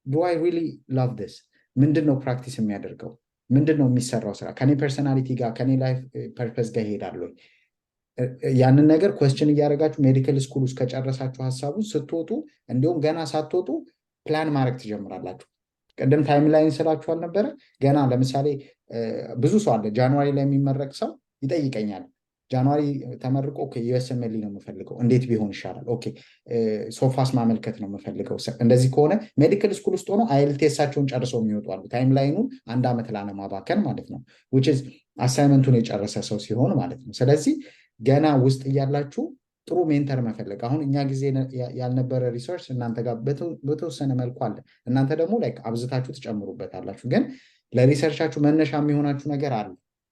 do I really love this? ምንድነው ፕራክቲስ የሚያደርገው? ምንድነው የሚሰራው ስራ? ከኔ ፐርሰናሊቲ ጋር ከኔ ላይፍ ፐርፐስ ጋር ይሄዳል ወይ? ያንን ነገር ኩዌስችን እያደረጋችሁ ሜዲካል ስኩል ውስጥ ከጨረሳችሁ ሐሳቡን ስትወጡ እንዲሁም ገና ሳትወጡ ፕላን ማድረግ ትጀምራላችሁ። ቀደም ታይም ላይን ስላችሁ አልነበረ? ገና ለምሳሌ ብዙ ሰው አለ ጃንዋሪ ላይ የሚመረቅ ሰው ይጠይቀኛል። ጃንዋሪ ተመርቆ ኦኬ ዩኤስኤምኤል ነው የምፈልገው እንዴት ቢሆን ይሻላል? ኦኬ ሶፋስ ማመልከት ነው የምፈልገው። እንደዚህ ከሆነ ሜዲካል ስኩል ውስጥ ሆኖ አይኤልቲኤሳቸውን ጨርሰው የሚወጡ አሉ። ታይም ላይኑን 1 ዓመት ላለማባከን ማለት ነው። which is አሳይመንቱን የጨረሰ ሰው ሲሆን ማለት ነው። ስለዚህ ገና ውስጥ እያላችሁ ጥሩ ሜንተር መፈለግ። አሁን እኛ ጊዜ ያልነበረ ሪሰርች እናንተ ጋር በተወሰነ መልኩ አለ። እናንተ ደግሞ ላይክ አብዝታችሁ ትጨምሩበታላችሁ። ግን ለሪሰርቻችሁ መነሻ የሚሆናችሁ ነገር አለ።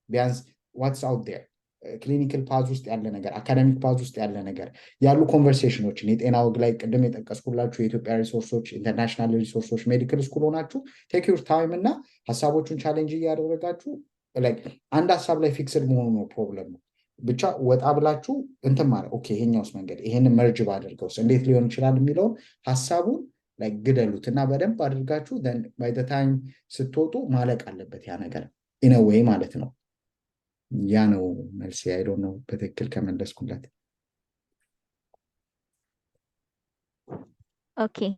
ቢያንስ what's out there ክሊኒካል ፓዝ ውስጥ ያለ ነገር፣ አካዳሚክ ፓዝ ውስጥ ያለ ነገር ያሉ ኮንቨርሴሽኖችን የጤና ወግ ላይ ቅድም የጠቀስኩላችሁ የኢትዮጵያ ሪሶርሶች፣ ኢንተርናሽናል ሪሶርሶች፣ ሜዲካል ስኩል ሆናችሁ ቴክ ዩር ታይም እና ሐሳቦቹን ቻሌንጅ እያደረጋችሁ ላይክ አንድ ሐሳብ ላይ ፊክስድ መሆኑ ነው ፕሮብለም። ብቻ ወጣ ብላችሁ እንትን ማለት ኦኬ ይሄኛውስ መንገድ ይሄንን መርጅ ባደርገውስ እንዴት ሊሆን ይችላል የሚለውን ሐሳቡን ላይ ግደሉት እና በደንብ አድርጋችሁ then by the time ስትወጡ ማለቅ አለበት ያ ነገር in a way ማለት ነው። ያ ነው መልሴ። I don't know በትክክል ከመለስኩለት። Okay.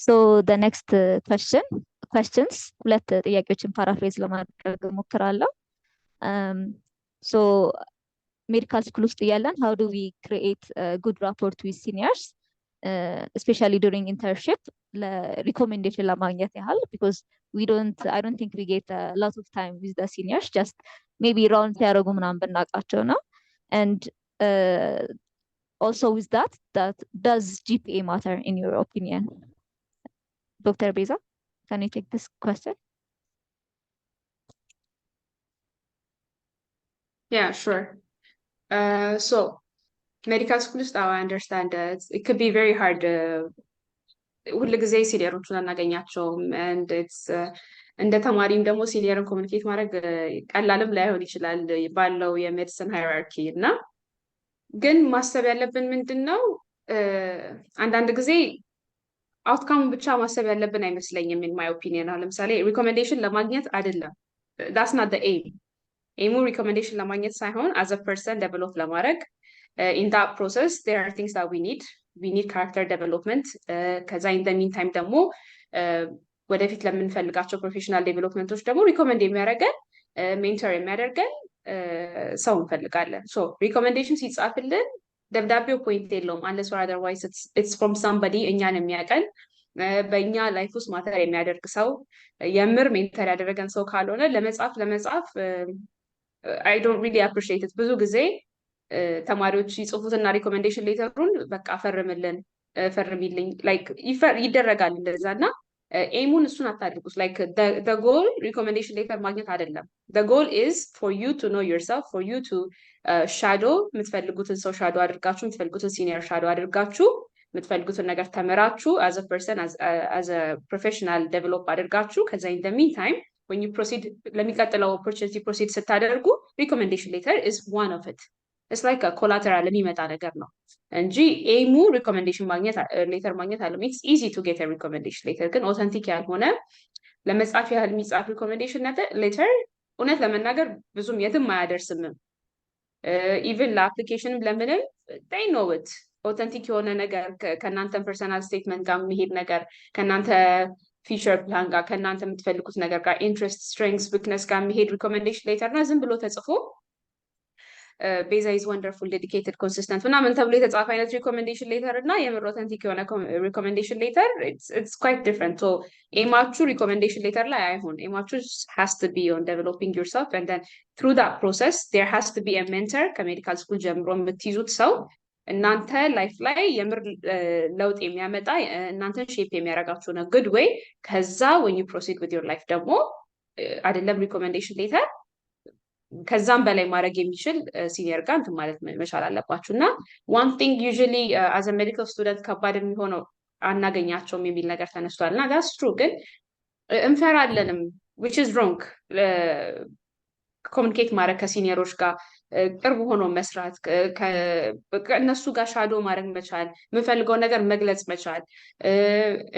So the next questions ሁለት ጥያቄዎችን ፓራፍሬዝ ለማድረግ እሞክራለሁ። So medical school ውስጥ እያለን how do we create a good rapport with seniors especially during internship recommendation ለማግኘት ያህል because I don't think we get a lot of time with the seniors, just maybe round ሲያደርጉ ምናምን ብናውቃቸው ነው. And also with that does GPA matter in your opinion? Dr. Beza, can you take this question? Yeah, sure. So medical school ውስጥ I understand that it could be very hard ሁሉ ጊዜ ሲኒየሮቹን አናገኛቸውም and it's እንደ ተማሪም ደግሞ ሲኒየርን ኮሚኒኬት ማድረግ ቀላልም ላይሆን ይችላል ባለው የሜዲሲን ሃይራርኪ እና ግን ማሰብ ያለብን ምንድነው አንዳንድ ጊዜ አውትካም ብቻ ማሰብ ያለብን አይመስለኝም in my opinion። አሁን ለምሳሌ ሪኮሜንዴሽን ለማግኘት አይደለም that's not the aim። ኤሙ ሪኮሜንዴሽን ለማግኘት ሳይሆን as a person develop ለማድረግ in that process there are things that we need character development ከዛ in the meantime ደግሞ ወደፊት ለምንፈልጋቸው ፕሮፌሽናል ዴቨሎፕመንቶች ደግሞ ሪኮመንድ የሚያደርገን ሜንተር የሚያደርገን ሰው እንፈልጋለን። ሶ ሪኮመንዴሽን ሲጻፍልን ደብዳቤው ፖይንት የለውም unless or otherwise it's from somebody እኛን የሚያቀን በእኛ ላይፍ ውስጥ ማተር የሚያደርግ ሰው የምር ሜንተር ያደረገን ሰው ካልሆነ ለመጻፍ I don't really appreciate it። ብዙ ጊዜ ተማሪዎች ይጽፉትና ሪኮሜንዴሽን ሌተሩን በቃ ፈርሚልኝ ላይክ ይደረጋል እንደዛና ኤሙን እሱን አታድርጉት። like the goal recommendation letter ማግኘት አይደለም. the goal is for you to know yourself, for you to shadow የምትፈልጉትን ሰው shadow አድርጋችሁ የምትፈልጉትን senior shadow አድርጋችሁ የምትፈልጉትን ነገር ተመራችሁ as a person as a professional develop አድርጋችሁ ከዛ in the meantime when you proceed ለሚቀጥለው opportunity proceed ስታደርጉ recommendation letter is one of it. it's like a collateral የሚመጣ ነገር ነው እንጂ ኤሙ recommendation ማግኘት letter ማግኘት አይደለም. it's easy to get a recommendation letter ግን authentic ያልሆነ ለመጻፍ ያህል የሚጻፍ recommendation letter እውነት ለመናገር ብዙም የትም አያደርስም. even ለአፕሊኬሽንም ለምንም they know it. authentic የሆነ ነገር ከናንተ personal statement ጋር የሚሄድ ነገር ከናንተ feature plan ጋር ከናንተ የምትፈልጉት ነገር ጋር interest strengths weakness ጋር የሚሄድ recommendation letter እና ዝም ብሎ ተጽፎ Beza is wonderful, dedicated, consistent. ምናምን ተብሎ የተጻፈ አይነት recommendation letter እና የምር authentic የሆነ recommendation letter it's quite different. so ኤማችሁ recommendation letter ላይ አይሆን. ኤማችሁ has to be on developing yourself and then through that process there has to be a mentor ከሜዲካል ስኩል ጀምሮ የምትይዙት ሰው እናንተ ላይፍ ላይ የምር ለውጥ የሚያመጣ እናንተን ሼፕ የሚያደርጋችሁ ነው good way. ከዛ when you proceed with your life ደግሞ አይደለም recommendation letter ከዛም በላይ ማድረግ የሚችል ሲኒየር ጋር እንትን ማለት መቻል አለባችሁ እና one thing usually as a medical student ከባድ የሚሆነው አናገኛቸውም የሚል ነገር ተነስቷል እና that's true ግን እንፈራለንም which is wrong. ኮሙኒኬት ማድረግ ከሲኒየሮች ጋር ቅርብ ሆኖ መስራት ከእነሱ ጋር ሻዶ ማድረግ መቻል የምፈልገውን ነገር መግለጽ መቻል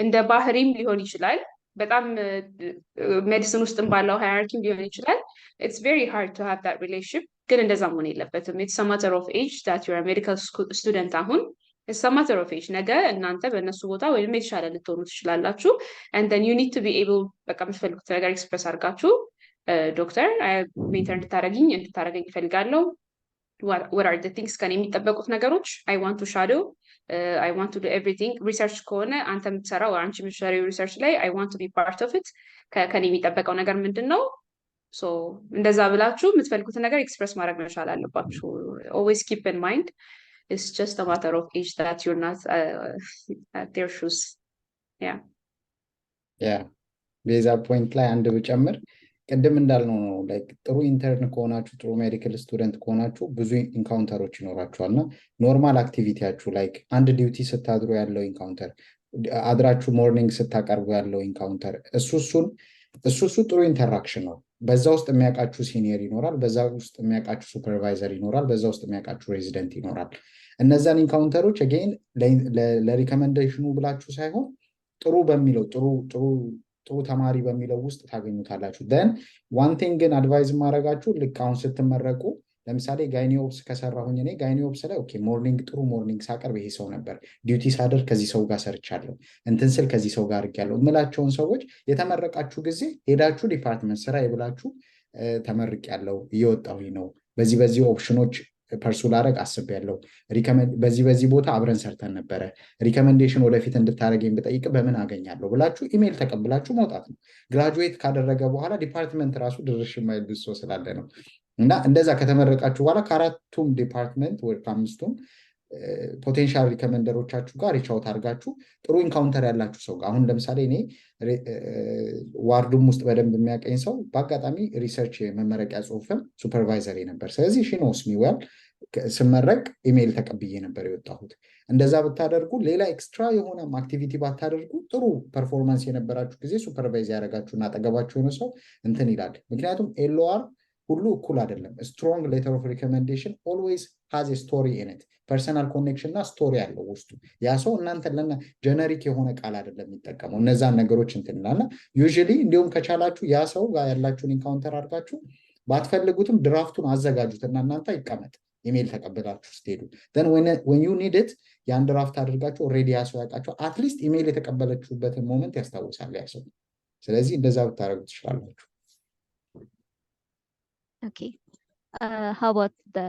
እንደ ባህሪም ሊሆን ይችላል በጣም ሜዲሲን ውስጥም ባለው ሃይራርኪም ሊሆን ይችላል. it's very hard to have that relationship ግን እንደዛ መሆን የለበትም. it's a matter of age that you're a medical student አሁን it's a matter of age ነገ እናንተ በእነሱ ቦታ ወይም የተሻለ ልትሆኑ ትችላላችሁ and then you need to be able በቃ የምትፈልጉት ነገር ኤክስፕረስ አድርጋችሁ ዶክተር ሜንተር እንድታረገኝ ይፈልጋለሁ what are the things ከኔ የሚጠበቁት ነገሮች I want to shadow I want to do everything. research ከሆነ አንተ የምትሰራው አንቺ የምትሰራው research ላይ I want to be part of it. ከኔ የሚጠበቀው ነገር ምንድነው? so እንደዛ ብላችሁ የምትፈልጉትን ነገር ኤክስፕረስ ማድረግ መቻል አለባችሁ. always keep in mind it's just a matter of age that you're not at their shoes. yeah ቤዛ ፖይንት ላይ አንድ ብጨምር ቅድም እንዳልነው ነው ላይክ ጥሩ ኢንተርን ከሆናችሁ ጥሩ ሜዲካል ስቱደንት ከሆናችሁ ብዙ ኢንካውንተሮች ይኖራችኋልና ኖርማል አክቲቪቲያችሁ ላይክ አንድ ዲዩቲ ስታድሩ ያለው ኢንካውንተር አድራችሁ ሞርኒንግ ስታቀርቡ ያለው ኢንካውንተር እሱ ጥሩ ኢንተራክሽን ነው። በዛ ውስጥ የሚያውቃችሁ ሲኒየር ይኖራል፣ በዛ ውስጥ የሚያውቃችሁ ሱፐርቫይዘር ይኖራል፣ በዛ ውስጥ የሚያውቃችሁ ሬዚደንት ይኖራል። እነዛን ኢንካውንተሮች አገን ለሪኮመንዴሽኑ ብላችሁ ሳይሆን ጥሩ በሚለው ጥሩ ተማሪ በሚለው ውስጥ ታገኙታላችሁ። then one thing ግን አድቫይዝ ማድረጋችሁ ልክ አሁን ስትመረቁ ለምሳሌ ጋይኒኦፕስ ከሰራሁኝ እኔ ጋይኒኦፕስ ላይ ኦኬ ሞርኒንግ ጥሩ ሞርኒንግ ሳቀርብ ይሄ ሰው ነበር፣ ዲዩቲ ሳደር ከዚህ ሰው ጋር ሰርቻለሁ፣ እንትን ስል ከዚህ ሰው ጋር አድርጌያለሁ የምላቸውን ሰዎች የተመረቃችሁ ጊዜ ሄዳችሁ ዲፓርትመንት ስራ ይብላችሁ ተመርቄያለሁ እየወጣሁኝ ነው በዚህ ኦፕሽኖች ፐርሱ ላደርግ አስቤያለሁ፣ በዚህ ቦታ አብረን ሰርተን ነበረ፣ ሪኮመንዴሽን ወደፊት እንድታደርገኝ ብጠይቅ በምን አገኛለሁ ብላችሁ ኢሜል ተቀብላችሁ መውጣት ነው። ግራጁዌት ካደረገ በኋላ ዲፓርትመንት ራሱ ድርሽ የማይል ብዙ ሰው ስላለ ነው። እና እንደዛ ከተመረቃችሁ በኋላ ከአራቱም ዲፓርትመንት ወይ ከአምስቱም ፖቴንሻል ሪኮመንደሮቻችሁ ጋር ሪች አውት አድርጋችሁ ጥሩ ኢንካውንተር ያላችሁ ሰው ጋር አሁን ለምሳሌ እኔ ዋርዱም ውስጥ በደንብ የሚያቀኝ ሰው በአጋጣሚ ሪሰርች መመረቂያ ጽሁፍም ሱፐርቫይዘር ነበር። ስለዚህ ሺ ኖውስ ሚ ዌል ስመረቅ ኢሜይል ተቀብዬ ነበር የወጣሁት። እንደዛ ብታደርጉ ሌላ ኤክስትራ የሆነ አክቲቪቲ ባታደርጉ ጥሩ ፐርፎርማንስ የነበራችሁ ጊዜ ሱፐርቫይዝ ያደረጋችሁና አጠገባችሁ የሆነ ሰው እንትን ይላል። ምክንያቱም ኤልኦአር ሁሉ እኩል አይደለም። ስትሮንግ ሌተር ኦፍ ሪኮመንዴሽን ኦልዌይስ ሃዝ ኤ ስቶሪ ኢን ኢት ፐርሰናል ኮኔክሽን እና ስቶሪ ያለው ውስጡ ያ ሰው እናንተ ለና ጀነሪክ የሆነ ቃል አይደለም የሚጠቀመው እነዛን ነገሮች እንትን ይላልና ዩዥሊ እንዲሁም ከቻላችሁ ያ ሰው ጋር ያላችሁን ኢንካውንተር አድርጋችሁ ባትፈልጉትም ድራፍቱን አዘጋጁትና እናንተ ይቀመጥ ኢሜል ተቀበላችሁ ስትሄዱ then when you need it ያን ድራፍት አድርጋችሁ ኦሬዲ ያ ሰው ያውቃችሁ አትሊስት ኢሜል የተቀበለችሁበትን ሞመንት ያስታውሳል ያ ሰው። ስለዚህ እንደዛ ብታደርጉ ትችላላችሁ። Okay. How about the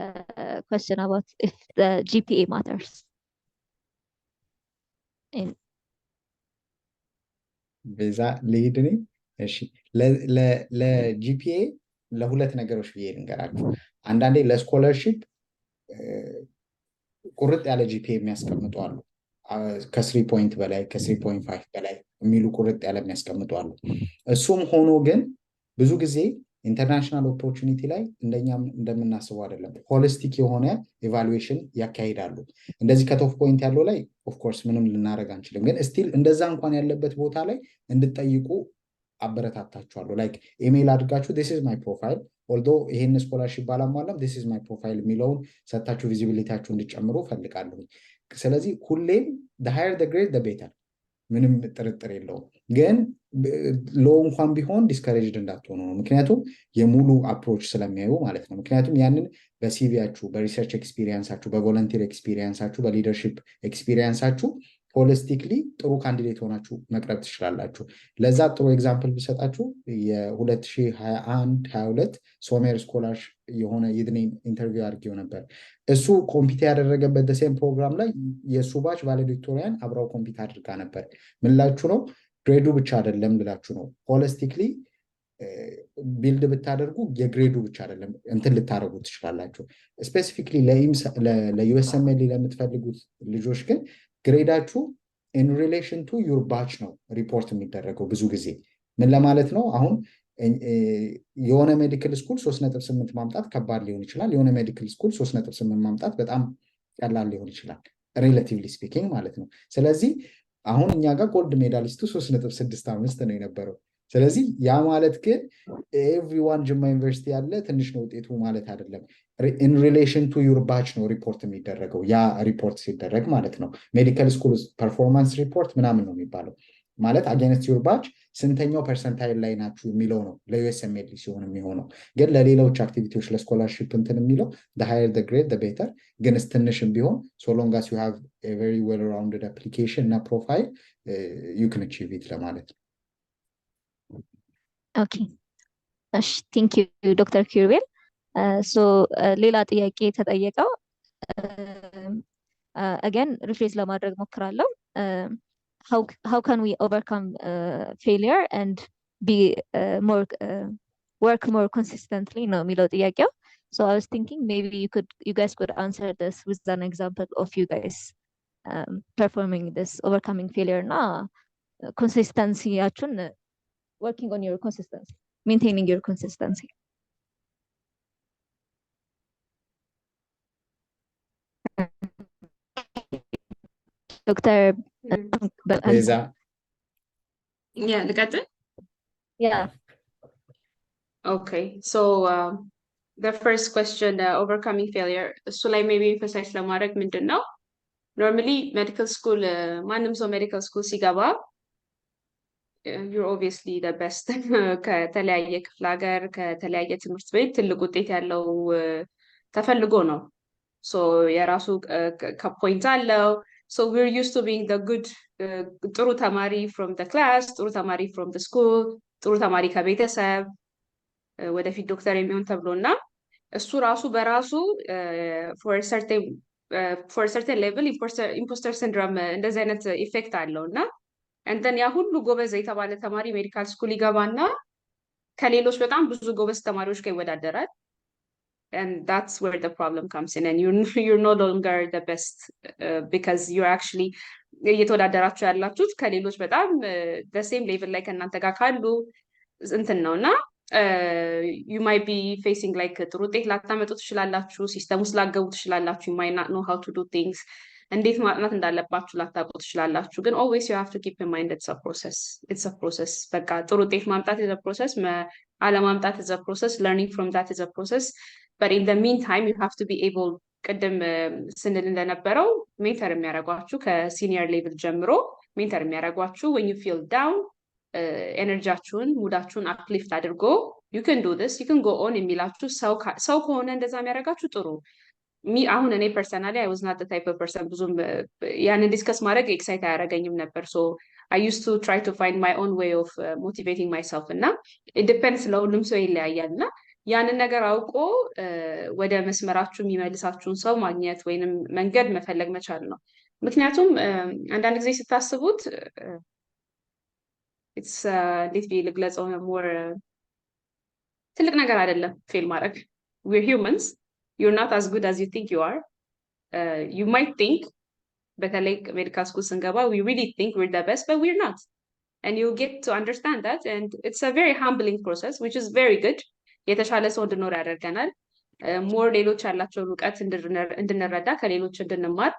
question about if the GPA matters? ቤዛ ልሂድ እኔ። እሺ ለጂፒኤ ለሁለት ነገሮች ብዬ ልንገራችሁ። አንዳንዴ ለስኮለርሺፕ ቁርጥ ያለ ጂፒኤ የሚያስቀምጡ አሉ። ከ3 ፖይንት በላይ ከ3.5 በላይ የሚሉ ቁርጥ ያለ የሚያስቀምጡ አሉ። እሱም ሆኖ ግን ብዙ ጊዜ ኢንተርናሽናል ኦፖርቹኒቲ ላይ እንደኛም እንደምናስበው አይደለም። ሆሊስቲክ የሆነ ኤቫሉዌሽን ያካሂዳሉ። እንደዚህ ከቶፍ ፖይንት ያለው ላይ ኦፍኮርስ ምንም ልናደርግ አንችልም። ግን ስቲል እንደዛ እንኳን ያለበት ቦታ ላይ እንድጠይቁ አበረታታችኋለሁ። ላይክ ኢሜይል አድርጋችሁ ዲስ ኢዝ ማይ ፕሮፋይል ኦልዶ ይሄን ስኮላርሺፕ ባላሟላም ዲስ ኢዝ ማይ ፕሮፋይል የሚለውን ሰታችሁ ቪዚቢሊቲያችሁ እንዲጨምሩ ፈልጋለሁ። ስለዚህ ሁሌም ሃየር ግሬድ ቤተር፣ ምንም ጥርጥር የለውም። ግን ሎ እንኳን ቢሆን ዲስከሬጅድ እንዳትሆኑ ነው። ምክንያቱም የሙሉ አፕሮች ስለሚያዩ ማለት ነው። ምክንያቱም ያንን በሲቪያችሁ፣ በሪሰርች ኤክስፒሪየንሳችሁ፣ በቮለንቲር ኤክስፒሪየንሳችሁ፣ በሊደርሺፕ ኤክስፒሪየንሳችሁ ሆሊስቲክሊ ጥሩ ካንዲዴት ሆናችሁ መቅረብ ትችላላችሁ። ለዛ ጥሩ ኤግዛምፕል ብሰጣችሁ የ2021-22 ሶሜር ስኮላር የሆነ የድኔን ኢንተርቪው አድርጌው ነበር። እሱ ኮምፒት ያደረገበት ደሴም ፕሮግራም ላይ የእሱ ባች ቫሌዲክቶሪያን አብራው ኮምፒት አድርጋ ነበር። ምንላችሁ ነው? ግሬዱ ብቻ አይደለም ልላችሁ ነው። ሆሊስቲክሊ ቢልድ ብታደርጉ የግሬዱ ብቻ አይደለም እንትን ልታደርጉ ትችላላችሁ። ስፔሲፊክሊ ለዩኤስኤምኤል ለምትፈልጉት ልጆች ግን ግሬዳችሁ ኢን ሪሌሽን ቱ ዩር ባች ነው ሪፖርት የሚደረገው። ብዙ ጊዜ ምን ለማለት ነው? አሁን የሆነ ሜዲካል ስኩል 3.8 ማምጣት ከባድ ሊሆን ይችላል። የሆነ ሜዲካል ስኩል 3.8 ማምጣት በጣም ቀላል ሊሆን ይችላል፣ ሪሌቲቭሊ ስፒኪንግ ማለት ነው። ስለዚህ አሁን እኛ ጋር ጎልድ ሜዳሊስቱ 3.65 ነው የነበረው። ስለዚህ ያ ማለት ግን ኤቭሪዋን ጅማ ዩኒቨርሲቲ ያለ ትንሽ ነው ውጤቱ ማለት አይደለም። ኢን ሪሌሽን ቱ ዩር ባች ነው ሪፖርት የሚደረገው። ያ ሪፖርት ሲደረግ ማለት ነው ሜዲካል ስኩል ፐርፎርማንስ ሪፖርት ምናምን ነው የሚባለው። ማለት አጌንስት ዩር ባች ስንተኛው ፐርሰንታይል ላይ ናችሁ የሚለው ነው ለዩኤስኤምኤል ሲሆን የሚሆነው። ግን ለሌሎች አክቲቪቲዎች ለስኮላርሺፕ እንትን የሚለው ሃየር ግሬድ ቤተር። ግን ትንሽም ቢሆን ሶ ሎንግ አስ ዩ ሃቭ ኤ ቬሪ ዌል ራውንድድ አፕሊኬሽን እና ፕሮፋይል ዩ ካን አቺቭ ኢት ለማለት ነው። ኦኬ እሺ፣ ቴንክ ዩ ዶክተር ኪሩቤል። ሶ ሌላ ጥያቄ ተጠየቀው አገን ሪፍሬዝ ለማድረግ ሞክራለሁ። how can we overcome failure and be work more consistently ነው የሚለው ጥያቄው። So I was thinking maybe you guys could answer this with an example of you guys performing this overcoming failure እና consistency ያችሁን working on your consistency, maintaining your consistency. Dr.Beza. Yeah, ልቀጥል? Yeah. Okay, so the first question, overcoming failure, እሱ ላይ maybe emphasize ለማድረግ ምንድን ነው normally medical school ማንም ሰው medical school ሲገባ you're obviously the best ከተለያየ ክፍለ ሀገር ከተለያየ ትምህርት ቤት ትልቅ ውጤት ያለው ተፈልጎ ነው። so የራሱ ከፖይንት አለው። so we're used to being the good ጥሩ ተማሪ from the class፣ ጥሩ ተማሪ from the school፣ ጥሩ ተማሪ ከቤተሰብ ወደፊት ዶክተር የሚሆን ተብሎና እሱ ራሱ በራሱ for a certain level imposter syndrome እንደዚህ አይነት ኢፌክት አለውና እንትን ያ ሁሉ ጎበዝ የተባለ ተማሪ ሜዲካል ስኩል ይገባና ከሌሎች በጣም ብዙ ጎበዝ ተማሪዎች ጋር ይወዳደራል። and that's where the problem comes in, and you're no longer the best because you're actually እየተወዳደራችሁ ያላችሁት ከሌሎች በጣም the same level ላይ ከእናንተ ጋር ካሉ እንትን ነውና you might be facing like ጥሩ ውጤት ላታመጡ ትችላላችሁ፣ ሲስተም ውስጥ ላገቡ ትችላላችሁ፣ you might not know how to do things፣ እንዴት ማጥናት እንዳለባችሁ ላታውቁ ትችላላችሁ። ግን always you have to keep in mind it's a process በቃ ጥሩ ውጤት ማምጣት is a process፣ አለማምጣት is a process፣ learning from that is a process, but in the meantime you have to be able ቅድም ስንል እንደነበረው ሜንተር የሚያደርጓችሁ ከሲኒየር ሌቭል ጀምሮ ሜንተር የሚያደርጓችሁ when you feel down ኤነርጂያችሁን ሙዳችሁን አፕሊፍት አድርጎ you can do this you can go on የሚላችሁ ሰው ከሆነ እንደዛ የሚያደርጋችሁ ጥሩ። አሁን እኔ ፐርሰናሊ I was not the type of person ብዙም ያንን ዲስከስ ማድረግ ኤክሳይት አያደርገኝም ነበር። so I used to try to find my own way of motivating myself እና it depends ለሁሉም ሰው ይለያያል እና ያንን ነገር አውቆ ወደ መስመራችሁ የሚመልሳችሁን ሰው ማግኘት ወይንም መንገድ መፈለግ መቻል ነው። ምክንያቱም አንዳንድ ጊዜ ስታስቡት it's እንዴት ብዬ ልግለጸው more ትልቅ ነገር አይደለም ፌል ማድረግ። we're humans, you're not as good as you think you are. You might think በተለይ ሜዲካል ስኩል ስንገባ we really think we're the best but we're not, and you get to understand that, and it's a very humbling process, which is very good. የተሻለ ሰው እንድኖር ያደርገናል። ሞር ሌሎች ያላቸው እውቀት እንድንረዳ ከሌሎች እንድንማር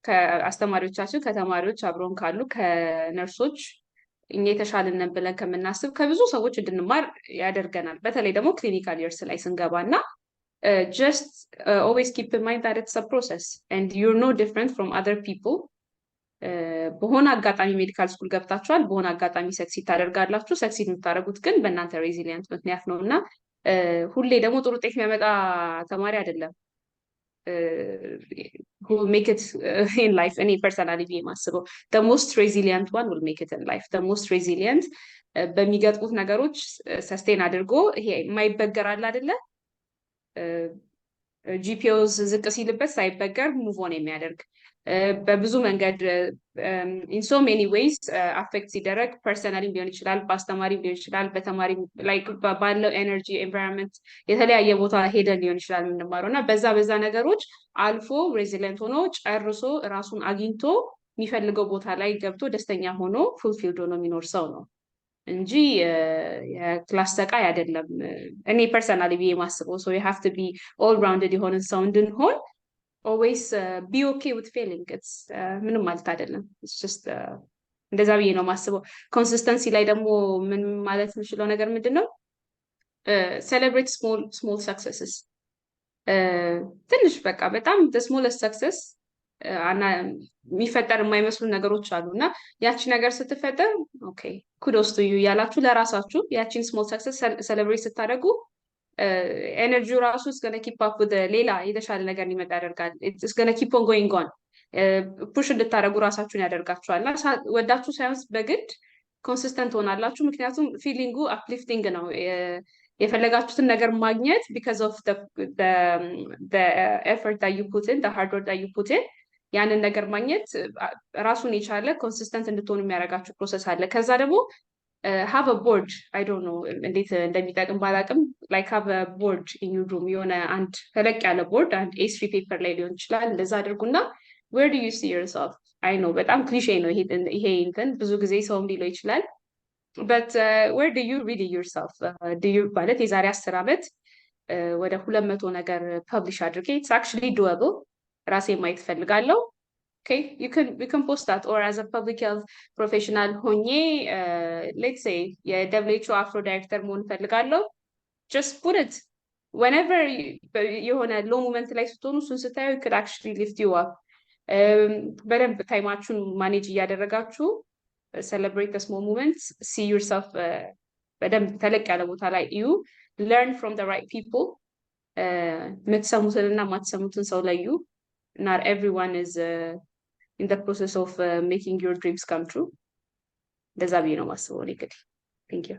ከአስተማሪዎቻችን ከተማሪዎች አብሮን ካሉ ከነርሶች እኛ የተሻለን ብለን ከምናስብ ከብዙ ሰዎች እንድንማር ያደርገናል። በተለይ ደግሞ ክሊኒካል ይርስ ላይ ስንገባና just always keep in mind that it's a process and you're no different from other people. በሆነ አጋጣሚ ሜዲካል ስኩል ገብታችኋል፣ በሆነ አጋጣሚ ሰክሲድ ታደርጋላችሁ። ሰክሲድ የምታደርጉት ግን በእናንተ ሬዚሊየንት ምክንያት ነው እና ሁሌ ደግሞ ጥሩ ውጤት የሚያመጣ ተማሪ አይደለም who will make it in life. እኔ ፐርሰናሊ ብዬ የማስበው the most resilient one will make it in life. the most resilient በሚገጥሙት ነገሮች ሰስቴን አድርጎ ይሄ የማይበገር አለ አይደለ ጂፒኤውስ ዝቅ ሲልበት ሳይበገር ሙቭ ኦን የሚያደርግ በብዙ መንገድ in so many ways አፌክት ሲደረግ ፐርሰናሊ ሊሆን ይችላል፣ በአስተማሪ ሊሆን ይችላል፣ በተማሪ ላይክ ባለው ኤነርጂ ኤንቫይሮንመንት የተለያየ ቦታ ሄደን ሊሆን ይችላል የምንማረው እና በዛ ነገሮች አልፎ ሬዚሊየንት ሆኖ ጨርሶ ራሱን አግኝቶ የሚፈልገው ቦታ ላይ ገብቶ ደስተኛ ሆኖ ፉልፊልድ ሆኖ የሚኖር ሰው ነው እንጂ የክላስ ተቃይ አይደለም። እኔ ፐርሰናሊ ብዬ የማስበው so you have to be all rounded የሆነን ሰው እንድንሆን always be okay with failing. it's ምንም ማለት አይደለም። it's just እንደዛ ብዬ ነው የማስበው። ኮንሲስተንሲ ላይ ደግሞ ምን ማለት የምችለው ነገር ምንድነው? celebrate small successes. ትንሽ በቃ በጣም the smallest success የሚፈጠር የማይመስሉ ነገሮች አሉ እና ያቺ ነገር ስትፈጠር ኦኬ ኩዶስ ቱ ዩ ያላችሁ ለራሳችሁ ያቺን ስሞል ሰክሰስ ሴሌብሬት ስታደርጉ ኤነርጂው ራሱ is gonna keep up with ሌላ የተሻለ ነገር ሊመጣ ያደርጋል። it's gonna keep on going on ፑሽ እንድታደርጉ ራሳችሁን ያደርጋችኋል እና ወዳችሁ ሳይሆን በግድ ኮንሲስተንት ሆናላችሁ። ምክንያቱም ፊሊንጉ አፕሊፍቲንግ ነው። የፈለጋችሁትን ነገር ማግኘት because of the effort that you put in, the hard work that you put in ያንን ነገር ማግኘት ራሱን የቻለ ኮንሲስተንት እንድትሆኑ የሚያደርጋችሁ ፕሮሰስ አለ። ከዛ ደግሞ have a board, I don't know እንዴት እንደሚጠቅም ባላቅም like have a board in your room የሆነ አንድ ተለቅ ያለ ቦርድ አንድ A3 ፔፐር ላይ ሊሆን ይችላል እንደዛ አድርጉና where do you see yourself? I know በጣም ክሊሼ ነው ይሄ እንትን ብዙ ጊዜ ሰውም ሊለው ይችላል but where do you read yourself? do you ማለት የዛሬ 10 ዓመት ወደ 200 ነገር ፐብሊሽ አድርጌ it's actually doable ራሴ ማየት ፈልጋለሁ። okay you can post that, or as a public health professional ሆኜ let's say የWHO አፍሮ ዳይሬክተር መሆን ፈልጋለሁ just put it whenever የሆነ ሎ ሞመንት ላይ ስትሆኑ እሱን ስታዩ could actually lift you up። በደንብ ታይማችሁን ማኔጅ እያደረጋችሁ celebrate the small moments, see yourself በደንብ ተለቅ ያለ ቦታ ላይ you learn from the right people የምትሰሙትንና የማትሰሙትን ሰው ለዩ። not everyone is in the process of making your dreams come true. እንደዛ ብዬ ነው የማስበው እኔ እንግዲህ thank you.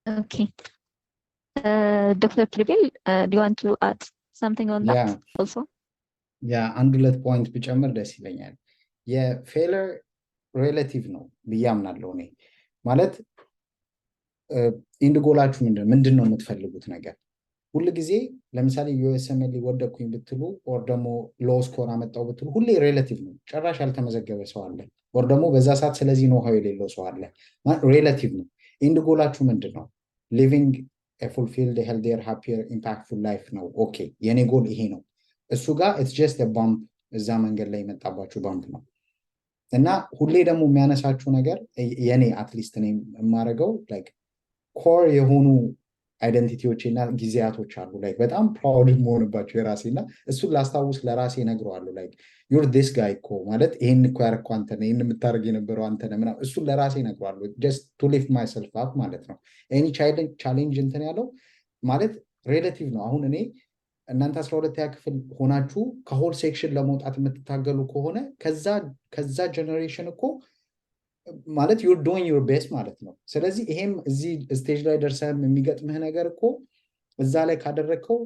Okay. Dr. Kirubel, do you want to add something on that also? አንድ ሁለት ፖይንት ብጨምር ደስ ይለኛል። የፌለር ሬላቲቭ ነው ብዬ አምናለሁ እኔ። ማለት ኢንድ ጎላችሁ ምንድን ነው የምትፈልጉት ነገር? ሁሉ ጊዜ ለምሳሌ ዩኤስኤምኤል ወደኩኝ ብትሉ ኦር ደግሞ ሎ ስኮር አመጣው ብትሉ ሁሌ ሬላቲቭ ነው። ጭራሽ ያልተመዘገበ ሰው አለ ኦር ደግሞ በዛ ሰዓት ስለዚህ ነው ሀው የሌለው ሰው አለ። ሬላቲቭ ነው። ኢንድ ጎላችሁ ምንድነው? ሊቪንግ a fulfilled, healthier, happier, impactful life ነው። ኦኬ የኔ ጎል ይሄ ነው። እሱ ጋር it's just a bump እዛ መንገድ ላይ የመጣባችሁ ባምፕ ነው እና ሁሌ ደግሞ የሚያነሳችሁ ነገር የኔ አትሊስት እኔ የማደርገው ላይክ ኮር የሆኑ አይደንቲቲዎች እና ጊዜያቶች አሉ ላይክ በጣም ፕራውድ መሆንባቸው የራሴና እሱን ላስታውስ ለራሴ ነግረዋለሁ ላይክ you're this guy እኮ ማለት ይሄን እኮ ያረኩ አንተ ነህ ይሄን የምታደርግ የነበረው አንተ ነህ ምናምን እሱን ለራሴ ነግረዋለሁ just to lift myself up ማለት ነው። any challenge እንትን ያለው ማለት ሬላቲቭ ነው። አሁን እኔ እናንተ 12ኛ ክፍል ሆናችሁ ከሆል ሴክሽን ለመውጣት የምትታገሉ ከሆነ ከዛ ጀነሬሽን እኮ ማለት you're doing your best ማለት ነው። ስለዚህ ይሄም እዚህ ስቴጅ ላይ ደርሰህም የሚገጥምህ ነገር እኮ እዛ ላይ ካደረከው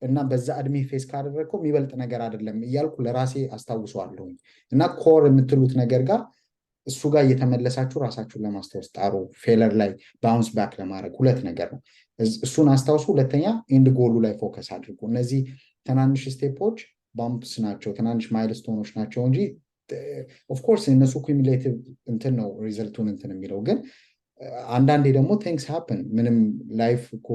እና በዛ እድሜ ፌስ ካደረከው የሚበልጥ ነገር አይደለም እያልኩ ለራሴ አስታውሰዋለሁ እና ኮር የምትሉት ነገር ጋር እሱ ጋር እየተመለሳችሁ ራሳችሁን ለማስታወስ ጣሩ። ፌለር ላይ ባውንስ ባክ ለማድረግ ሁለት ነገር ነው። እሱን አስታውሱ። ሁለተኛ ኢንድ ጎሉ ላይ ፎከስ አድርጉ። እነዚህ ትናንሽ ስቴፖች ባምፕስ ናቸው፣ ትናንሽ ማይልስቶኖች ናቸው እንጂ ኦፍ ኮርስ እነሱ ኩሙሌቲቭ እንትን ነው ሪዘልቱን እንትን የሚለው ግን አንዳንዴ ደግሞ ቲንግስ ሃፕን ምንም ላይፍ እኮ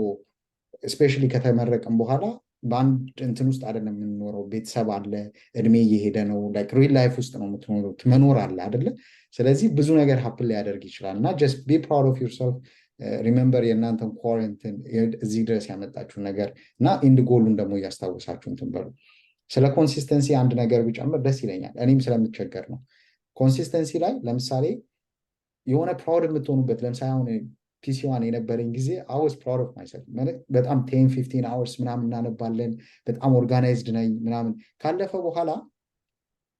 ስፔሻሊ ከተመረቅም በኋላ በአንድ እንትን ውስጥ አይደለም የምንኖረው ቤተሰብ አለ እድሜ እየሄደ ነው ላይክ ሪል ላይፍ ውስጥ ነው የምትኖረው መኖር አለ አይደለ ስለዚህ ብዙ ነገር ሀፕን ሊያደርግ ይችላል እና ጀስት ቢ ፕራውድ ኦፍ ዩርሰልፍ ሪሜምበር የእናንተን ኳረንቲን እዚህ ድረስ ያመጣችሁ ነገር እና ኢንድ ጎሉን ደግሞ እያስታወሳችሁ እንትን በሉ ስለ ኮንሲስተንሲ አንድ ነገር ቢጨምር ደስ ይለኛል እኔም ስለምቸገር ነው ኮንሲስተንሲ ላይ ለምሳሌ የሆነ ፕራውድ የምትሆኑበት ለምሳሌ አሁን ፒሲዋን የነበረኝ ጊዜ I was proud of myself በጣም 10-15 hours ምናምን እናነባለን በጣም ኦርጋናይዝድ ነኝ ምናምን ካለፈ በኋላ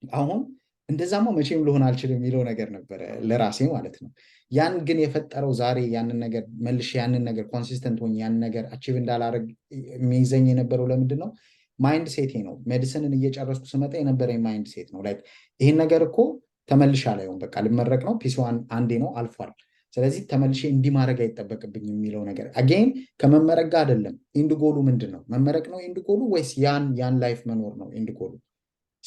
አሁን እንደዛማ መቼም ልሆን አልችልም የሚለው ነገር ነበረ ለራሴ ማለት ነው ያን ግን የፈጠረው ዛሬ ያንን ነገር መልሼ ያንን ነገር ኮንሲስተንት ሆኜ ያንን ነገር አቺቭ እንዳላረግ የሚይዘኝ የነበረው ለምንድን ነው ማይንድ ሴቴ ነው ሜዲሲንን እየጨረስኩ ስመጣ የነበረኝ ማይንድ ሴት ነው ላይክ ይሄን ነገር እኮ ተመልሻ ላይ በቃ ልመረቅ ነው ፒሲዋን አንዴ ነው አልፏል ስለዚህ ተመልሼ እንዲማረግ አይጠበቅብኝ የሚለው ነገር አጌን ከመመረቅ ጋር አይደለም ኢንድ ጎሉ ምንድነው መመረቅ ነው ኢንድ ጎሉ ወይስ ያን ላይፍ መኖር ነው ኢንድ ጎሉ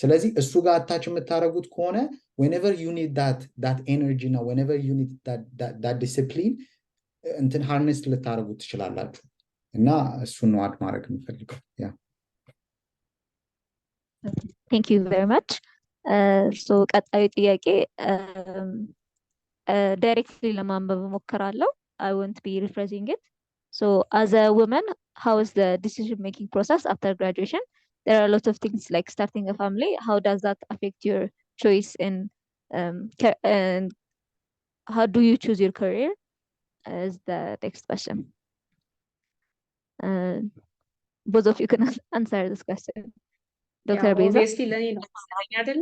ስለዚህ እሱ ጋር አታች የምታረጉት ከሆነ whenever you need that energy now whenever you need that discipline እንትን harness ልታረጉት ትችላላችሁ እና እሱን ነው አድ ማድረግ የምፈልገው ያ Thank you very much. So ቀጣዩ ጥያቄ directly ለማንበብ እሞክራለሁ. I won't be rephrasing it. So as a woman, how is the decision making process after graduation? There are a lot of things like starting a family. How does that affect your choice in and how do you choose your career? Is the next question. Both of you can answer this question. Dr.Beza? Obviously ለኔ ነው አይደል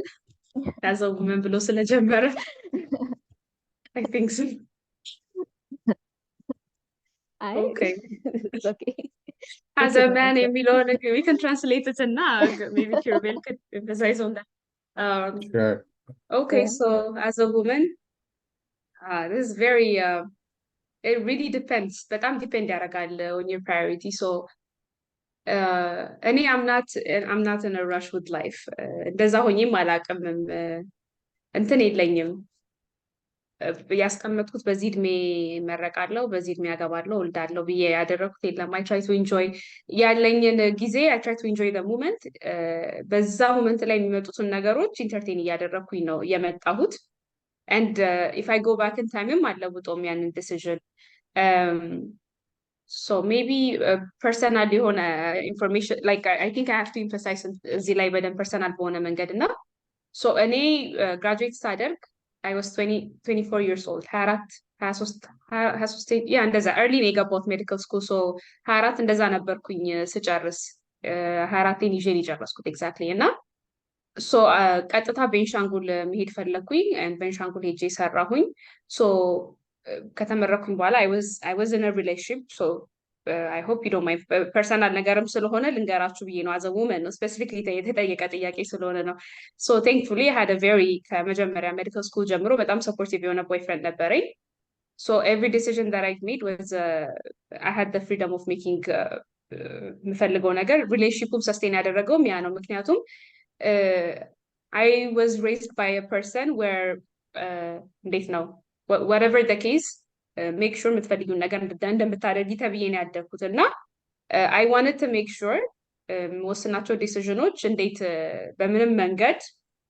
as a woman ብሎ ስለጀመረ I think so. Okay. It's okay. As a man የሚለውን we can translate it and maybe Kirubel could emphasize on that. Sure. Okay, Yeah. so as a woman, this is very it really depends. በጣም depend ያደርጋል on your priority. So እኔ I'm not in a rush with life. እንደዛ ሆኜም አላውቅምም እንትን የለኝም ያስቀመጥኩት በዚህ እድሜ መረቃለሁ በዚህ እድሜ ያገባለሁ ወልዳለሁ ብዬ ያደረኩት የለም I try to enjoy ያለኝን ጊዜ I try to enjoy the moment በዛ ሞመንት ላይ የሚመጡትን ነገሮች ኢንተርቴን እያደረኩኝ ነው የመጣሁት and if I go back in time አለውጠውም ያንን decision so maybe personal የሆነ information like I think I have to emphasize እዚህ ላይ በደንብ personal በሆነ መንገድ እና so እኔ graduate ሳደርግ I was 24 years old 23 yeah እንደዛ early ነው የገባሁት medical school so 24 እንደዛ ነበርኩኝ ስጨርስ 24 ይዤ የጨረስኩት exactly እና so ቀጥታ ቤንሻንጉል መሄድ ፈለኩኝ and ቤንሻንጉል ሄጄ ሰራሁኝ so ከተመረኩኝ በኋላ I was in a relationship so I hope you don't mind personal ነገርም ስለሆነ ልንገራችሁ ብዬ ነው as a woman ነው specifically የተጠየቀ ጥያቄ ስለሆነ ነው so thankfully I had a very ከመጀመሪያ medical school ጀምሮ በጣም supportive የሆነ boyfriend ነበረኝ so every decision that I made was I had the freedom of making የምፈልገው ነገር relationship sustain ያደረገውም ያ ነው ምክንያቱም I was raised by a person where እንዴት ነው whatever the case make sure የምትፈልጊውን ነገር እንደምታደርጊ ተብዬ ነው ያደግኩት እና I wanted to make sure መወስናቸው ዲሲዥኖች እንዴት በምንም መንገድ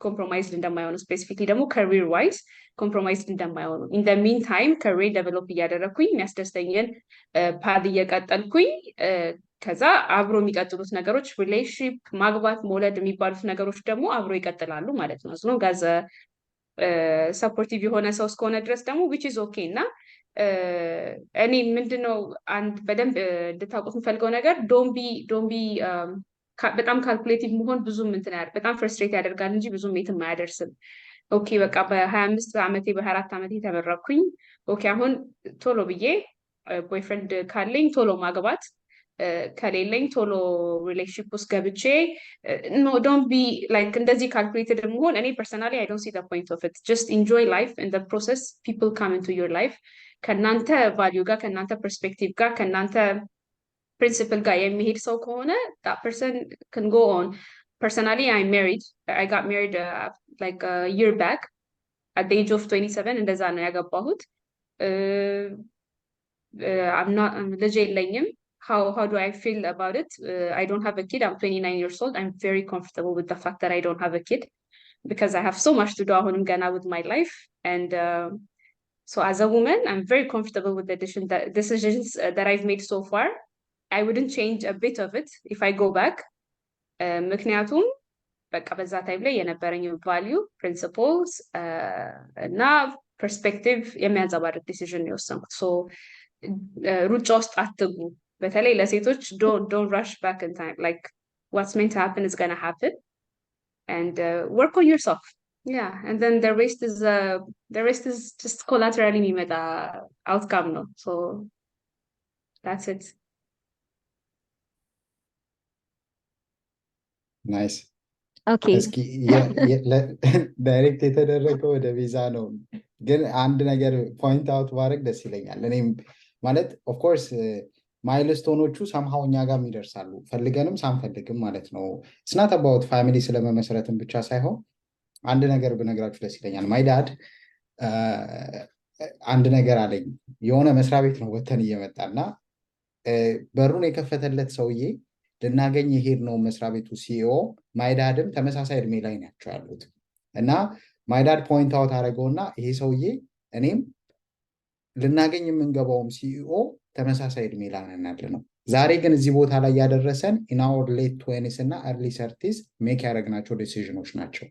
ኮምፕሮማይዝድ እንደማይሆኑ ስፔሲፊክሊ ደግሞ career wise ኮምፕሮማይዝድ እንደማይሆኑ in the meantime career develop እያደረኩኝ የሚያስደስተኝን ፓድ እየቀጠልኩኝ ከዛ አብሮ የሚቀጥሉት ነገሮች ሪሌሽንሺፕ ማግባት መውለድ የሚባሉት ነገሮች ደግሞ አብሮ ይቀጥላሉ ማለት ነው ነው ጋዘ ሰፖርቲቭ የሆነ ሰው እስከሆነ ድረስ ደግሞ which is okay እና እኔ ምንድነው አንድ በደንብ እንድታውቁት የምፈልገው ነገር don't be በጣም ካልኩሌቲቭ መሆን ብዙም እንትን በጣም ፍርስትሬት ያደርጋል እንጂ ብዙም የትም አያደርስም ኦኬ በቃ በ25 ዓመቴ በ24 ዓመቴ ተመረኩኝ ኦኬ አሁን ቶሎ ብዬ ቦይፍሬንድ ካለኝ ቶሎ ማግባት ከሌለኝ ቶሎ ሪሌሽንሺፕ ውስጥ ገብቼ no don't be like እንደዚህ calculated መሆን እኔ personally I don't see the point of it just enjoy life in the process people come into your life ከናንተ value ጋር ከናንተ perspective ጋር ከናንተ principle ጋር የሚሄድ ሰው ከሆነ that person can go on personally, I'm married. I got married like a year back at the age of 27 እንደዛ ነው ያገባሁት I'm not ልጅ የለኝም how do I feel about it I don't have a kid I'm 29 years old I'm very comfortable with the fact that I don't have a kid because I have so much to do አሁንም ገና with my life and so as a woman I'm very comfortable with the decisions that I've made so far I wouldn't change a bit of it if I go back ምክንያቱም በቃ በዛ ታይም ላይ የነበረኝ ቫልዩ ፕሪንሲፕልስ እና ፐርስፔክቲቭ የሚያንጸባርቅ ዲሲዥን የወሰንኩት ሶ ሩጫ ውስጥ አትግቡ በተለይ ለሴቶች don't rush back in time like what's meant to happen is gonna happen and work on yourself yeah and then the rest is just collaterally የሚመጣ outcome ነው so that's it nice Okay. እስኪ ዳይሬክት የተደረገው ወደ ቪዛ ነው ግን አንድ ነገር ፖይንት አውት ማድረግ ደስ ይለኛል እኔም ማለት ኦፍ ኮርስ ማይልስቶኖቹ somehow እኛ ጋር ይደርሳሉ ፈልገንም ሳንፈልግም ማለት ነው it's not about family ስለመመስረትም ብቻ ሳይሆን አንድ ነገር ብነግራችሁ ደስ ይለኛል my dad አንድ ነገር አለኝ የሆነ መስሪያ ቤት ነው ወተን እየመጣና በሩን የከፈተለት ሰውዬ ልናገኝ ይሄድ ነው መስሪያ ቤቱ ሲኦ ማይዳድም ተመሳሳይ እድሜ ላይ ናቸው ያሉት እና ማይዳድ ፖይንት አውት አደረገውና ይሄ ሰውዬ እኔም ልናገኝ የምንገባውም ሲኦ ተመሳሳይ እድሜ ላይ ነው ዛሬ ግን እዚህ ቦታ ላይ ያደረሰን in our late 20s እና early 30s ሜክ ያደረግናቸው ዲሲዥኖች ናቸው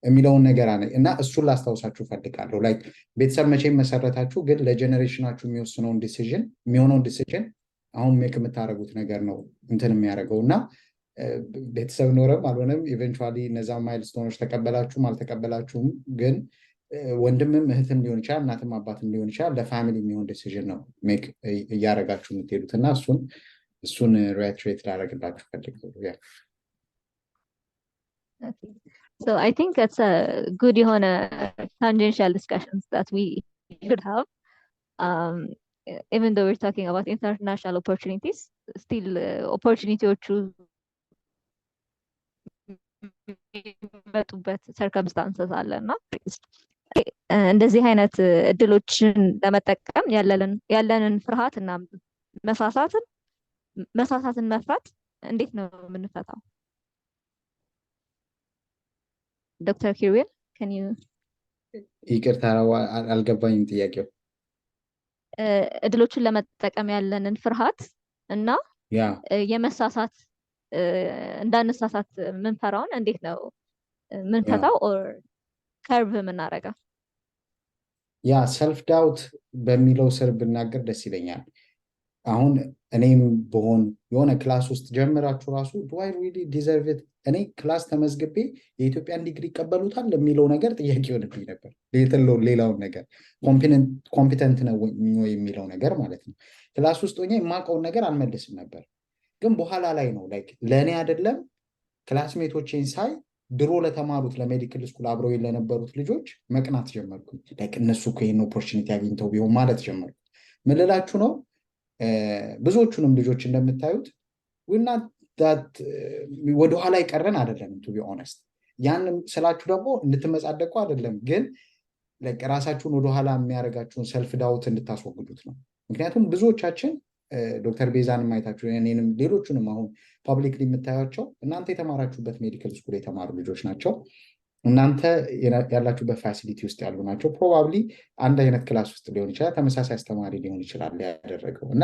የሚለውን ነገር አለ እና እሱን ላስታውሳችሁ ፈልጋለሁ ላይክ ቤተሰብ መቼም መሰረታችሁ ግን ለጀነሬሽናችሁ የሚወስነውን ዲሲዥን አሁን ሜክ የምታደርጉት ነገር ነው እንትን የሚያደርገውና ቤተሰብ ኖረም አልሆነም ኢቨንቹዋሊ እነዛ ማይልስቶኖች ተቀበላችሁም አልተቀበላችሁም ግን ወንድምም እህትም ሊሆን ይችላል እናትም አባትም ሊሆን ይችላል ለፋሚሊ የሚሆን ዲሲዥን ነው ሜክ እያደረጋችሁ የምትሄዱትና እሱን ሪትሬት ላደርግላችሁ ፈልጋለሁ ያ Okay. So I think that's a good tangential discussions that we should have. Even though we're talking about international opportunities, still opportunities but circumstances አለና እንደዚህ አይነት እድሎችን ለመጠቀም ያለንን ፍርሃት እና መሳሳትን መፍራት እንዴት ነው የምንፈታው? Dr. Kirubel, can you ይቅርታ አልገባኝም ጥያቄው እድሎችን ለመጠቀም ያለንን ፍርሃት እና የመሳሳት እንዳንሳሳት ምንፈራውን እንዴት ነው ምንፈታው or curve ምናረጋው ያ ሰልፍ ዳውት በሚለው ስር ብናገር ደስ ይለኛል አሁን እኔም በሆን የሆነ ክላስ ውስጥ ጀምራችሁ ራሱ do I really deserve it እኔ ክላስ ተመዝግቤ የኢትዮጵያን ዲግሪ ይቀበሉታል ለሚለው ነገር ጥያቄ ሆነብኝ ነበር ሌላውን ነገር ኮምፒተንት ነው የሚለው ነገር ማለት ነው ክላስ ውስጥ ሆኜ የማውቀውን ነገር አልመልስም ነበር ግን በኋላ ላይ ነው ላይክ ለኔ አይደለም ክላስሜቶቼን ሳይ ድሮ ለተማሩት ለሜዲካል ስኩል አብረው ለነበሩት ልጆች መቅናት ጀመርኩኝ ላይክ እነሱ ኮይን ኦፖርቹኒቲ አግኝተው ቢሆን ማለት ጀመርኩ ምንላችሁ ነው ብዙዎቹንም ልጆች እንደምታዩት we're not that ወደ ኋላ ይቀረን አይደለም to be honest ያን ስላችሁ ደግሞ እንድትመጻደቁ አይደለም ግን ለራሳችሁን ወደ ኋላ የሚያረጋችሁን ሰልፍ ዳውት እንድታስወግዱት ነው ምክንያቱም ብዙዎቻችን ዶክተር ቤዛን ማይታችሁ እኔንም ሌሎቹንም አሁን ፐብሊክሊ የምታያቸው እናንተ የተማራችሁበት ሜዲካል ስኩል የተማሩ ልጆች ናቸው እናንተ ያላችሁበት ፋሲሊቲ ውስጥ ያሉ ናቸው ፕሮባብሊ አንድ አይነት ክላስ ውስጥ ሊሆን ይችላል ተመሳሳይ አስተማሪ ሊሆን ይችላል ያደረገው እና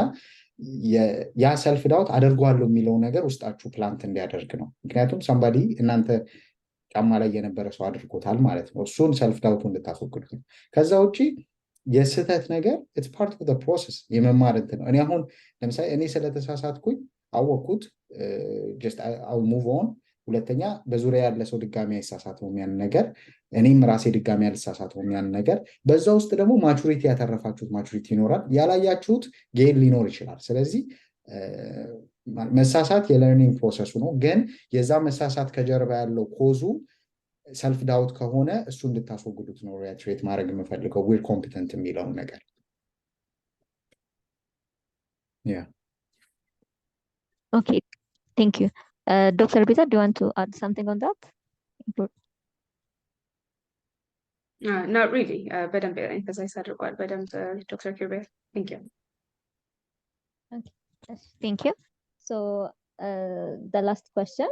ያ ሰልፍ ዳውት አደርጓለሁ የሚለው ነገር ውስጣችሁ ፕላንት እንዲያደርግ ነው ምክንያቱም somebody እናንተ ጫማ ላይ የነበረ ሰው አድርጎታል ማለት ነው እሱን ሰልፍ ዳውት እንድታስወግዱት ነው ከዛ ውጪ የስተት ነገር it's part of the process የመማር እንትን እኔ አሁን ለምሳሌ እኔ ስለተሳሳትኩኝ አወኩት just I'll move on ሁለተኛ በዙሪያ ያለ ሰው ድጋሚ አይሳሳተውም ያን ነገር እኔም ራሴ ድጋሚ አልሳሳተውም ያን ነገር በዛ ውስጥ ደግሞ ማቹሪቲ ያተረፋችሁት ማቹሪቲ ይኖራል ያላያችሁት ጌን ሊኖር ይችላል ስለዚህ መሳሳት የለርኒንግ ፕሮሰሱ ነው ግን የዛ መሳሳት ከጀርባ ያለው ኮዙ ሰልፍ ዳውት ከሆነ እሱ እንድታስወግዱት ነው ሪትሬት ማድረግ የምፈልገው we're competent የሚለውን ነገር Okay, thank you. Dr. Beza, do you want to add something on that? Not really. በደንብ emphasize አድርጓል በደንብ Dr. Kirubel. Thank you. Okay. Yes, thank you. So the last question.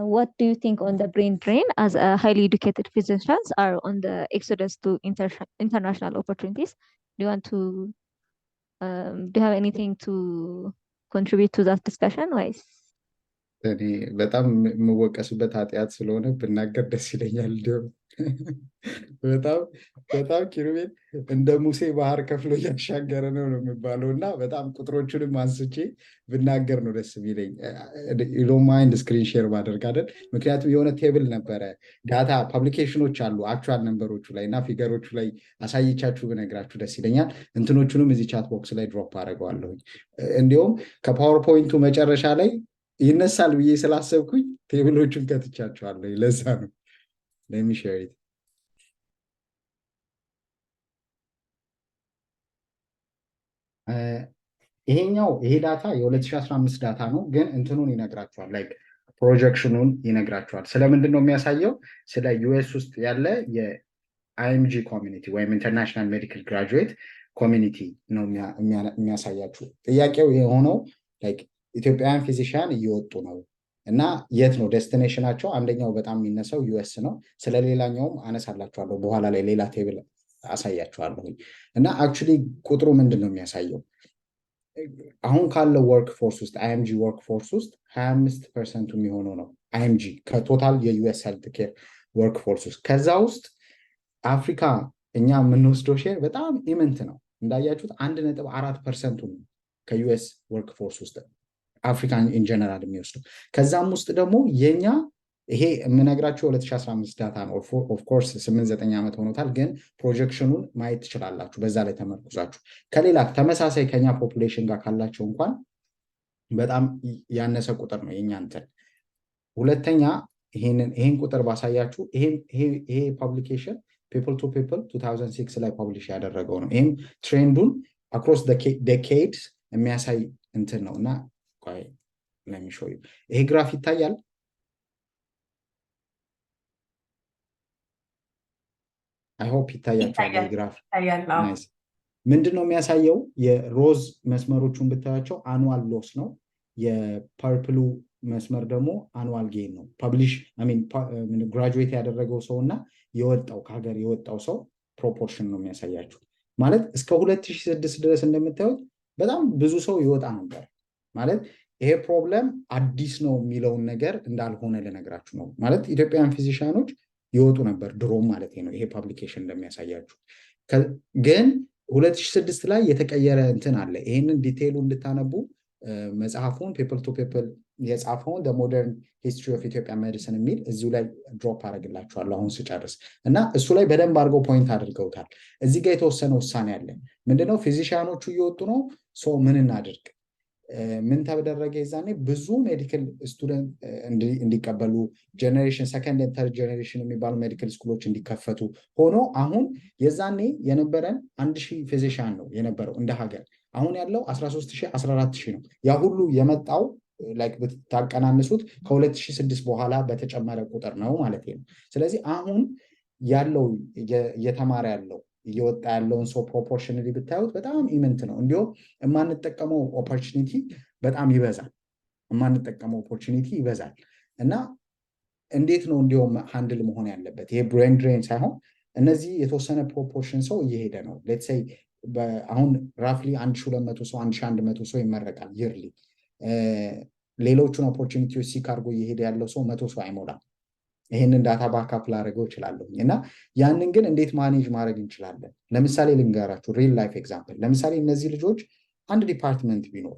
What do you think on the brain drain as highly educated physicians are on the exodus to international opportunities? Do you want to do you have anything to contribute to that discussion? Wise? እኔ በጣም የምወቀስበት ኃጢአት ስለሆነ ብናገር ደስ ይለኛል። እንዲሁም በጣም ኪሩቤል እንደ ሙሴ ባህር ከፍሎ እያሻገረ ነው የሚባለው እና በጣም ቁጥሮቹንም አንስቼ ብናገር ነው ደስ የሚለኝ። ማይንድ ስክሪን ሼር ማድረግ አይደል? ምክንያቱም የሆነ ቴብል ነበረ ዳታ ፐብሊኬሽኖች አሉ አክቹዋል ነንበሮቹ ላይ እና ፊገሮቹ ላይ አሳይቻችሁ ብነግራችሁ ደስ ይለኛል። እንትኖቹንም እዚህ ቻት ቦክስ ላይ ድሮፕ አደርገዋለሁኝ። እንዲሁም ከፓወርፖይንቱ መጨረሻ ላይ ይነሳል ብዬ ስላሰብኩኝ ቴብሎቹን ከትቻቸዋለሁ። ለዛ ነው ለሚሸሪት ይሄ ዳታ የ2015 ዳታ ነው፣ ግን እንትኑን ይነግራቸዋል፣ ላይክ ፕሮጀክሽኑን ይነግራቸዋል። ስለምንድን ነው የሚያሳየው? ስለ ዩኤስ ውስጥ ያለ የአይኤምጂ ኮሚኒቲ ወይም ኢንተርናሽናል ሜዲካል ግራጁዌት ኮሚኒቲ ነው የሚያሳያችሁ። ጥያቄው የሆነው ላይክ ኢትዮጵያውያን ፊዚሽያን እየወጡ ነው እና የት ነው ዴስቲኔሽናቸው? አንደኛው በጣም የሚነሳው ዩኤስ ነው። ስለሌላኛውም አነሳላችኋለሁ በኋላ ላይ ሌላ ቴብል አሳያችኋለሁ። እና አክቹሊ ቁጥሩ ምንድን ነው የሚያሳየው? አሁን ካለው ወርክ ፎርስ ውስጥ አይኤምጂ ወርክ ፎርስ ውስጥ 25% የሚሆነው ነው አይኤምጂ ከቶታል የዩኤስ ሄልት ኬር ወርክ ፎርስ ውስጥ። ከዛ ውስጥ አፍሪካ እኛ የምንወስደው ሼር በጣም ኢምንት ነው። እንዳያችሁት 1.4% ነው ከዩኤስ ወርክ ፎርስ ውስጥ አፍሪካን ኢንጀነራል የሚወስደው። ከዛም ውስጥ ደግሞ የኛ ይሄ የምነግራቸው 2015 ዳታ ነው። ኦፍኮርስ 8-9 ዓመት ሆኖታል፣ ግን ፕሮጀክሽኑን ማየት ትችላላችሁ በዛ ላይ ተመርኩዛችሁ። ከሌላ ተመሳሳይ ከኛ ፖፑሌሽን ጋር ካላቸው እንኳን በጣም ያነሰ ቁጥር ነው የኛ እንትን። ሁለተኛ ይሄን ቁጥር ባሳያችሁ፣ ይሄ ፐብሊኬሽን ፒፕል ቱ ፒፕል 2006 ላይ ፐብሊሽ ያደረገው ነው። ይሄም ትሬንዱን አክሮስ ዴኬድስ የሚያሳይ እንትን ነው እና ይሄ ግራፍ ይታያል። አይ ሆፕ ይታያቸዋል። ግራፍ ምንድነው የሚያሳየው? የሮዝ መስመሮቹን ብታያቸው አኑዋል ሎስ ነው። የፐርፕሉ መስመር ደግሞ አኑዋል ጌን ነው። ፐብሊሽ ግራጁዌት ያደረገው ሰው እና የወጣው ከሀገር የወጣው ሰው ፕሮፖርሽን ነው የሚያሳያችሁ። ማለት እስከ 2006 ድረስ እንደምታዩት በጣም ብዙ ሰው ይወጣ ነበር። ማለት ይሄ ፕሮብለም አዲስ ነው የሚለውን ነገር እንዳልሆነ ልነግራችሁ ነው። ማለት ኢትዮጵያውያን ፊዚሽያኖች ይወጡ ነበር ድሮም ማለት ነው። ይሄ ፐብሊኬሽን እንደሚያሳያችሁ ግን 2006 ላይ የተቀየረ እንትን አለ። ይሄንን ዲቴይሉ እንድታነቡ መጽሐፉን ፒፕል ቱ ፒፕል የጻፈውን ሞደርን ሂስትሪ ኦፍ ኢትዮጵያ ሜዲሲን የሚል እዚሁ ላይ ድሮፕ አደርግላችኋለሁ አሁን ስጨርስ እና እሱ ላይ በደንብ አድርገው ፖይንት አድርገውታል። እዚህ ጋር የተወሰነ ውሳኔ አለ። ምንድነው? ፊዚሽያኖቹ እየወጡ ነው። ምን እናድርግ? ምን ተደረገ? የዛኔ ብዙ ሜዲካል ስቱደንት እንዲቀበሉ ጀነሬሽን ሰከንድ ኤንድ ተርድ ጀነሬሽን የሚባሉ ሜዲካል ስኩሎች እንዲከፈቱ ሆኖ አሁን የዛኔ የነበረን 1000 ፊዚሽያን ነው የነበረው እንደ ሀገር። አሁን ያለው 13000 14000 ነው። ያ ሁሉ የመጣው ላይክ ብታቀናንሱት ከ2006 በኋላ በተጨመረ ቁጥር ነው ማለት ነው። ስለዚህ አሁን ያለው እየተማረ ያለው እየወጣ ያለውን ሰው ፕሮፖርሽናሊ ብታዩት በጣም ኢምንት ነው። እንዲሁም የማንጠቀመው ኦፖርቹኒቲ በጣም ይበዛል። እና እንዴት ነው እንዲሁም ሃንድል መሆን ያለበት? ይሄ ብሬን ድሬን ሳይሆን እነዚህ የተወሰነ ፕሮፖርሽን ሰው እየሄደ ነው። ሌትስ ሴይ አሁን ራፍሊ 1200 ሰው 1100 ሰው ይመረቃል ይርሊ። ሌሎቹን ኦፖርቹኒቲዎች ሲካርጎ እየሄደ ያለው ሰው 100 ሰው አይሞላም። ይሄንን ዳታ ባካፕ ላደርገው እችላለሁ እና ያንን ግን እንዴት ማኔጅ ማድረግ እንችላለን? ለምሳሌ ልንገራችሁ ሪል ላይፍ ኤግዛምፕል። ለምሳሌ እነዚህ ልጆች አንድ ዲፓርትመንት ቢኖር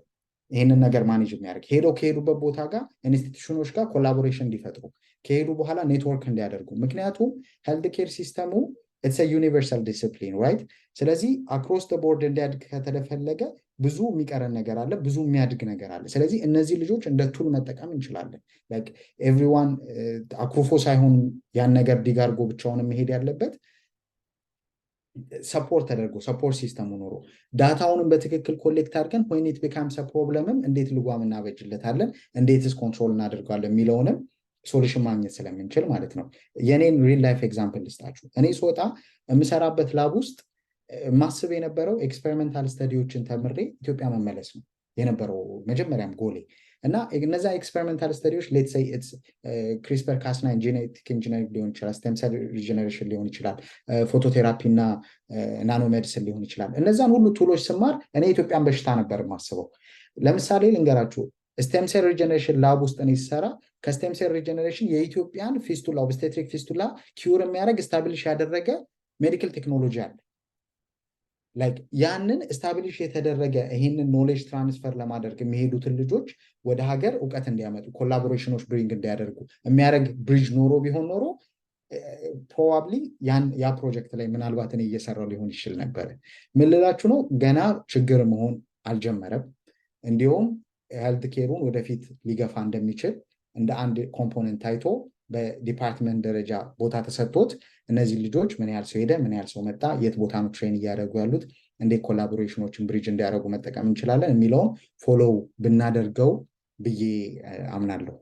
ይሄንን ነገር ማኔጅ የሚያደርግ ከሄዱበት ቦታ ጋር ኢንስቲትዩሽኖች ጋር ኮላቦሬሽን እንዲፈጥሩ ከሄዱ በኋላ ኔትወርክ እንዲያደርጉ። ምክንያቱም ሄልት ኬር ሲስተሙ ኢትስ ዩኒቨርሳል ዲስፕሊን ራይት። ስለዚህ አክሮስ ደ ቦርድ እንዲያድግ ከተፈለገ ብዙ የሚቀረን ነገር አለ፣ ብዙ የሚያድግ ነገር አለ። ስለዚህ እነዚህ ልጆች እንደ ቱል መጠቀም እንችላለን። ላይክ ኤቭሪዋን አኩርፎ ሳይሆን ያን ነገር ዲጋርጎ ብቻውን መሄድ ያለበት ሰፖርት ተደርጎ ሰፖርት ሲስተሙ ኖሮ ዳታውንም በትክክል ኮሌክት አድርገን when it becomes a problemም እንዴት ልጓም እናበጅለታለን እንዴትስ ኮንትሮል እናደርጋለን የሚለውንም ሶሉሽን ማግኘት ስለምንችል ማለት ነው። የኔን ሪል ላይፍ ኤግዛምፕል ልስጣችሁ። እኔ ስወጣ የምሰራበት ላብ ውስጥ ማስብ የነበረው ኤክስፔሪመንታል ስተዲዎችን ተምሬ ኢትዮጵያ መመለስ ነው የነበረው መጀመሪያም ጎሌ እና እነዛ ኤክስፔሪመንታል ስተዲዎች ሌትስ ሴይ ኢትስ ክሪስፐር ካስ9 ጄኔቲክ ኢንጂነሪንግ ሊሆን ይችላል፣ ስቴም ሴል ሪጀነሬሽን ሊሆን ይችላል፣ ፎቶቴራፒ እና ናኖ ሜዲሲን ሊሆን ይችላል። እነዛን ሁሉ ቱሎች ስማር እኔ ኢትዮጵያን በሽታ ነበር የማስበው። ለምሳሌ ልንገራችሁ፣ ስቴም ሴል ሪጀነሬሽን ላብ ውስጥ እኔ ስሰራ ከስቴም ሴል ሪጀነሬሽን የኢትዮጵያን ፊስቱላ ኦብስቴትሪክ ፊስቱላ ኪውር የሚያደርግ ስታብሊሽ ያደረገ ሜዲካል ቴክኖሎጂ አለ። ላይክ ያንን ስታብሊሽ የተደረገ ይህንን ኖሌጅ ትራንስፈር ለማድረግ የሚሄዱትን ልጆች ወደ ሀገር እውቀት እንዲያመጡ ኮላቦሬሽኖች ብሪንግ እንዲያደርጉ የሚያደርግ ብሪጅ ኖሮ ቢሆን ኖሮ ፕሮባብሊ ያ ፕሮጀክት ላይ ምናልባት እኔ እየሰራው ሊሆን ይችል ነበረ። ምን ልላችሁ ነው፣ ገና ችግር መሆን አልጀመረም። እንዲሁም ሄልት ኬሩን ወደፊት ሊገፋ እንደሚችል እንደ አንድ ኮምፖነንት ታይቶ በዲፓርትመንት ደረጃ ቦታ ተሰጥቶት እነዚህ ልጆች ምን ያህል ሰው ሄደ፣ ምን ያህል ሰው መጣ፣ የት ቦታ ነው ትሬን እያደረጉ ያሉት፣ እንዴት ኮላቦሬሽኖችን ብሪጅ እንዲያደርጉ መጠቀም እንችላለን የሚለውን ፎሎው ብናደርገው ብዬ አምናለሁ።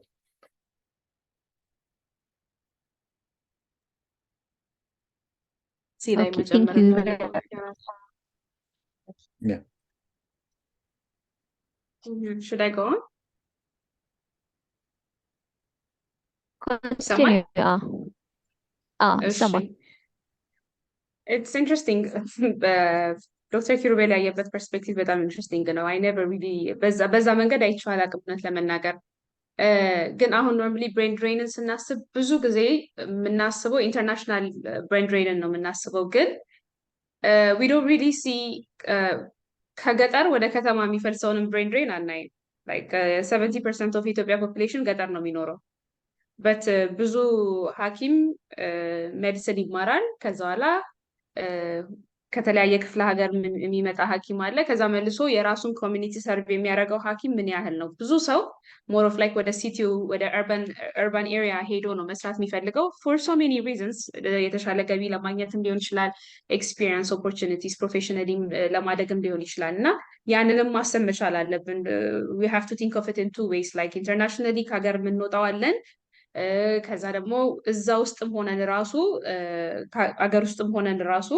Should I go on? Continue. Someone. It's interesting. ዶክተር ኪሩቤል ያየበት ፐርስፔክቲቭ በጣም ኢንትረስቲንግ ነው። አይ ኔቨር ሪሊ በዛ መንገድ አይቼው አላውቅም እውነት ለመናገር። ግን አሁን ኖርማሊ ብሬን ድሬንን ስናስብ ብዙ ጊዜ የምናስበው ኢንተርናሽናል ብሬን ድሬንን ነው የምናስበው። ግን ዊ ዶንት ሪሊ ሲ ከገጠር ወደ ከተማ የሚፈልሰውንም ብሬን ድሬን አናይም። ላይክ 70% ኦፍ ኢትዮጵያ ፖፑሌሽን ገጠር ነው የሚኖረው። በት ብዙ ሐኪም ሜዲሲን ይማራል። ከዛ በኋላ ከተለያየ ክፍለ ሀገር የሚመጣ ሐኪም አለ። ከዛ መልሶ የራሱን ኮሚኒቲ ሰርቭ የሚያደርገው ሐኪም ምን ያህል ነው? ብዙ ሰው ሞር ኦፍ ላይክ ወደ ሲቲው ወደ አርባን ኤሪያ ሄዶ ነው መስራት የሚፈልገው ፎር ሶ ሜኒ ሪዝንስ። የተሻለ ገቢ ለማግኘትም ሊሆን ይችላል፣ ኤክስፒሪየንስ ኦፖርቹኒቲስ ፕሮፌሽናሊም ለማደግም ሊሆን ይችላል። እና ያንንም ማሰብ መቻል አለብን። ዊ ሃቭ ቱ ቲንክ ኦፍ ኢት ኢን ቱ ዌይስ ላይክ ኢንተርናሽናሊ ከሀገር የምንወጣው አለን። ከዛ ደግሞ እዛ ውስጥም ሆነን ራሱ አገር ውስጥም ሆነን ራሱ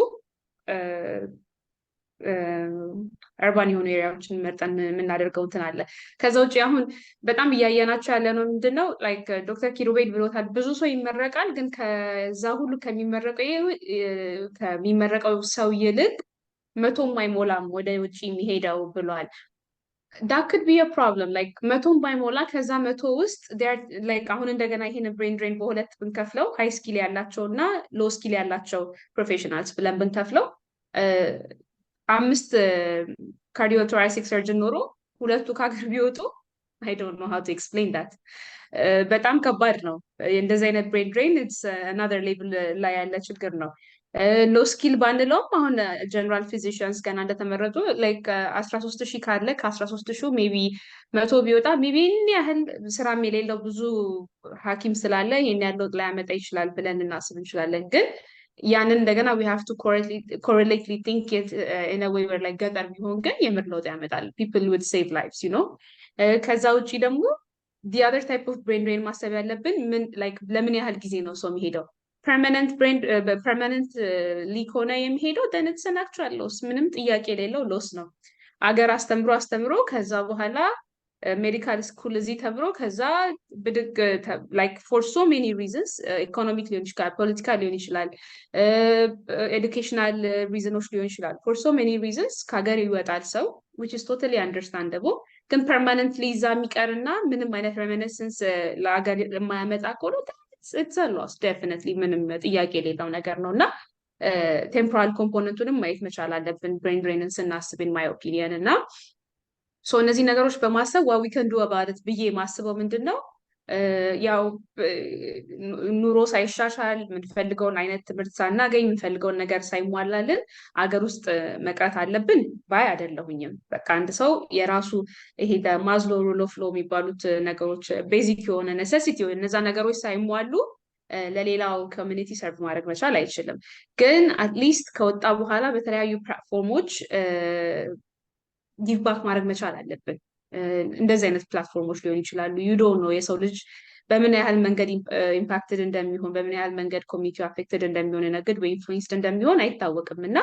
አርባን የሆኑ ኤሪያዎችን መርጠን የምናደርገው እንትን አለ። ከዛ ውጭ አሁን በጣም እያየናቸው ያለ ነው ምንድነው ላይክ ዶክተር ኪሩቤል ብሎታል፣ ብዙ ሰው ይመረቃል፣ ግን ከዛ ሁሉ ከሚመረቀው ሰው ይልቅ 100 አይሞላም ወደ ውጭ የሚሄደው ብሏል። that could be a problem like 100 ባይሞላ ከዛ 100 ውስጥ like አሁን እንደገና ይሄን ብሬን ድሬን በሁለት ብንከፍለው ሃይ ስኪል ያላቸው እና ሎ ስኪል ያላቸው ፕሮፌሽናልስ ብለን ብንከፍለው 5 ካርዲዮቶራሲክ ሰርጅን ኖሮ 2ቱ ከሀገር ቢወጡ I don't know how to explain that በጣም ከባድ ነው። እንደዚህ አይነት ብሬን ድሬን it's another level ላይ ያለ ችግር ነው። ሎ ስኪል ባንለውም አሁን ጀነራል ፊዚሽያንስ ገና እንደተመረጡ ላይክ 13,000 ካለ ከ13,000 ሜቢ 100 ቢወጣ ሜቢ ያህል ስራም የሌለው ብዙ ሐኪም ስላለ ይሄን ያለው ላያመጣ ይችላል ብለን እናስብ እንችላለን። ግን ያንን እንደገና we have to correlately think it in a way where like ገጠር ቢሆን ግን የምር ለውጥ ያመጣል። people would save lives you know። ከዛ ውጪ ደግሞ the other type of brain drain ማሰብ ያለብን ምን like ለምን ያህል ጊዜ ነው ሰው የሚሄደው? ፐርማነንት ሊክ ሆነ የሚሄደው then it's an actual loss ምንም ጥያቄ የሌለው ሎስ ነው። አገር አስተምሮ ከዛ በኋላ ሜዲካል ስኩል እዚህ ተምሮ ከዛ ብድግ like for so many reasons ኢኮኖሚክ ሊሆን ይችላል፣ ፖለቲካል ሊሆን ይችላል፣ ኤዱኬሽናል ሪዝኖች ሊሆን ይችላል for so many reasons ከሀገር ይወጣል ሰው which is totally understandable። ግን ፐርማነንትሊ እዛ የሚቀርና ምንም አይነት ሬሚኒሰንስ ለሀገር የማያመጣ ከሆነ it's a loss definitely ምንም ጥያቄ የሌለው ነገር ነው። እና ቴምፖራል ኮምፖነንቱንም ማየት መቻል አለብን ብሬን ድሬንን ስናስብ in my opinion። እና እነዚህ ነገሮች በማሰብ what we can do about it ብዬ ማስበው ምንድን ነው ያው ኑሮ ሳይሻሻል የምንፈልገውን አይነት ትምህርት ሳናገኝ የምንፈልገውን ነገር ሳይሟላልን አገር ውስጥ መቅረት አለብን ባይ አይደለሁኝም። በቃ አንድ ሰው የራሱ ይሄ ማዝሎ ሩል ኦፍ ሎ የሚባሉት ነገሮች ቤዚክ የሆነ ኔሴሲቲ እነዛ ነገሮች ሳይሟሉ ለሌላው ኮሚኒቲ ሰርቭ ማድረግ መቻል አይችልም። ግን አትሊስት ከወጣ በኋላ በተለያዩ ፕላትፎርሞች ጊቭ ባክ ማድረግ መቻል አለብን። እንደዚህ አይነት ፕላትፎርሞች ሊሆን ይችላሉ። ዩ ዶንት ኖ የሰው ልጅ በምን ያህል መንገድ ኢምፓክትድ እንደሚሆን በምን ያህል መንገድ ኮሚኒቲው አፌክትድ እንደሚሆን ነገድ ወይ ኢንፍሉዌንስድ እንደሚሆን አይታወቅም እና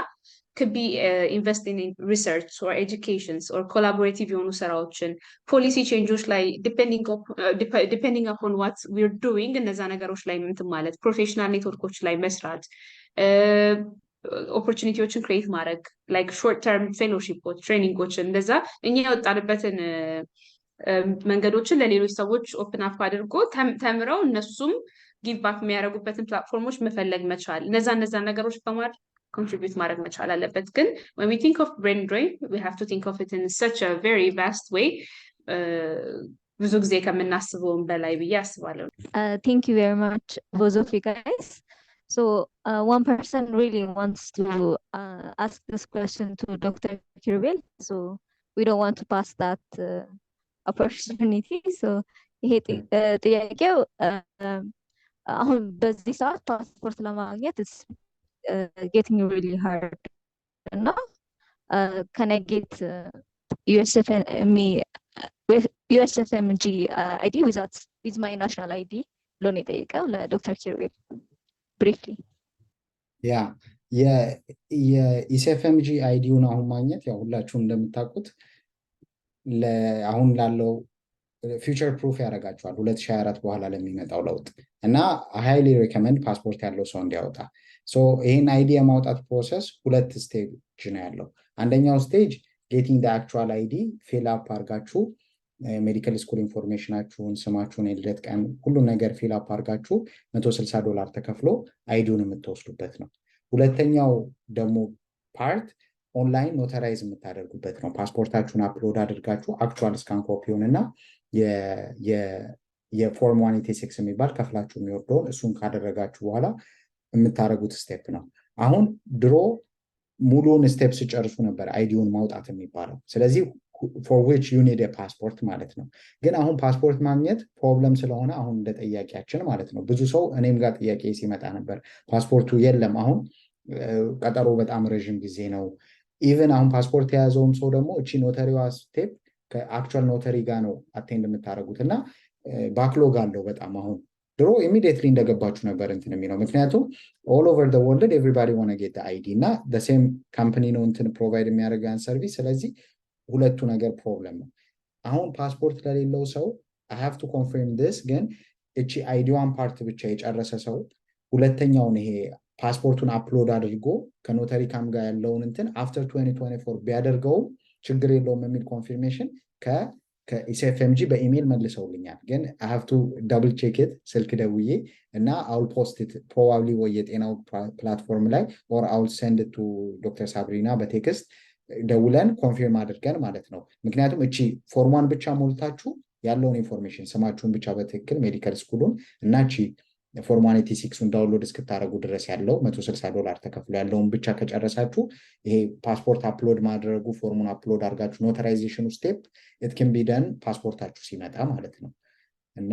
could be investing in research or educations or collaborative የሆኑ ስራዎችን ፖሊሲ ቼንጆች ላይ depending upon what we're doing እነዛ ነገሮች ላይ እንትን ማለት ፕሮፌሽናል ኔትወርኮች ላይ መስራት ኦፖርቹኒቲዎችን ክሬት ማድረግ ላይክ ሾርት ተርም ፌሎሺፖች ትሬኒንጎችን እንደዛ እኛ የወጣንበትን መንገዶችን ለሌሎች ሰዎች ኦፕን አፕ አድርጎ ተምረው እነሱም ጊቭ ባክ የሚያደርጉበትን ፕላትፎርሞች መፈለግ መቻል እነዛ ነገሮች በማድረግ contribute ማድረግ መቻል አለበት። ግን when we think of brain drain we have to think of it in such a very vast way ብዙ ጊዜ ከምናስበውም በላይ ብዬ አስባለሁ። Thank you very much both of you guys. So one person really wants to ask this question to Dr. Kirubel, so we don't want to pass that opportunity. So ይሄ ጥያቄው አሁን በዚህ ሰዓት ፓስፖርት ለማግኘት getting really hard now. Can I get USFMG ID with my national ID? Loan it Dr. Kirubel briefly. Yeah, ECFMG አይዲውን አሁን ማግኘት ያው ሁላችሁም እንደምታውቁት አሁን ላለው ፊውቸር ፕሩፍ ያደርጋቸዋል 2024 በኋላ ለሚመጣው ለውጥ እና ሃይሊ ሪከመንድ ፓስፖርት ያለው ሰው እንዲያወጣ። ሶ ይሄን አይዲ የማውጣት ፕሮሰስ ሁለት ስቴጅ ነው ያለው። አንደኛው ስቴጅ ጌቲንግ ዘ አክቹዋል አይዲ ፊል አፕ አድርጋችሁ ሜዲካል ስኩል ኢንፎርሜሽናችሁን፣ ስማችሁን፣ የልደት ቀን፣ ሁሉ ነገር ፊል አፕ አድርጋችሁ $160 ተከፍሎ አይዲውን የምትወስዱበት ነው። ሁለተኛው ደግሞ ፓርት ኦንላይን ኖታራይዝ የምታደርጉበት ነው። ፓስፖርታችሁን አፕሎድ አድርጋችሁ አክቹዋል ስካን ኮፒውንና የፎርም 186 የሚባል ከፍላችሁ የሚወርደውን እሱን ካደረጋችሁ በኋላ የምታደርጉት ስቴፕ ነው። አሁን ድሮ ሙሉውን ስቴፕ ሲጨርሱ ነበር አይዲውን ማውጣት የሚባለው። ስለዚህ for which you need a passport ማለት ነው። ግን አሁን ፓስፖርት ማግኘት ፕሮብለም ስለሆነ አሁን እንደ ጥያቄያችን ማለት ነው ብዙ ሰው እኔም ጋር ጥያቄ ሲመጣ ነበር ፓስፖርቱ የለም፣ አሁን ቀጠሮ በጣም ረዥም ጊዜ ነው። ኢቨን አሁን ፓስፖርት የያዘውም ሰው ደግሞ እቺ ኖተሪዋ ስቴፕ ከአክቹዋል ኖተሪ ጋር ነው አቴንድ የምታደርጉት እና ባክሎግ አለው በጣም። አሁን ድሮ ኢሚዲየትሊ እንደገባችሁ ነበር እንትን የሚለው ምክንያቱም ኦል ኦቨር ዘ ወርልድ ኤቭሪባዲ ዋና ጌት አይዲ እና the same ካምፓኒ ነው እንትን ፕሮቫይድ የሚያደርገን ሰርቪስ። ስለዚህ ሁለቱ ነገር ፕሮብለም ነው። አሁን ፓስፖርት ለሌለው ሰው I have to confirm this ግን እቺ አይዲዋን ፓርት ብቻ የጨረሰ ሰው ሁለተኛውን ይሄ ፓስፖርቱን አፕሎድ አድርጎ ከኖተሪ ካም ጋር ያለውን እንትን አፍተር 2024 ቢያደርገውም ችግር የለውም የሚል ኮንፊርሜሽን ከኢሲኤፍኤምጂ በኢሜል መልሰውልኛል። ግን I have to double check it ስልክ ደውዬ እና I'll post it probably ወይ የጤናው ፕላትፎርም ላይ or I'll send it to ዶክተር ሳብሪና በቴክስት ደውለን ኮንፊርም አድርገን ማለት ነው። ምክንያቱም እቺ ፎርሟን ብቻ ሞልታችሁ ያለውን ኢንፎርሜሽን ስማችሁን ብቻ በትክክል ሜዲካል ስኩሉን እና እቺ ፎርም 186ን ዳውንሎድ እስክታደርጉ ድረስ ያለው $160 ተከፍሎ ያለውን ብቻ ከጨረሳችሁ ይሄ ፓስፖርት አፕሎድ ማድረጉ ፎርሙን አፕሎድ አድርጋችሁ ኖታራይዜሽኑ ስቴፕ it can be done ፓስፖርታችሁ ሲመጣ ማለት ነው። እና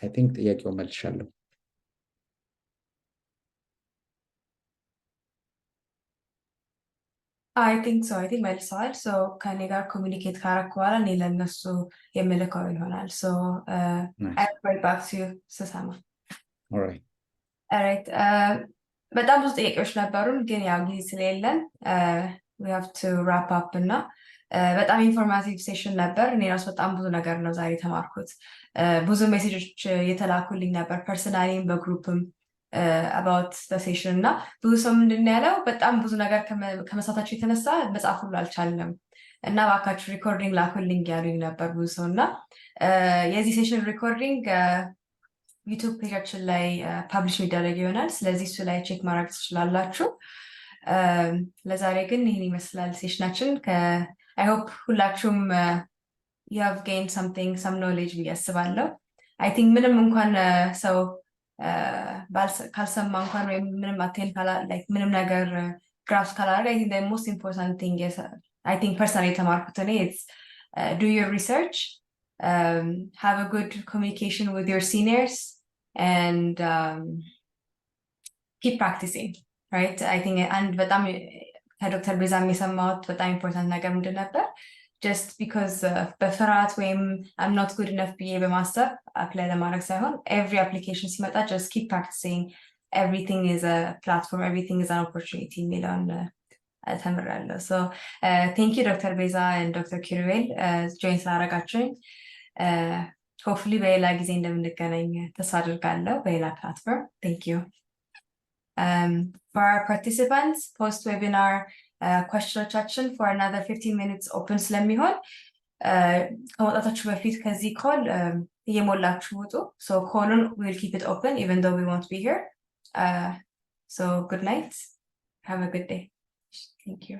I think ጥያቄው መልሻለሁ። I think መልሰዋል። ሶ ከኔ ጋር ኮሚኒኬት ካረኩ በኋላ እኔ ለእነሱ የምልከው ይሆናል። ሶ I will back to you ስሰማ። Alright. በጣም ብዙ ጥያቄዎች ነበሩን ግን ያው ጊዜ ስለሌለን we have to wrap up እና በጣም ኢንፎርማቲቭ ሴሽን ነበር። እኔ ራሱ በጣም ብዙ ነገር ነው ዛሬ ተማርኩት። ብዙ ሜሴጆች የተላኩልኝ ነበር ፐርሰናሊም በግሩፕም about the session እና ብዙ ሰው ምንድን ያለው በጣም ብዙ ነገር ከመሳታችሁ የተነሳ መጻፍ ሁሉ አልቻልንም እና እባካችሁ ሪኮርዲንግ ላኩልኝ ያሉኝ ነበር ብዙ ሰው እና የዚህ ሴሽን ሪኮርዲንግ ዩቲዩብ ፔጃችን ላይ ፐብሊሽ የሚደረግ ይሆናል። ስለዚህ እሱ ላይ ቼክ ማድረግ ትችላላችሁ። ለዛሬ ግን ይህን ይመስላል ሴሽናችን። I hope ሁላችሁም you have gained some knowledge ብዬ አስባለሁ። I think ምንም እንኳን ሰው ካልሰማ እንኳን ወይም ምንም አቴንድ ምንም ነገር ግራፍስ ካላደረገ I think the most important thing is I think personally የተማርኩት እኔ it's do your research, have a good communication with your seniors and keep practicing, right? I think and በጣም ከዶክተር ቤዛ የሚሰማሁት በጣም ኢምፖርታንት ነገር ምንድን ነበር? just because በፍርሃት ወይም I'm not good enough ብዬ በማሰብ አፕላይ ለማድረግ ሳይሆን every application ሲመጣ just keep practicing, everything is a platform, everything is an opportunity የሚለውን ተምሬያለሁ። so thank you Dr. Beza and Dr. Kirubel join ስላደረጋችሁኝ hopefully በሌላ ጊዜ እንደምንገናኝ ተስፋ አድርጋለሁ በሌላ platform. Thank you. For our participants, post-webinar questionዎቻችን for another 15 minutes open ስለሚሆን ከመውጣታችሁ በፊት ከዚህ call እየሞላችሁ ውጡ። So call-ን we'll keep it open even though we won't be here. So good night. Have a good day. Thank you.